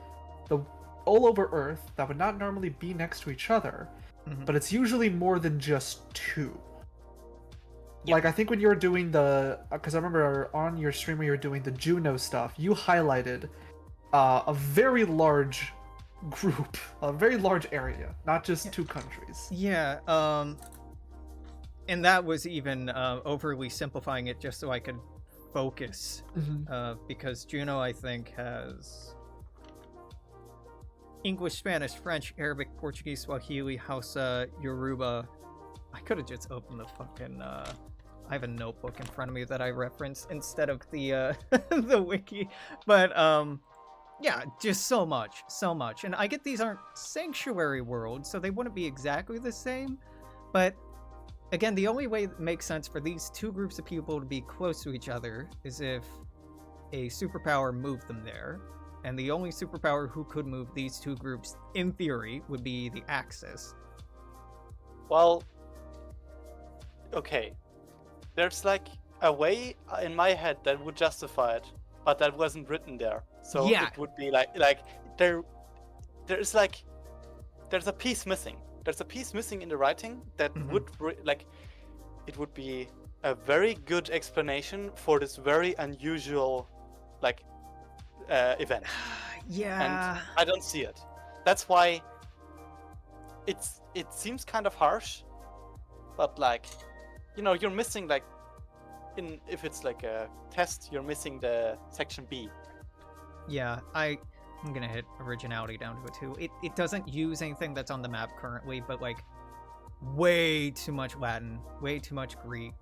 Earth that would not normally be next to each other, but it's usually more than just two. Yeah. Like I think when you were doing because I remember on your stream when you were doing the Juno stuff, you highlighted a very large group, a very large area, not just two countries. Yeah, and that was even overly simplifying it just so I could focus, because Juno, I think, has English, Spanish, French, Arabic, Portuguese, Swahili, Hausa, Yoruba. I could have just opened the fucking, I have a notebook in front of me that I referenced instead of the, the wiki, but, yeah, just so much. And I get these aren't sanctuary worlds, so they wouldn't be exactly the same, but again, the only way that makes sense for these two groups of people to be close to each other is if a superpower moved them there. And the only superpower who could move these two groups, in theory, would be the Axis. Well, okay. There's like a way in my head that would justify it, but that wasn't written there. So Yeah. it would be like there's a piece missing. There's a piece missing in the writing that would it would be a very good explanation for this very unusual event. Yeah. And I don't see it. That's why it seems kind of harsh, but you're missing if it's like a test, you're missing the section B. Yeah, I'm gonna hit originality down to it too. It doesn't use anything that's on the map currently, but way too much Latin, way too much Greek.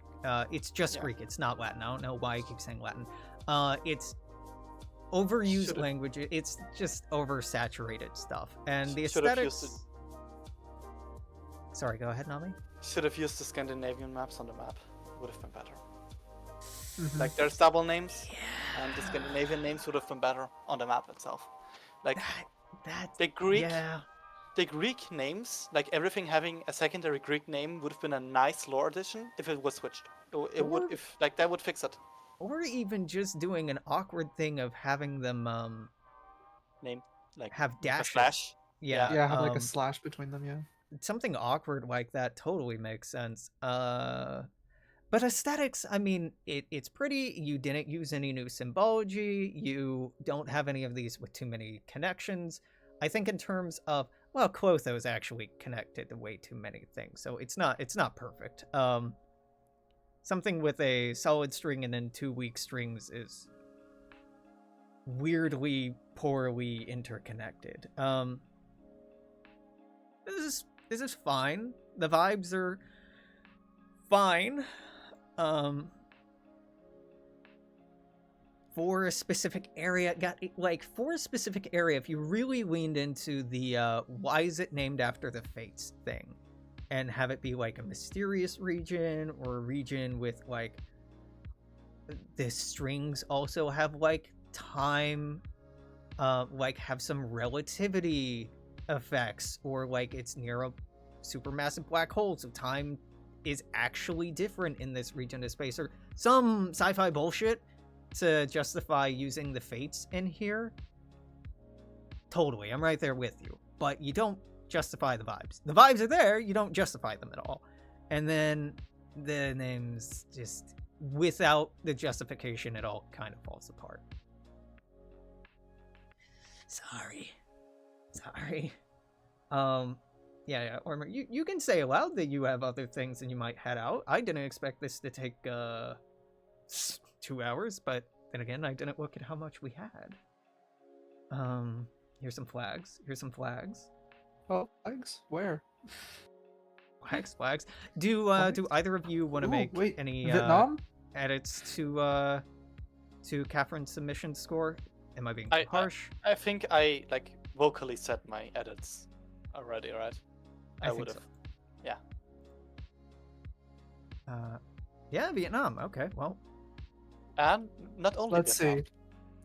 It's just Greek, it's not Latin. I don't know why I keep saying Latin. It's overused language. It's just oversaturated stuff. And the aesthetics... Sorry, go ahead, Nami. Should have used the Scandinavian maps on the map. Would have been better. There's double names, and the Scandinavian names would have been better on the map itself. The Greek names, everything having a secondary Greek name, would have been a nice lore addition if it was switched. That would fix it. Or even just doing an awkward thing of having them name have dashes. Slash. Yeah, have a slash between them. Yeah, something awkward like that totally makes sense. But aesthetics, I mean, it's pretty. You didn't use any new symbology. You don't have any of these with too many connections. I think in terms of, well, Clotho is actually connected to way too many things, so it's not perfect. Something with a solid string and then two weak strings is weirdly poorly interconnected. This is fine. The vibes are fine. For a specific area, if you really leaned into the why is it named after the Fates thing, and have it be a mysterious region, or a region with the strings also have time, have some relativity effects, or it's near a supermassive black hole, so time is actually different in this region of space, or some sci-fi bullshit to justify using the Fates in here. Totally, I'm right there with you. But you don't justify the vibes. The vibes are there, you don't justify them at all. And then the names, just without the justification, it all kind of falls apart. Sorry. Yeah, Ormer, you can say aloud that you have other things and you might head out. I didn't expect this to take 2 hours, but then again, I didn't look at how much we had. Here's some flags. Oh, flags? Where? Flags. Do either of you want to make any Vietnam? edits to to Catherine's submission score? Am I being I- harsh? I think I like vocally said my edits already, right? I think would so. have. Yeah. Yeah, Vietnam. Okay, well. And not only Let's Vietnam. see.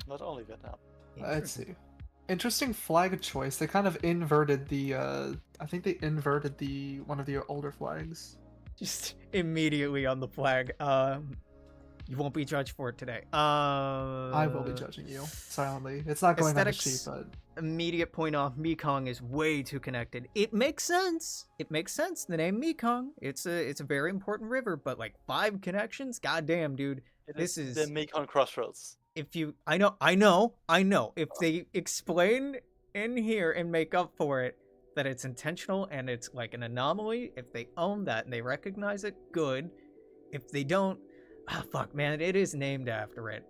Not only Vietnam. Let's see. Interesting flag choice. They kind of inverted the. I think they inverted the one of the older flags. Just immediately on the flag. You won't be judged for it today. I will be judging you silently. It's not going on the sheet, Aesthetics, but immediate point off. Mekong is way too connected. It makes sense. It makes sense. The name Mekong. It's a very important river, but like 5 connections. Goddamn, dude. This is the Mekong Crossroads. If you, I know. If they explain in here and make up for it that it's intentional and it's like an anomaly, if they own that and they recognize it, good. If they don't, fuck, man, it is named after it,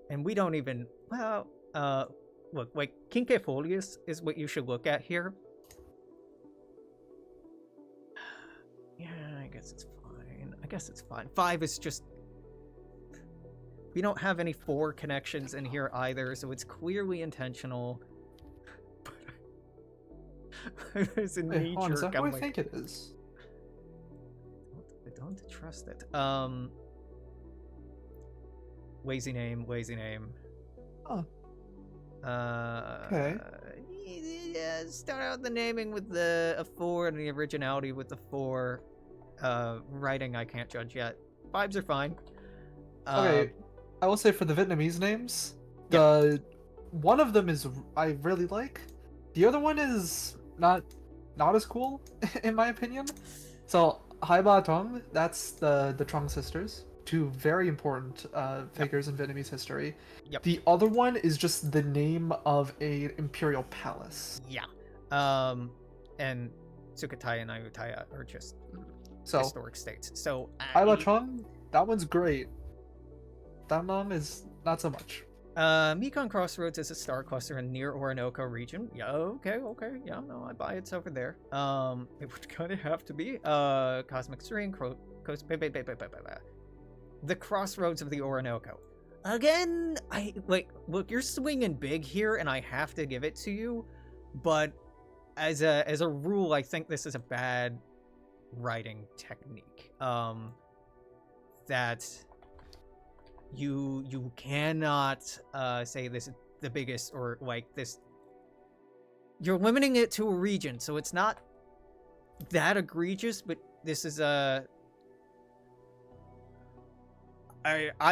and we don't even. Well, look, like Quinquefolius is what you should look at here. Yeah, I guess it's fine. 5 is just. We don't have any 4 connections in here either, so it's clearly intentional. There's a knee is jerk. that who I'm I like, think it is? I don't trust it. Lazy name. Oh. Okay. Yeah, start out the naming with a 4 and the originality with the 4. Writing I can't judge yet. 5s are fine. Okay. I will say for the Vietnamese names, one of them is I really like. The other one is not as cool in my opinion. So Hai Ba Tong, that's the Trong sisters, 2 very important figures in Vietnamese history. Yep. The other one is just the name of a imperial palace. Yeah. And Sukhothai and Ayutthaya are just historic states. So Hai Ba Tong, that one's great. That one is not so much. Mekong Crossroads is a star cluster in near Orinoco region. Yeah, okay. Yeah, no, I buy it's over there. It would kind of have to be. Cosmic String, Coast, the crossroads of the Orinoco. Again, look, you're swinging big here, and I have to give it to you. But as a rule, I think this is a bad writing technique. That. You cannot say this is the biggest or like this. You're limiting it to a region, so it's not that egregious. But this is I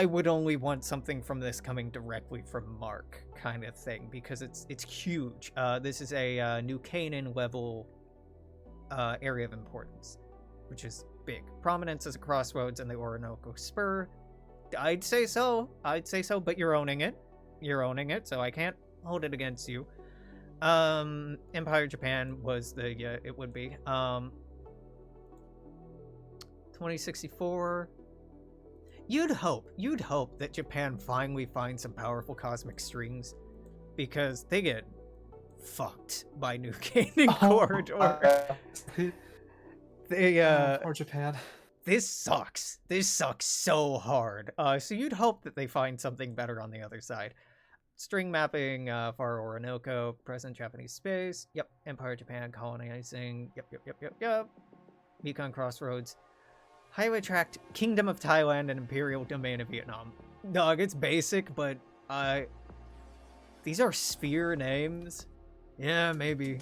would only want something from this coming directly from Mark, kind of thing, because it's huge. This is a New Canaan level area of importance, which is big. Prominence as a crossroads in the Orinoco Spur. I'd say so, but you're owning it, so I can't hold it against you. Empire Japan was it would be. 2064. You'd hope that Japan finally finds some powerful cosmic strings, because they get fucked by New Canaan Corridor. Or Japan. This sucks so hard. So you'd hope that they find something better on the other side. String mapping, Far Orinoco, present Japanese space. Yep. Empire Japan colonizing. Yep. Mekong Crossroads. Highway tract, Kingdom of Thailand, and Imperial Domain of Vietnam. Dog, it's basic, but these are sphere names. Yeah, maybe.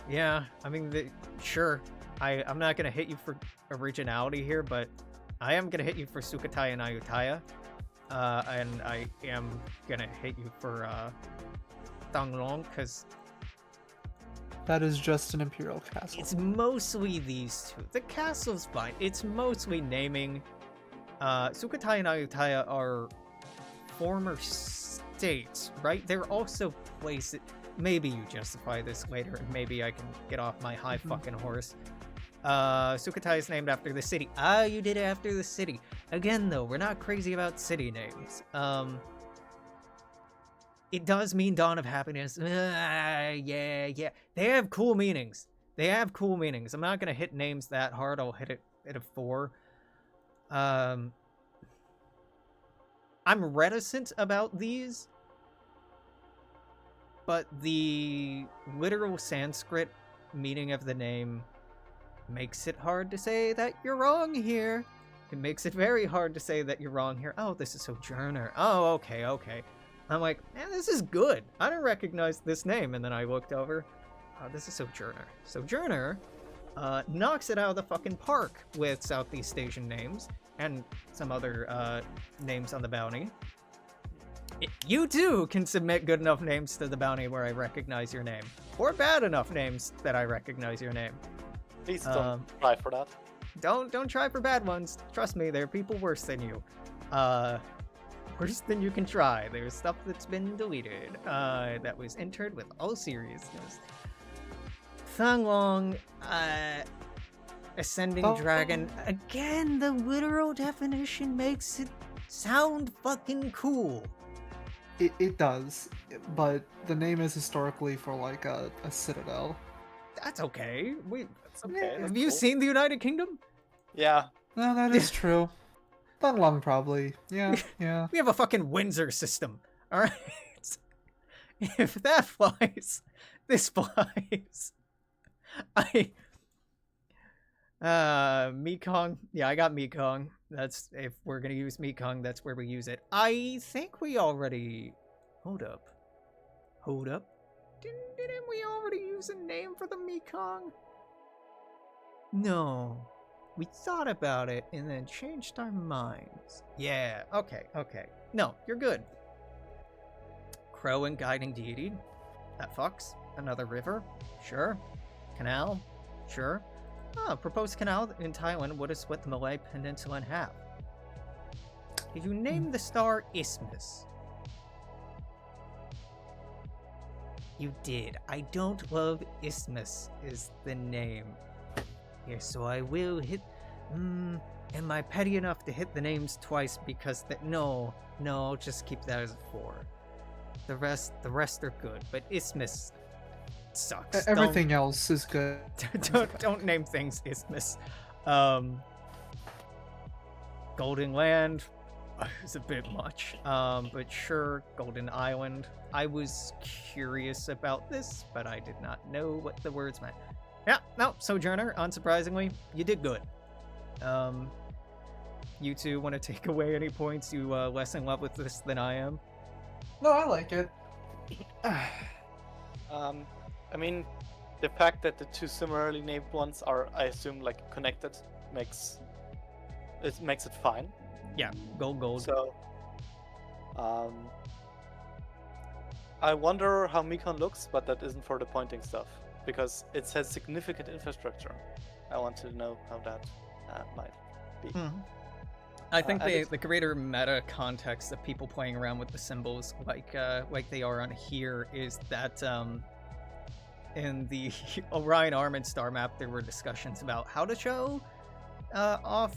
Yeah, I mean, sure. I'm not going to hit you for originality here, but I am going to hit you for Sukhothai and Ayutthaya. And I am going to hit you for Thang Long, because that is just an imperial castle. It's mostly these 2. The castle's fine. It's mostly naming. Sukhothai and Ayutthaya are former states, right? They're also places. Maybe you justify this later, and maybe I can get off my high fucking horse. Sukhothai is named after the city. You did it after the city. Again, though, we're not crazy about city names. It does mean Dawn of Happiness. Yeah. They have cool meanings. I'm not gonna hit names that hard. I'll hit it at a 4. I'm reticent about these, but the literal Sanskrit meaning of the name makes it hard to say that you're wrong here. It makes it very hard to say that you're wrong here. Oh, this is Sojourner. Oh, okay. I'm like, man, this is good. I don't recognize this name. And then I looked over. Oh, this is Sojourner. Sojourner knocks it out of the fucking park with Southeast Asian names and some other names on the bounty. You too can submit good enough names to the bounty where I recognize your name, or bad enough names that I recognize your name. Please don't try for that. Don't try for bad ones. Trust me, there are people worse than you. Worse than you can try. There's stuff that's been deleted. That was entered with all seriousness. Thunglong, Ascending Dragon. Again, the literal definition makes it sound fucking cool. It does, but the name is historically for like a citadel. That's okay. It's okay. Have you seen the United Kingdom? Yeah. No, that is true. Long probably. Yeah. We have a fucking Windsor system. Alright? If that flies, this flies. Mekong. Yeah, I got Mekong. That's, if we're gonna use Mekong, that's where we use it. I think we already... Hold up. Didn't we already use a name for the Mekong? No. We thought about it and then changed our minds. Yeah, okay. No, you're good. Crow and Guiding Deity. That fucks. Another river. Sure. Canal. Sure. Proposed canal in Thailand would have split the Malay Peninsula in half. Did you name the star Isthmus? You did. I don't love Isthmus is the name. Here, so I will hit... am I petty enough to hit the names twice because that... No, just keep that as a 4. The rest are good, but Isthmus sucks. Everything else is good. Don't name things Isthmus. Golden Land is a bit much. But sure, Golden Island. I was curious about this, but I did not know what the words meant. Yeah, no, Sojourner, unsurprisingly, you did good. You two want to take away any points? You less in love with this than I am? No, I like it. I mean, the fact that the two similarly named ones are, I assume, like connected, makes it fine. Yeah, gold. So, I wonder how Mekong looks, but that isn't for the pointing stuff because it has significant infrastructure. I want to know how that might be. I think the greater meta context of people playing around with the symbols like they are on here is that in the Orion Armored Star map there were discussions about how to show off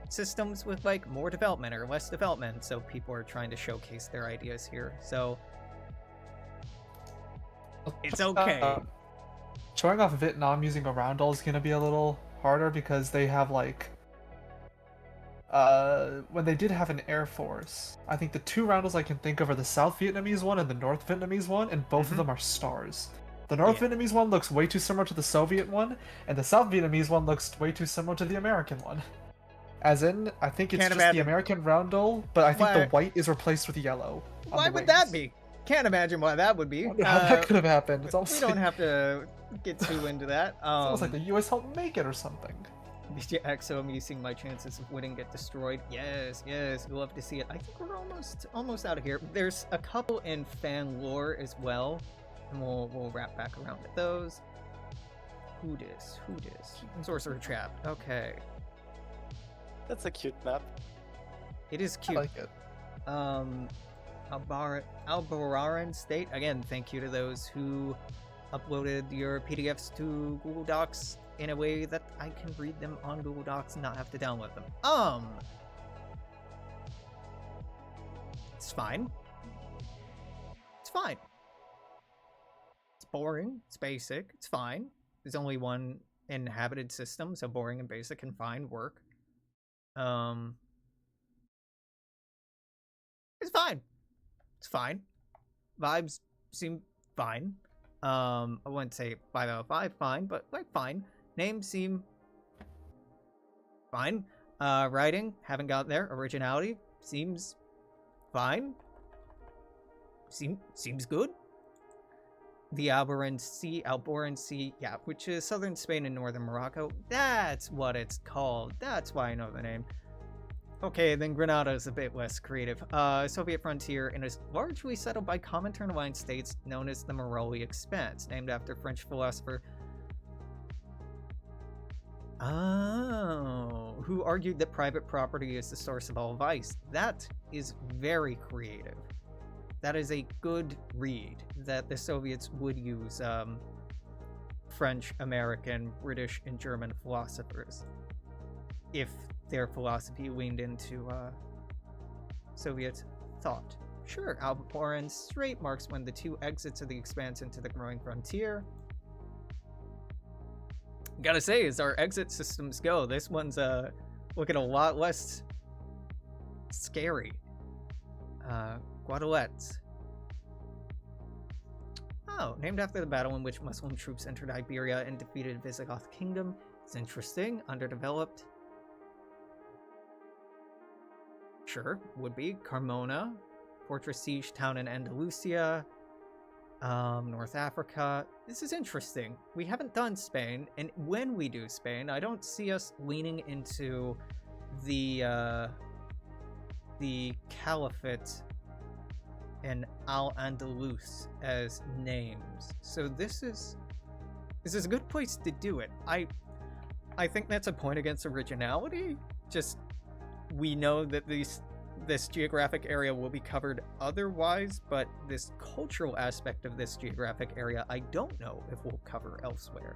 systems with like more development or less development, so people are trying to showcase their ideas here. So it's okay. Showing off Vietnam using a roundel is gonna be a little harder because they have like when they did have an air force, I think the two roundels I can think of are the South Vietnamese one and the North Vietnamese one, and both of them are stars. The North Vietnamese one looks way too similar to the Soviet one, and the South Vietnamese one looks way too similar to the American one. As in, I think it's the American roundel, but I think the white is replaced with yellow. Why would that be? Can't imagine why that would be. How that could have happened. It's we don't have to get too into that. It's almost like the US helped make it or something. So I'm using my chances of winning get destroyed. Yes, we'll love to see it. I think we're almost out of here. There's a couple in fan lore as well, and we'll wrap back around at those. Who dis? Sorcerer Trapped. Okay. That's a cute map. It is cute. I like it. Alboran Straight. Again, thank you to those who uploaded your PDFs to Google Docs in a way that I can read them on Google Docs and not have to download them. It's fine. It's boring. It's basic. It's fine. There's only one inhabited system, so boring and basic and fine work. It's fine. It's fine. Vibes seem fine. I wouldn't say 5 out of 5 fine, but like fine. Names seem fine. Writing, haven't got there. Originality seems fine. Seems good. The Alboran Sea, yeah, which is southern Spain and northern Morocco. That's what it's called. That's why I know the name. Okay, then Granada is a bit less creative. Soviet frontier and is largely settled by Comintern aligned states known as the Moirai Expanse, named after French philosopher who argued that private property is the source of all vice. That is very creative. That is a good read that the Soviets would use French, American, British, and German philosophers if their philosophy leaned into Soviet thought. Sure, Alboran Straight marks one of the two exits of the expanse into the growing frontier. Gotta say, as our exit systems go, this one's looking a lot less scary. Guadalete. Oh, named after the battle in which Muslim troops entered Iberia and defeated Visigoth Kingdom. It's interesting. Underdeveloped. Sure, would be. Carmona. Fortress siege town in Andalusia. North Africa. This is interesting. We haven't done Spain, and when we do Spain, I don't see us leaning into the Caliphate and Al-Andalus as names. So this is a good place to do it. I think that's a point against originality. Just, we know that this geographic area will be covered otherwise, but this cultural aspect of this geographic area, I don't know if we'll cover elsewhere.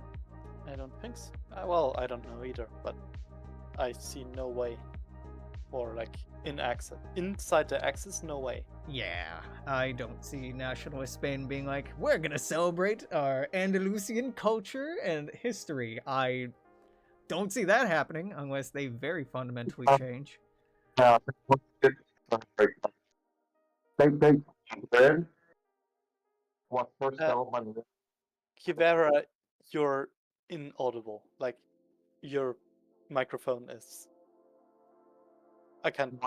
I don't think so. Well, I don't know either, but I see no way. Or like inside the axis, no way. Yeah, I don't see nationalist Spain being like, we're gonna celebrate our Andalusian culture and history. I don't see that happening unless they very fundamentally change. Kivera, you're inaudible. Like, your microphone is... I can't...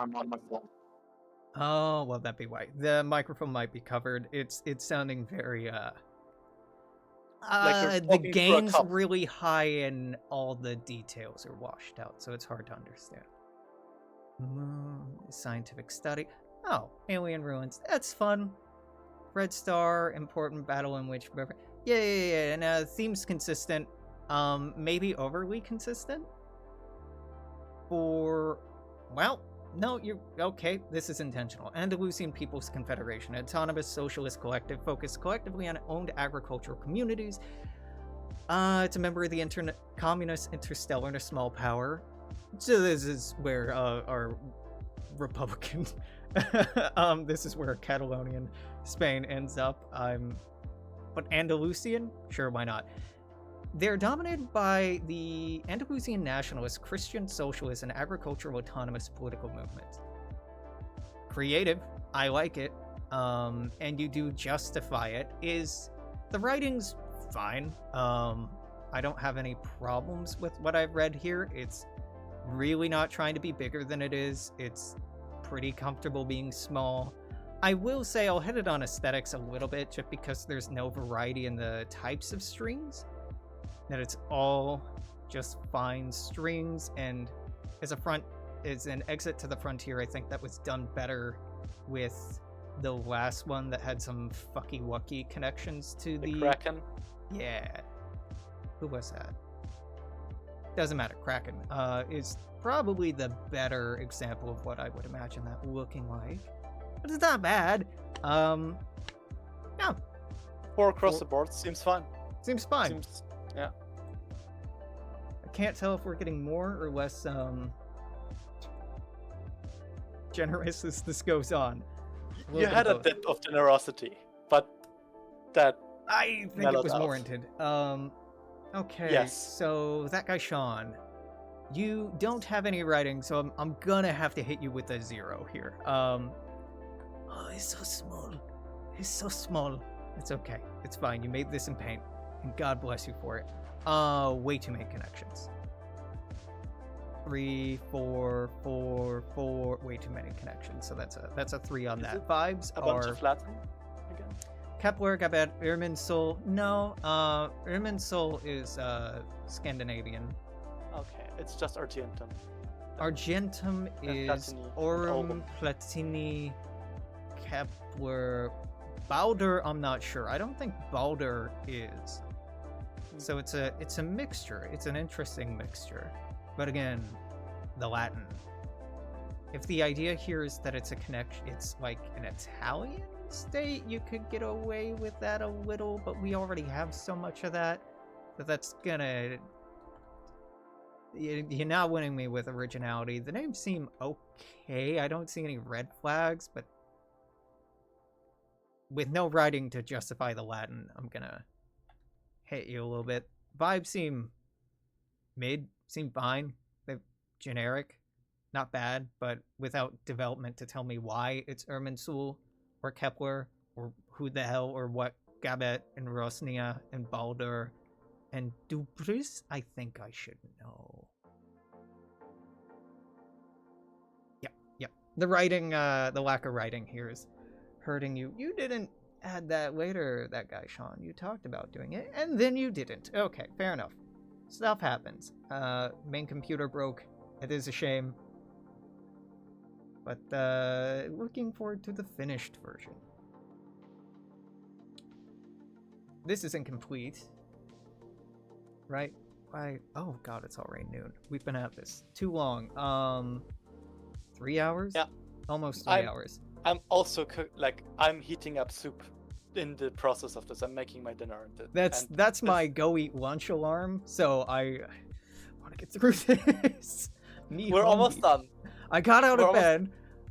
Oh, well, that'd be why. The microphone might be covered. It's sounding very, the gain's really high and all the details are washed out, so it's hard to understand. Scientific study. Oh, alien ruins. That's fun. Red Star, important battle in which... Yeah, and theme's consistent. Maybe overly consistent? Or... Well... No, you're... Okay, this is intentional. Andalusian People's Confederation, autonomous socialist collective focused collectively on owned agricultural communities. It's a member of the Communist Interstellar and a small power. So this is where our Republican... this is where Catalonian Spain ends up. But Andalusian? Sure, why not? They're dominated by the Andalusian nationalist, Christian socialist, and agricultural autonomous political movements. Creative. I like it. And you do justify it. Is the writing's fine. I don't have any problems with what I've read here. It's really not trying to be bigger than it is. It's pretty comfortable being small. I will say I'll hit it on aesthetics a little bit just because there's no variety in the types of strings. That it's all just fine strings, and as an exit to the frontier, I think that was done better with the last one that had some fucky-wucky connections to the Kraken? Yeah. Who was that? Doesn't matter. Kraken is probably the better example of what I would imagine that looking like. But it's not bad. No. 4 across the board seems fine. Seems fine. Yeah. I can't tell if we're getting more or less generous as this goes on. You had a depth of generosity, but that... I think it was warranted. Okay, yes. So that guy Sean, you don't have any writing, so I'm gonna have to hit you with a 0 here. Oh, he's so small. He's so small. It's okay. It's fine. You made this in paint, and God bless you for it. Way too many connections. 3, 4, 4, 4. Way too many connections. So that's a 3 on Is that. it Vibes A bunch are of Latin again. Kepler, Gabet, Irminsul. No, Irminsul is Scandinavian. Okay, it's just Argentum. Argentum And is Platini and Aurum, Album. Platini, Kepler, Balder. I'm not sure. I don't think Balder is. So it's a mixture. It's an interesting mixture. But again, the Latin. If the idea here is that it's a connection, it's like an Italian state, you could get away with that a little, but we already have so much of that that's gonna... You're not winning me with originality. The names seem okay. I don't see any red flags, but with no writing to justify the Latin, I'm gonna hit you a little bit. Vibes seem mid, seem fine. They're generic, not bad, but without development to tell me why it's Irminsul or Kepler or who the hell or what Gabet and Rosnia and Baldur and Dubris, I think I should know. Yep. The writing, the lack of writing here is hurting you. You didn't add that later, that guy, Sean. You talked about doing it, and then you didn't. Okay, fair enough. Stuff happens. Main computer broke. It is a shame. But, looking forward to the finished version. This is incomplete. Right? Oh god, it's already noon. We've been at this too long. 3 hours? Yeah. Almost 3 hours. I'm also I'm heating up soup in the process of this. I'm making my dinner. That's my go eat lunch alarm. So I want to get through this. We're almost done. I got out of bed.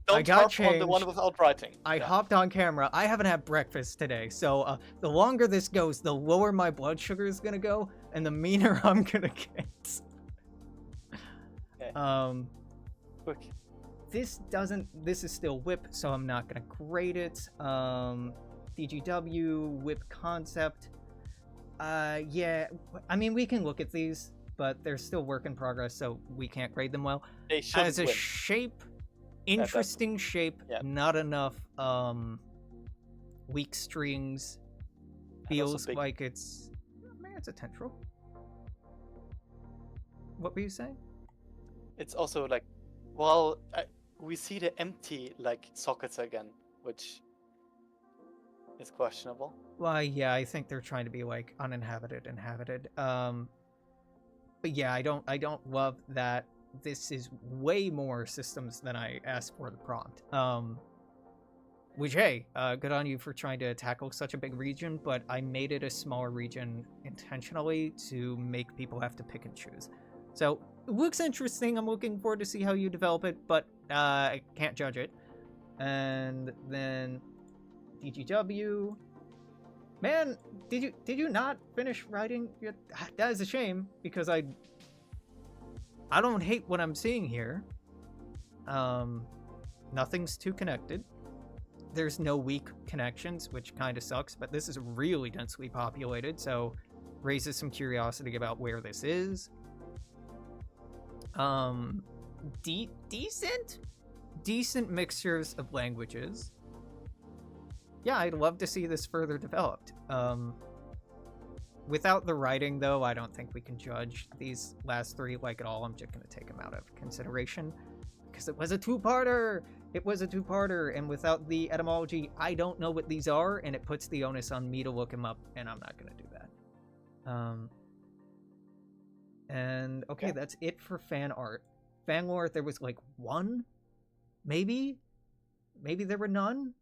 I got Don't changed. on the one without writing. I hopped on camera. I haven't had breakfast today, so the longer this goes, the lower my blood sugar is gonna go, and the meaner I'm gonna get. Okay. Quick. This is still whip, so I'm not gonna grade it. DGW, whip concept. Yeah, I mean, we can look at these, but they're still work in progress, so we can't grade them well. They should As a win. shape, interesting shape, yeah. not enough weak strings. Feels like it's... Maybe it's a tendril. What were you saying? It's also like, well, we see the empty sockets again, which is questionable. Well, yeah, I think they're trying to be like uninhabited, inhabited. But yeah, I don't love that. This is way more systems than I asked for the prompt. Which, hey, good on you for trying to tackle such a big region, but I made it a smaller region intentionally to make people have to pick and choose. So, it looks interesting. I'm looking forward to see how you develop it, but I can't judge it. And then DGW. Man, did you not finish writing? That is a shame, because I don't hate what I'm seeing here. Nothing's too connected. There's no weak connections, which kind of sucks, but this is really densely populated, so raises some curiosity about where this is. Decent mixtures of languages. Yeah, I'd love to see this further developed. Without the writing, though, I don't think we can judge these last three at all. I'm just going to take them out of consideration because it was a two-parter. It was a two-parter, and without the etymology, I don't know what these are, and it puts the onus on me to look them up, and I'm not going to do that. And okay, that's it for fan art. Fan lore, there was one, maybe there were none.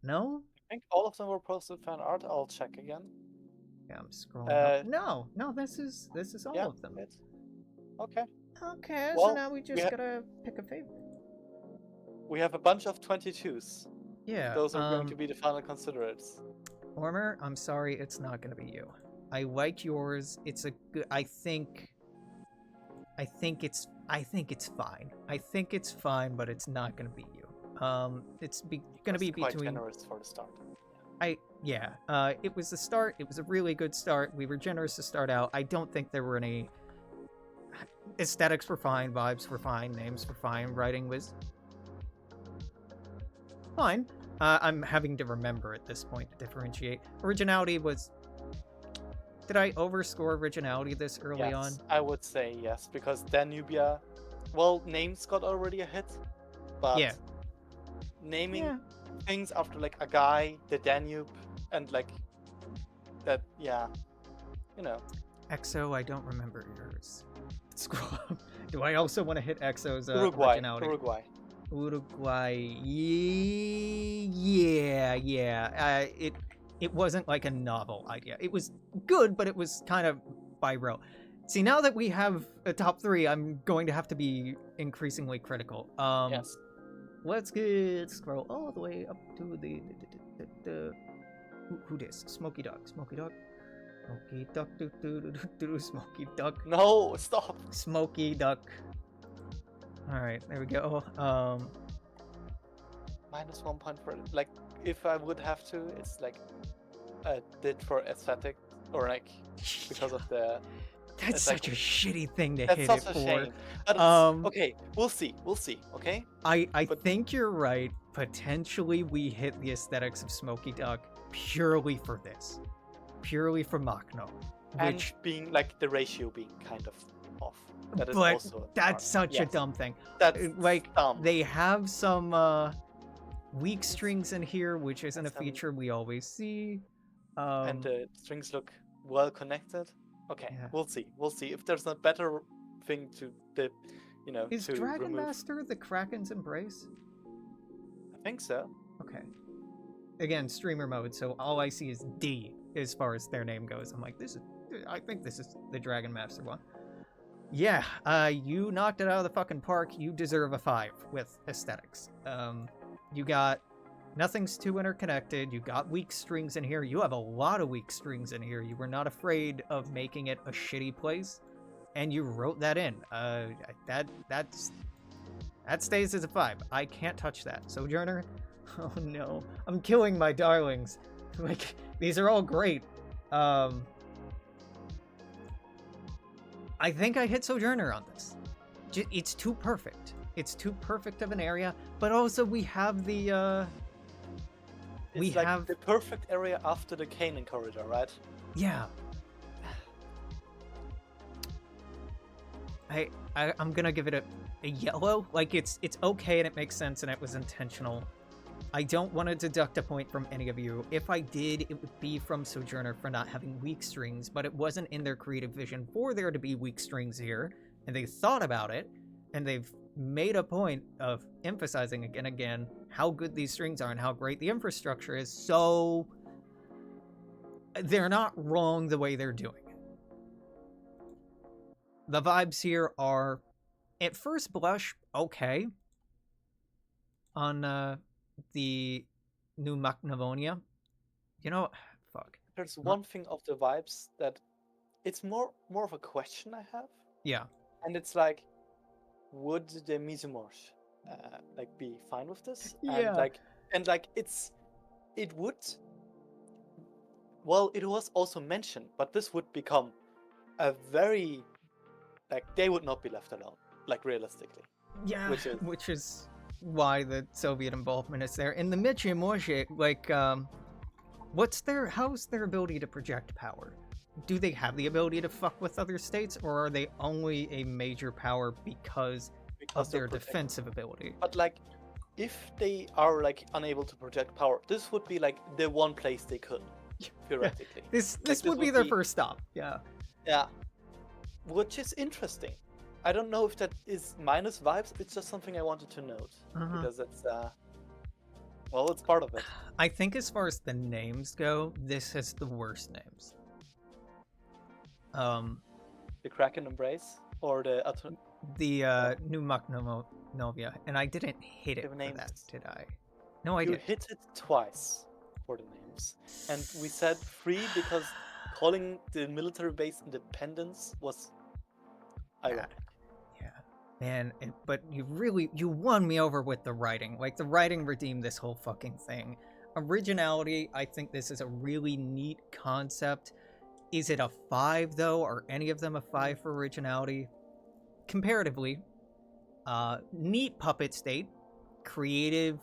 No, I think all of them were posted fan art. I'll check again. Yeah, I'm scrolling up. No, this is all of them. Okay. Okay, Well, so now we just gotta pick a favorite. We have a bunch of 22s. Yeah. Those are going to be the final considerates. Ormer, I'm sorry, it's not gonna be you. I like yours. It's a good. I think it's fine. I think it's fine, but it's not gonna be you. gonna be quite between. generous for the start. It was the start. It was a really good start. We were generous to start out. I don't think there were any. Aesthetics were fine, vibes were fine, names were fine, writing was fine. I'm having to remember at this point to differentiate. Originality was. Did I overscore originality this early on? Yes, I would say yes, because Danubia, well, names got already a hit, but Yeah. naming things after like a guy, the Danube, and like that, yeah, you know. EXO, I don't remember yours. Scroll up. Do I also want to hit EXO's Uruguay, originality? Uruguay. Yeah. It wasn't like a novel idea. It was good, but it was kind of by row. See, now that we have a top 3, I'm going to have to be increasingly critical. Yes. Let's scroll all the way up to the who this? Smoky Duck. Smoky Duck. Smoky Duck. Smoky Duck. No, stop. Smoky Duck. All right, there we go. -1 point for like if I would have to, it's like I did for aesthetic or like because of the. That's It's such like- a shitty thing to That's hit such it a for. shame. But okay, we'll see. Okay. I But- think you're right. Potentially, we hit the aesthetics of Smoky Duck purely for this, purely for Makhno, And which. being like the ratio being kind of off. That is But also that's such a yes. dumb thing. That's Like dumb. they have some weak strings in here, which isn't a Some- feature we always see. And the strings look well connected. Okay, Yeah. we'll see. We'll see if there's a better thing to the, Is to Dragon remove. Master the Krakens Embrace? I think so. Okay. Again, streamer mode, so all I see is D as far as their name goes. I'm like, I think this is the Dragon Master one. Yeah, you knocked it out of the fucking park. You deserve a 5 with aesthetics. You got nothing's too interconnected. You got weak strings in here. You have a lot of weak strings in here. You were not afraid of making it a shitty place, and you wrote that in. That stays as a 5. I can't touch that. Sojourner. Oh no, I'm killing my darlings. Like these are all great. I think I hit Sojourner on this. It's too perfect. It's too perfect of an area, but also we have the It's like the perfect area after the Canaan corridor, right? yeah. I'm gonna give it a yellow. Like it's okay and it makes sense and it was intentional. I don't want to deduct a point from any of you. If I did, it would be from Sojourner for not having weak strings, but it wasn't in their creative vision for there to be weak strings here, and they thought about it, and they've made a point of emphasizing again and again how good these strings are and how great the infrastructure is, so they're not wrong the way they're doing it. The vibes here are, at first blush, okay. On the new Makhnovia. You know, fuck. There's one thing of the vibes that it's more of a question I have, Yeah. and it's like, would the Mizumorsh like be fine with this? Yeah. And it would. Well, it was also mentioned, but this would become a very they would not be left alone, like realistically. Yeah, Which is- why the Soviet involvement is there. In the Michimorje, like, how's their ability to project power? Do they have the ability to fuck with other states, or are they only a major power because of they're their protected. defensive ability? But like, if they are like unable to project power, this would be like the one place they could, theoretically. This this would be would their be- first stop. Yeah. Yeah, which is interesting. I don't know if that is minus vibes. It's just something I wanted to note because it's well, it's part of it. I think as far as the names go, this has the worst names. The Kraken Embrace or the The new Makhnovia, and I didn't hit it The for names. that, did I? No, I you did. hit it twice for the names, and we said 3 because calling the military base Independence was ironic. Yeah. Man, but you won me over with the writing. Like, the writing redeemed this whole fucking thing. Originality, I think this is a really neat concept. Is it a 5, though? Are any of them a 5 for originality? Comparatively, neat puppet state, creative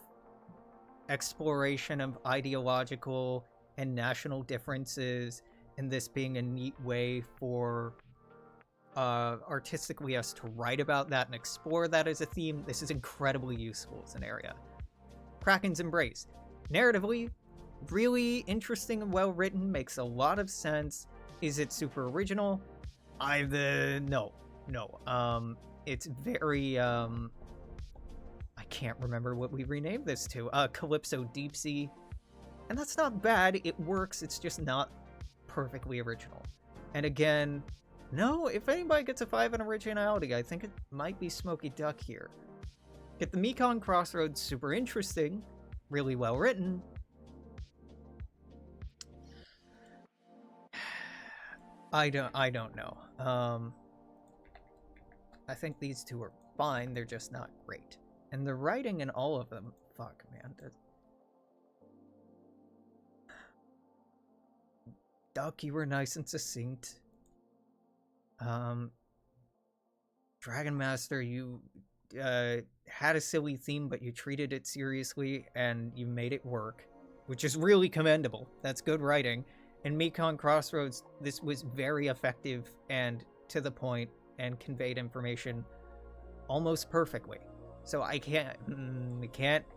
exploration of ideological and national differences, and this being a neat way for artistically us to write about that and explore that as a theme. This is incredibly useful as an area. Krakens Embrace. Narratively, really interesting and well written, makes a lot of sense. Is it super original? No. It's very I can't remember what we renamed this to. Calypso Deep Sea. And that's not bad, it works, it's just not perfectly original. And again, no, if anybody gets a 5 in originality, I think it might be Smoky Duck here. Get the Mekong Crossroads, super interesting, really well written. I don't know. I think these two are fine, they're just not great. And the writing in all of them, fuck, man. Duck, you were nice and succinct. Dragon Master, you had a silly theme, but you treated it seriously, and you made it work, which is really commendable. That's good writing. In Mekong Crossroads, this was very effective and to the point, and conveyed information almost perfectly. So I can't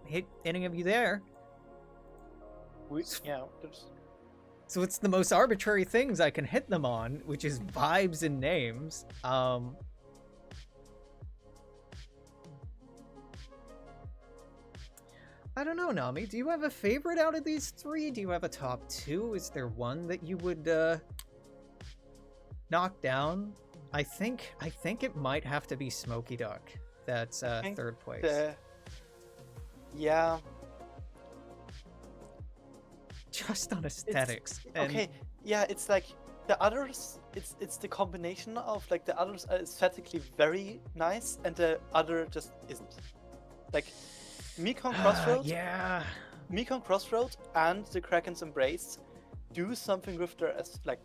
hit any of you there. So it's the most arbitrary things I can hit them on, which is vibes and names. I don't know, Nami. Do you have a favorite out of these 3? Do you have a top 2? Is there one that you would knock down? I think it might have to be Smoky Duck. That's 3rd place. Yeah. Just on aesthetics. Okay, yeah, it's like the others, it's the combination of like the others are aesthetically very nice and the other just isn't. Like Mekong Crossroads, yeah. Mekong Crossroads and the Krakens Embrace do something with their like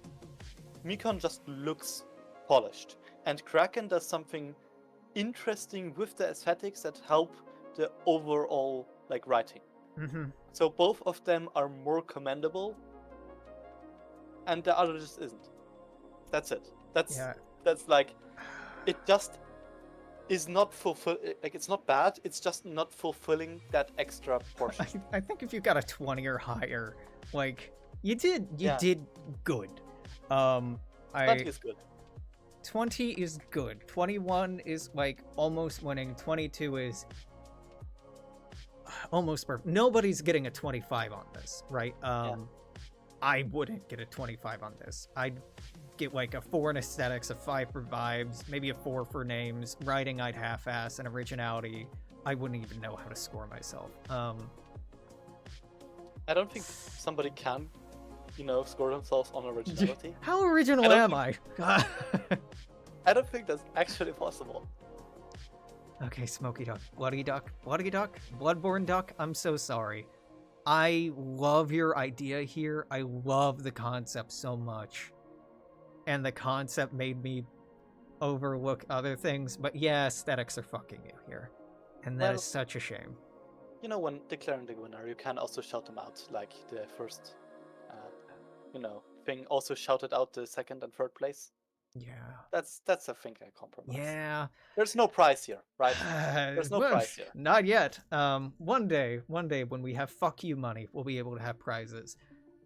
Mekong just looks polished and Kraken does something interesting with the aesthetics that help the overall like writing. Mm-hmm. So both of them are more commendable, and the other just isn't. That's it. That's like, it just is not like it's not bad. It's just not fulfilling that extra portion. I think if you got a 20 or higher, like you did good. 20 is good. 20 is good. 21 is like almost winning. 22 is almost perfect. Nobody's getting a 25 on this, right? I wouldn't get a 25 on this. I'd get like a 4 in aesthetics, a 5 for vibes, maybe a 4 for names. Writing, I'd half-ass, and originality, I wouldn't even know how to score myself. I don't think somebody can, score themselves on originality. How original am I? I don't think that's actually possible. Okay, Smoky Duck. Bloody Duck. Bloodborne Duck, I'm so sorry. I love your idea here. I love the concept so much. And the concept made me overlook other things. But yeah, aesthetics are fucking you here. And that is such a shame. When declaring the winner, you can also shout them out. Like the first, thing also shouted out the 2nd and 3rd place. Yeah. That's a thing I compromise. Yeah. There's no prize here, right? There's no prize here. Not yet. One day when we have fuck you money, we'll be able to have prizes.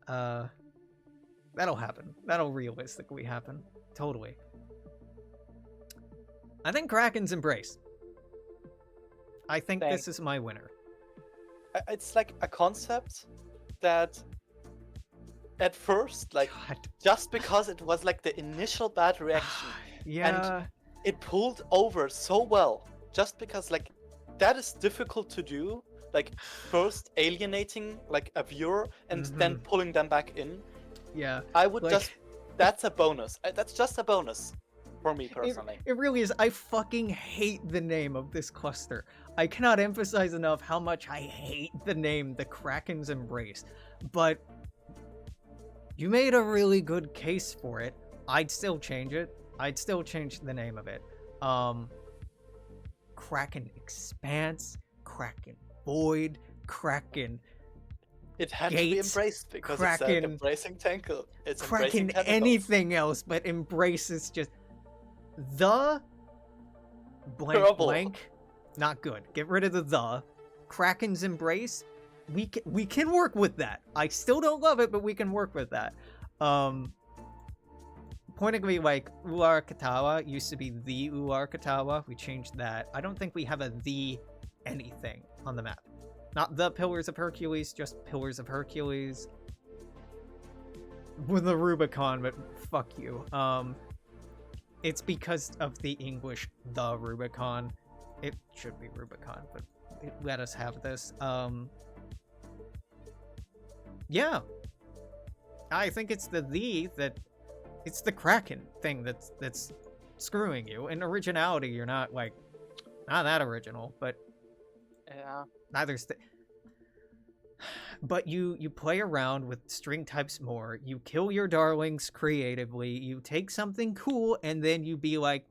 That'll happen. That'll realistically happen. Totally. I think Krakens Embrace. I think this is my winner. It's like a concept that at first, like, just because it was like the initial bad reaction, and it pulled over so well, just because like that is difficult to do, like first alienating like a viewer and then pulling them back in. Yeah, I would that's a bonus. That's just a bonus. For me personally. It really is. I fucking hate the name of this cluster. I cannot emphasize enough how much I hate the name, the Krakens Embrace. But you made a really good case for it. I'd still change it. I'd still change the name of it. Kraken Expanse, Kraken Void, Kraken... It had Gates, to be embraced because Kraken, it's embracing Tankle. It's Kraken embracing tentacles. anything else, but Embrace is just... The... Blank, Trouble. blank. Not good. Get rid of the. Kraken's Embrace. We can work with that. I still don't love it, but we can work with that. Pointedly, like, Ular Katawa used to be the Ular Katawa. We changed that. I don't think we have a the anything on the map. Not the Pillars of Hercules, just Pillars of Hercules. With the Rubicon, but fuck you. It's because of the English, the Rubicon. It should be Rubicon, but let us have this. Yeah. I think it's it's the Kraken thing that's screwing you. In originality, you're not that original, but Yeah. neither's but you play around with string types more. You kill your darlings creatively. You take something cool and then you be like,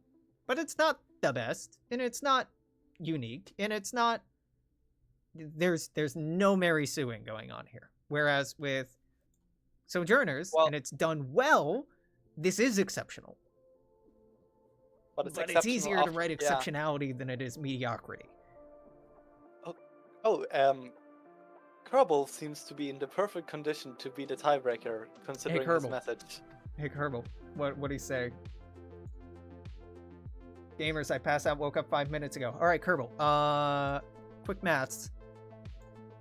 but it's not the best, and it's not unique, and it's not. There's no Mary Suing going on here. Whereas with Sojourners, and it's done well, this is exceptional. But it's easier to write exceptionality than it is mediocrity. Kerbal seems to be in the perfect condition to be the tiebreaker, considering this message. Hey Kerbal, what do you say? Gamers, I passed out, woke up 5 minutes ago. All right, Kerbal. Quick maths.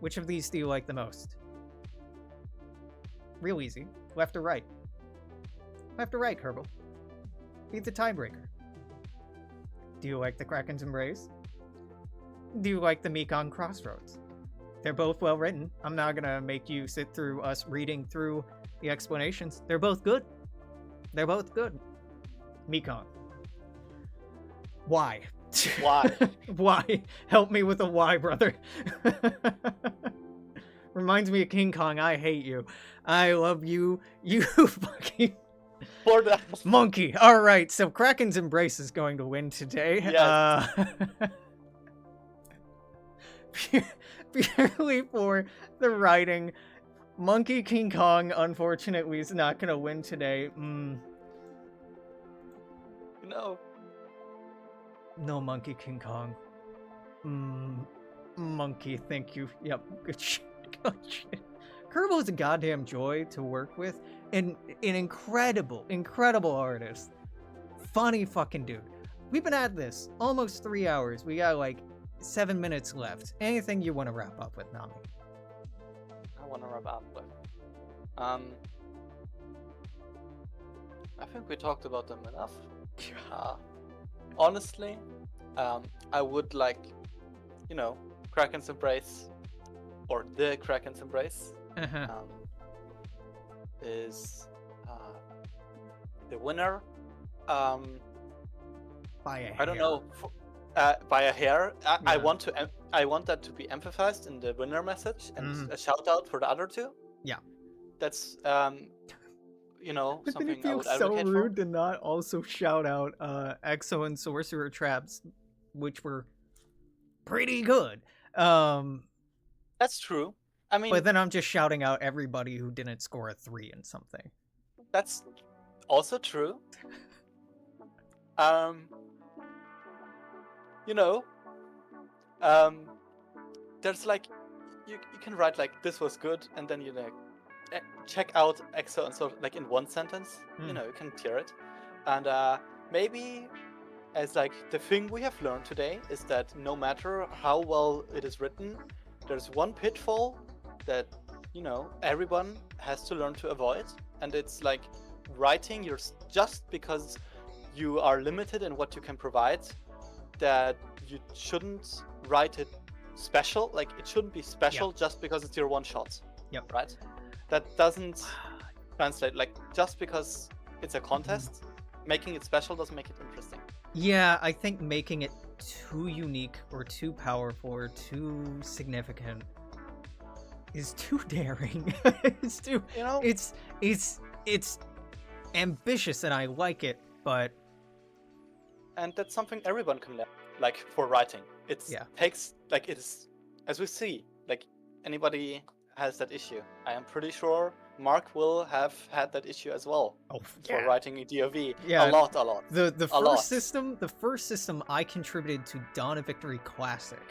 Which of these do you like the most? Real easy. Left or right? Left or right, Kerbal? Be the tiebreaker. Do you like the Kraken's Embrace? Do you like the Mekong Crossroads? They're both well written. I'm not gonna make you sit through us reading through the explanations. They're both good. They're both good. Mekong. Why? Why? Why? Help me with a why, brother. Reminds me of King Kong. I hate you. I love you. You fucking... For that. Monkey. All right, so Kraken's Embrace is going to win today. Yes. Purely for the writing. Monkey King Kong, unfortunately, is not going to win today. No. No Monkey King Kong. Monkey, thank you. Yep, good shit. Good shit. Kerbal is a goddamn joy to work with, and an incredible artist. Funny fucking dude. We've been at this almost 3 hours. We got like 7 minutes left. Anything you want to wrap up with, Nami? I want to wrap up with. I think we talked about them enough. Honestly, I would like, Kraken's Embrace, or the Kraken's Embrace, is the winner. By a hair. I don't know. By a hair. I want that to be emphasized in the winner message, and a shout out for the other two. Yeah. That's But something then it I would feels so advocate rude for. to not also shout out Exo and Sorcerer Traps, which were pretty good. That's true. I mean, But then I'm just shouting out everybody who didn't score a 3 in something. that's also true. There's like, you can write like, this was good, and then check out EXO and so like in one sentence. You can tier it. And maybe as like the thing we have learned today is that no matter how well it is written, there's one pitfall that everyone has to learn to avoid, and it's like writing just because you are limited in what you can provide, that you shouldn't write it special. Like, it shouldn't be special just because it's your one shot. Yep. Right? That doesn't translate. Like, just because it's a contest making it special doesn't make it interesting. Yeah, I think making it too unique or too powerful or too significant is too daring. It's too, You know, it's ambitious and I like it, but and that's something everyone can learn. Like for writing, it takes like it's as we see. Like anybody has that issue. I am pretty sure Mark will have had that issue as well. For writing a DOV. Yeah, a lot. The first system I contributed to Dawn of Victory Classic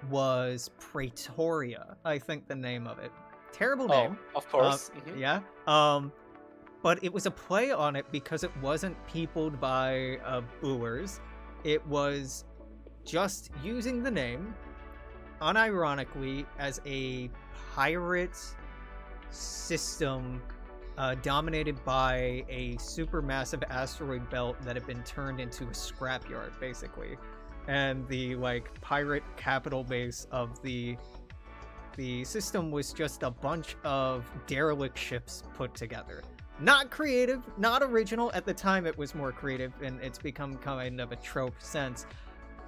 was Praetoria, I think the name of it. Terrible name. Of course. Yeah. But it was a play on it because it wasn't peopled by Boers. It was just using the name unironically as a pirate system dominated by a supermassive asteroid belt that had been turned into a scrapyard, basically. And the pirate capital base of the system was just a bunch of derelict ships put together. Not creative, not original. At the time it was more creative, and it's become kind of a trope since.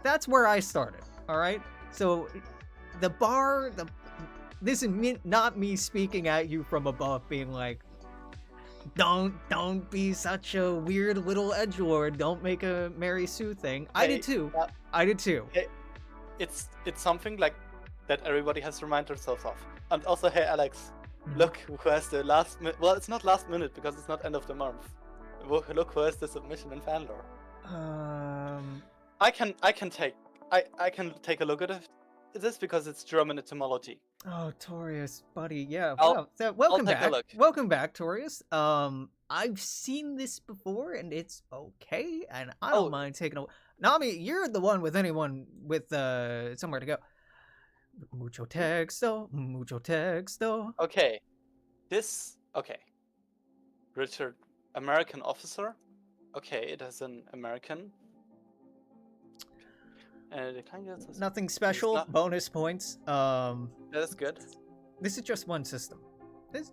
That's where I started, alright? So this is not me speaking at you from above being like, don't be such a weird little edgelord, don't make a Mary Sue thing. I did too. It's something like that everybody has to remind themselves of. And also, hey Alex, look who has the last minute. Well, it's not last minute because it's not end of the month. Look who has the submission in Fanlore. I can take a look at this because it's German etymology. Oh, Torius, buddy, yeah. I'll Welcome take back. a look. Welcome back, Torius. I've seen this before, and it's okay, and I don't mind taking a. Nami, you're the one with anyone with somewhere to go. Mucho texto. Okay, Richard, American officer. Okay, it has an American. Nothing special. Bonus points. That's good. This is just one system. It's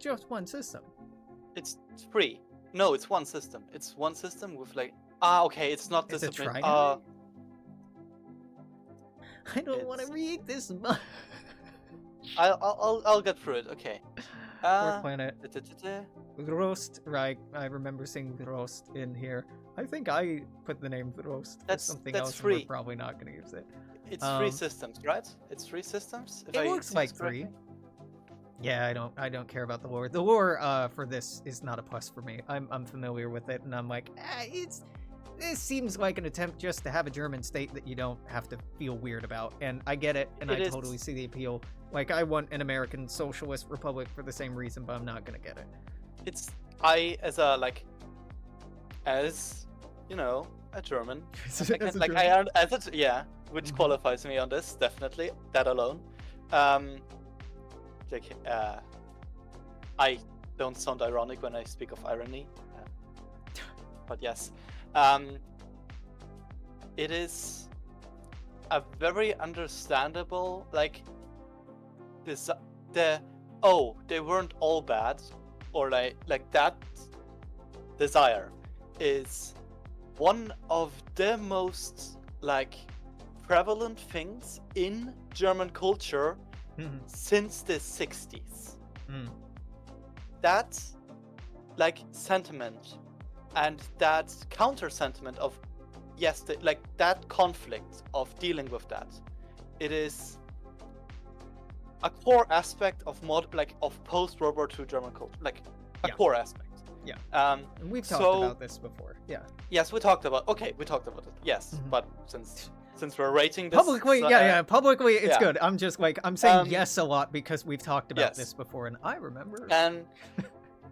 It's free. No, it's one system. It's one system with okay, it's not this. I don't want to read this much. I'll get through it. Okay. Fourth planet. Rost. Right. I remember seeing Rost in here. I think I put the name Rost for something else. Free. And we're probably not going to use it. It's 3 systems, right? It's 3 systems. It looks like 3. Yeah, I don't care about the lore. The lore for this is not a plus for me. I'm familiar with it, and I'm like, this seems like an attempt just to have a German state that you don't have to feel weird about, and I get it, and I totally see the appeal. Like, I want an American socialist republic for the same reason, but I'm not gonna get it. As you know, a German, which qualifies me on this, definitely, that alone. I don't sound ironic when I speak of irony, but yes. It is a very understandable, they weren't all bad, or like that desire is one of the most prevalent things in German culture since the 60s. That sentiment and that counter sentiment of that conflict of dealing with that, it is a core aspect of post World War II German culture, core aspect. Yeah. And we've talked about this before. Yeah. Yes, we talked about it. Yes, but since we're rating this publicly, publicly, it's good. I'm just I'm saying yes a lot because we've talked about this before, and I remember.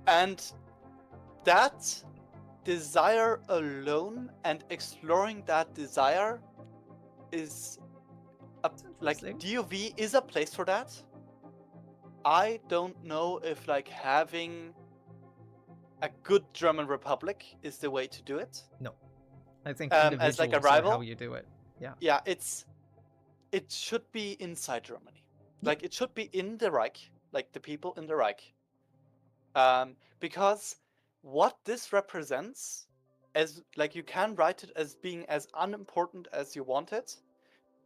And that desire alone and exploring that desire is DOV is a place for that. I don't know if having a good German republic is the way to do it. No, I think individuals as a rival, are how you do it. Yeah. Yeah, it should be inside Germany. It should be in the Reich, the people in the Reich. Because what this represents as like you can write it as being as unimportant as you want it.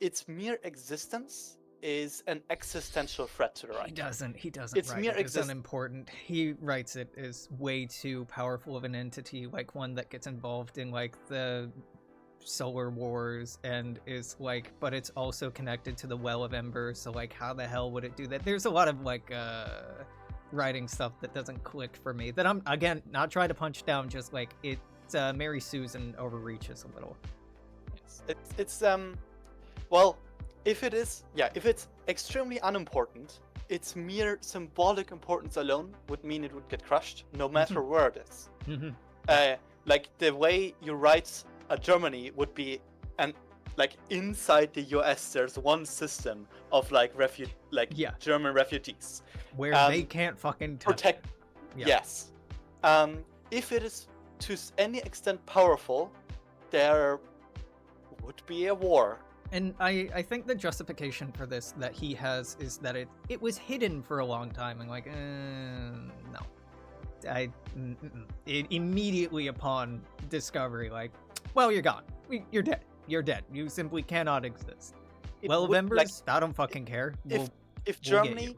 Its mere existence is an existential threat to the Reich. He doesn't It's write mere it as unimportant. He writes it as way too powerful of an entity, like one that gets involved in like the solar wars and is like, but it's also connected to the Well of Embers, so like how the hell would it do that? There's a lot of like writing stuff that doesn't click for me, that I'm again not trying to punch down, just like it's Mary Susan overreaches a little. It's well, if it's extremely unimportant, its mere symbolic importance alone would mean it would get crushed no matter where it is. Like the way you write a Germany would be, and like inside the US there's one system of like German refugees where they can't fucking protect. Yes. If it is to any extent powerful, there would be a war. And I think the justification for this that he has is that it was hidden for a long time, and like, no. It immediately upon discovery, like, well, you're gone. You're dead. You're dead. You simply cannot exist. Well, Embers, like, I don't fucking care. If Germany,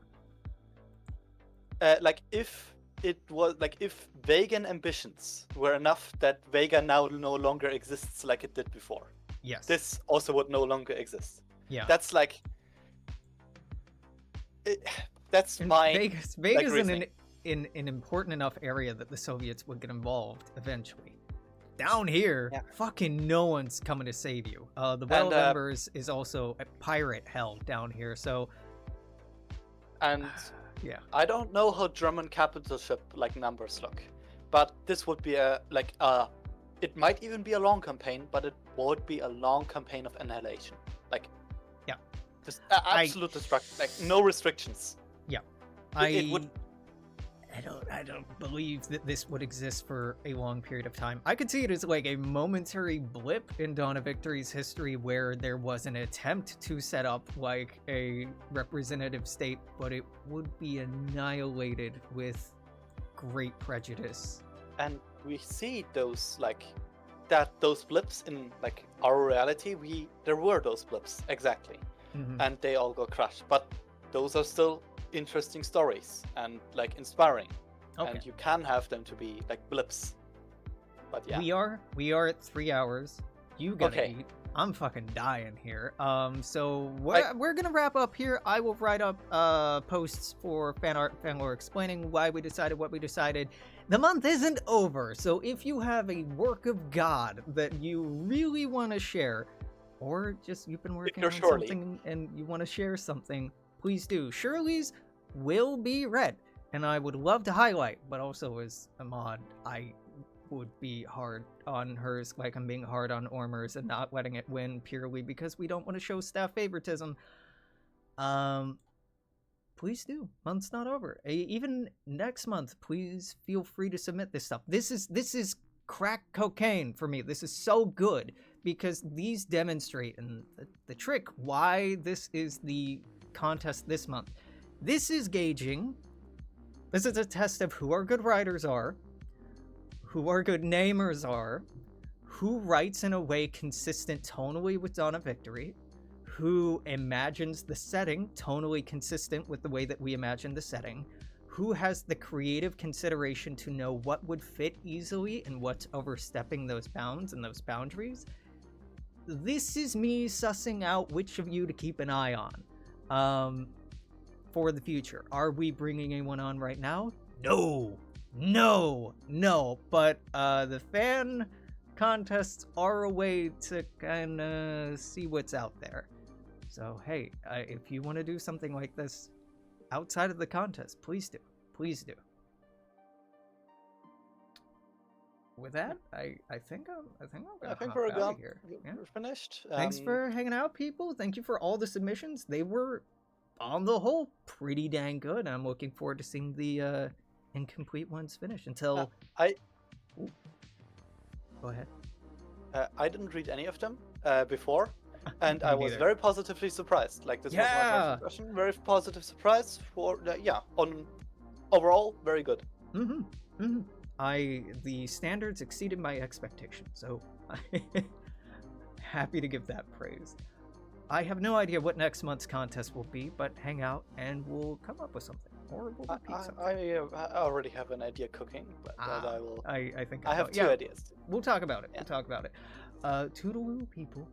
if it was like if Vegan ambitions were enough that Vega now no longer exists like it did before. Yes. This also would no longer exist. Yeah. That's like. That's my. Vega's in an important enough area that the Soviets would get involved eventually. Down here, fucking no one's coming to save you. The Well of Embers is also a pirate hell down here, so. And yeah, I don't know how German capitalship like numbers look, but this would be it might even be a long campaign, but it would be a long campaign of annihilation. Like, yeah, just absolute destruction, like no restrictions. Yeah, it would. I don't believe that this would exist for a long period of time. I could see it as like a momentary blip in Dawn of Victory's history where there was an attempt to set up like a representative state, but it would be annihilated with great prejudice. And we see those those blips in like our reality. There were those blips exactly, and they all got crushed. But those are still interesting stories and like inspiring, and you can have them to be like blips. But yeah, we are at 3 hours. You gotta eat. I'm fucking dying here. So we're gonna wrap up here. I will write up posts for fan art, fan lore explaining why we decided what we decided. The month isn't over, so if you have a work of God that you really want to share, or just you've been working on something and you want to share something, please do. Shirley's will be read, and I would love to highlight, but also as a mod, I would be hard on hers, like I'm being hard on Ormers and not letting it win purely because we don't want to show staff favoritism. Please do. Month's not over. Even next month, please feel free to submit this stuff. This is crack cocaine for me. This is so good because these demonstrate, and the trick why this is the contest this month. This is gauging. This is a test of who our good writers are, who our good namers are, who writes in a way consistent tonally with Dawn of Victory, who imagines the setting tonally consistent with the way that we imagine the setting, who has the creative consideration to know what would fit easily and what's overstepping those bounds and those boundaries. This is me sussing out which of you to keep an eye on for the future. Are we bringing anyone on right now? No. But the fan contests are a way to kind of see what's out there. So hey, if you want to do something like this outside of the contest, please do. With that, I think we're done here. Yeah. We're finished. Thanks for hanging out, people. Thank you for all the submissions. They were, on the whole, pretty dang good. I'm looking forward to seeing the incomplete ones finish. Until go ahead. I didn't read any of them before, and I was very positively surprised. Like this was my first impression. Very positive surprise for on overall very good. The standards exceeded my expectations, so I'm happy to give that praise. I have no idea what next month's contest will be, but hang out and we'll come up with something. Or we'll repeat something. I already have an idea cooking, but I will. I think I have two yeah, ideas. We'll talk about it. Yeah. We'll talk about it. Toodaloo, people.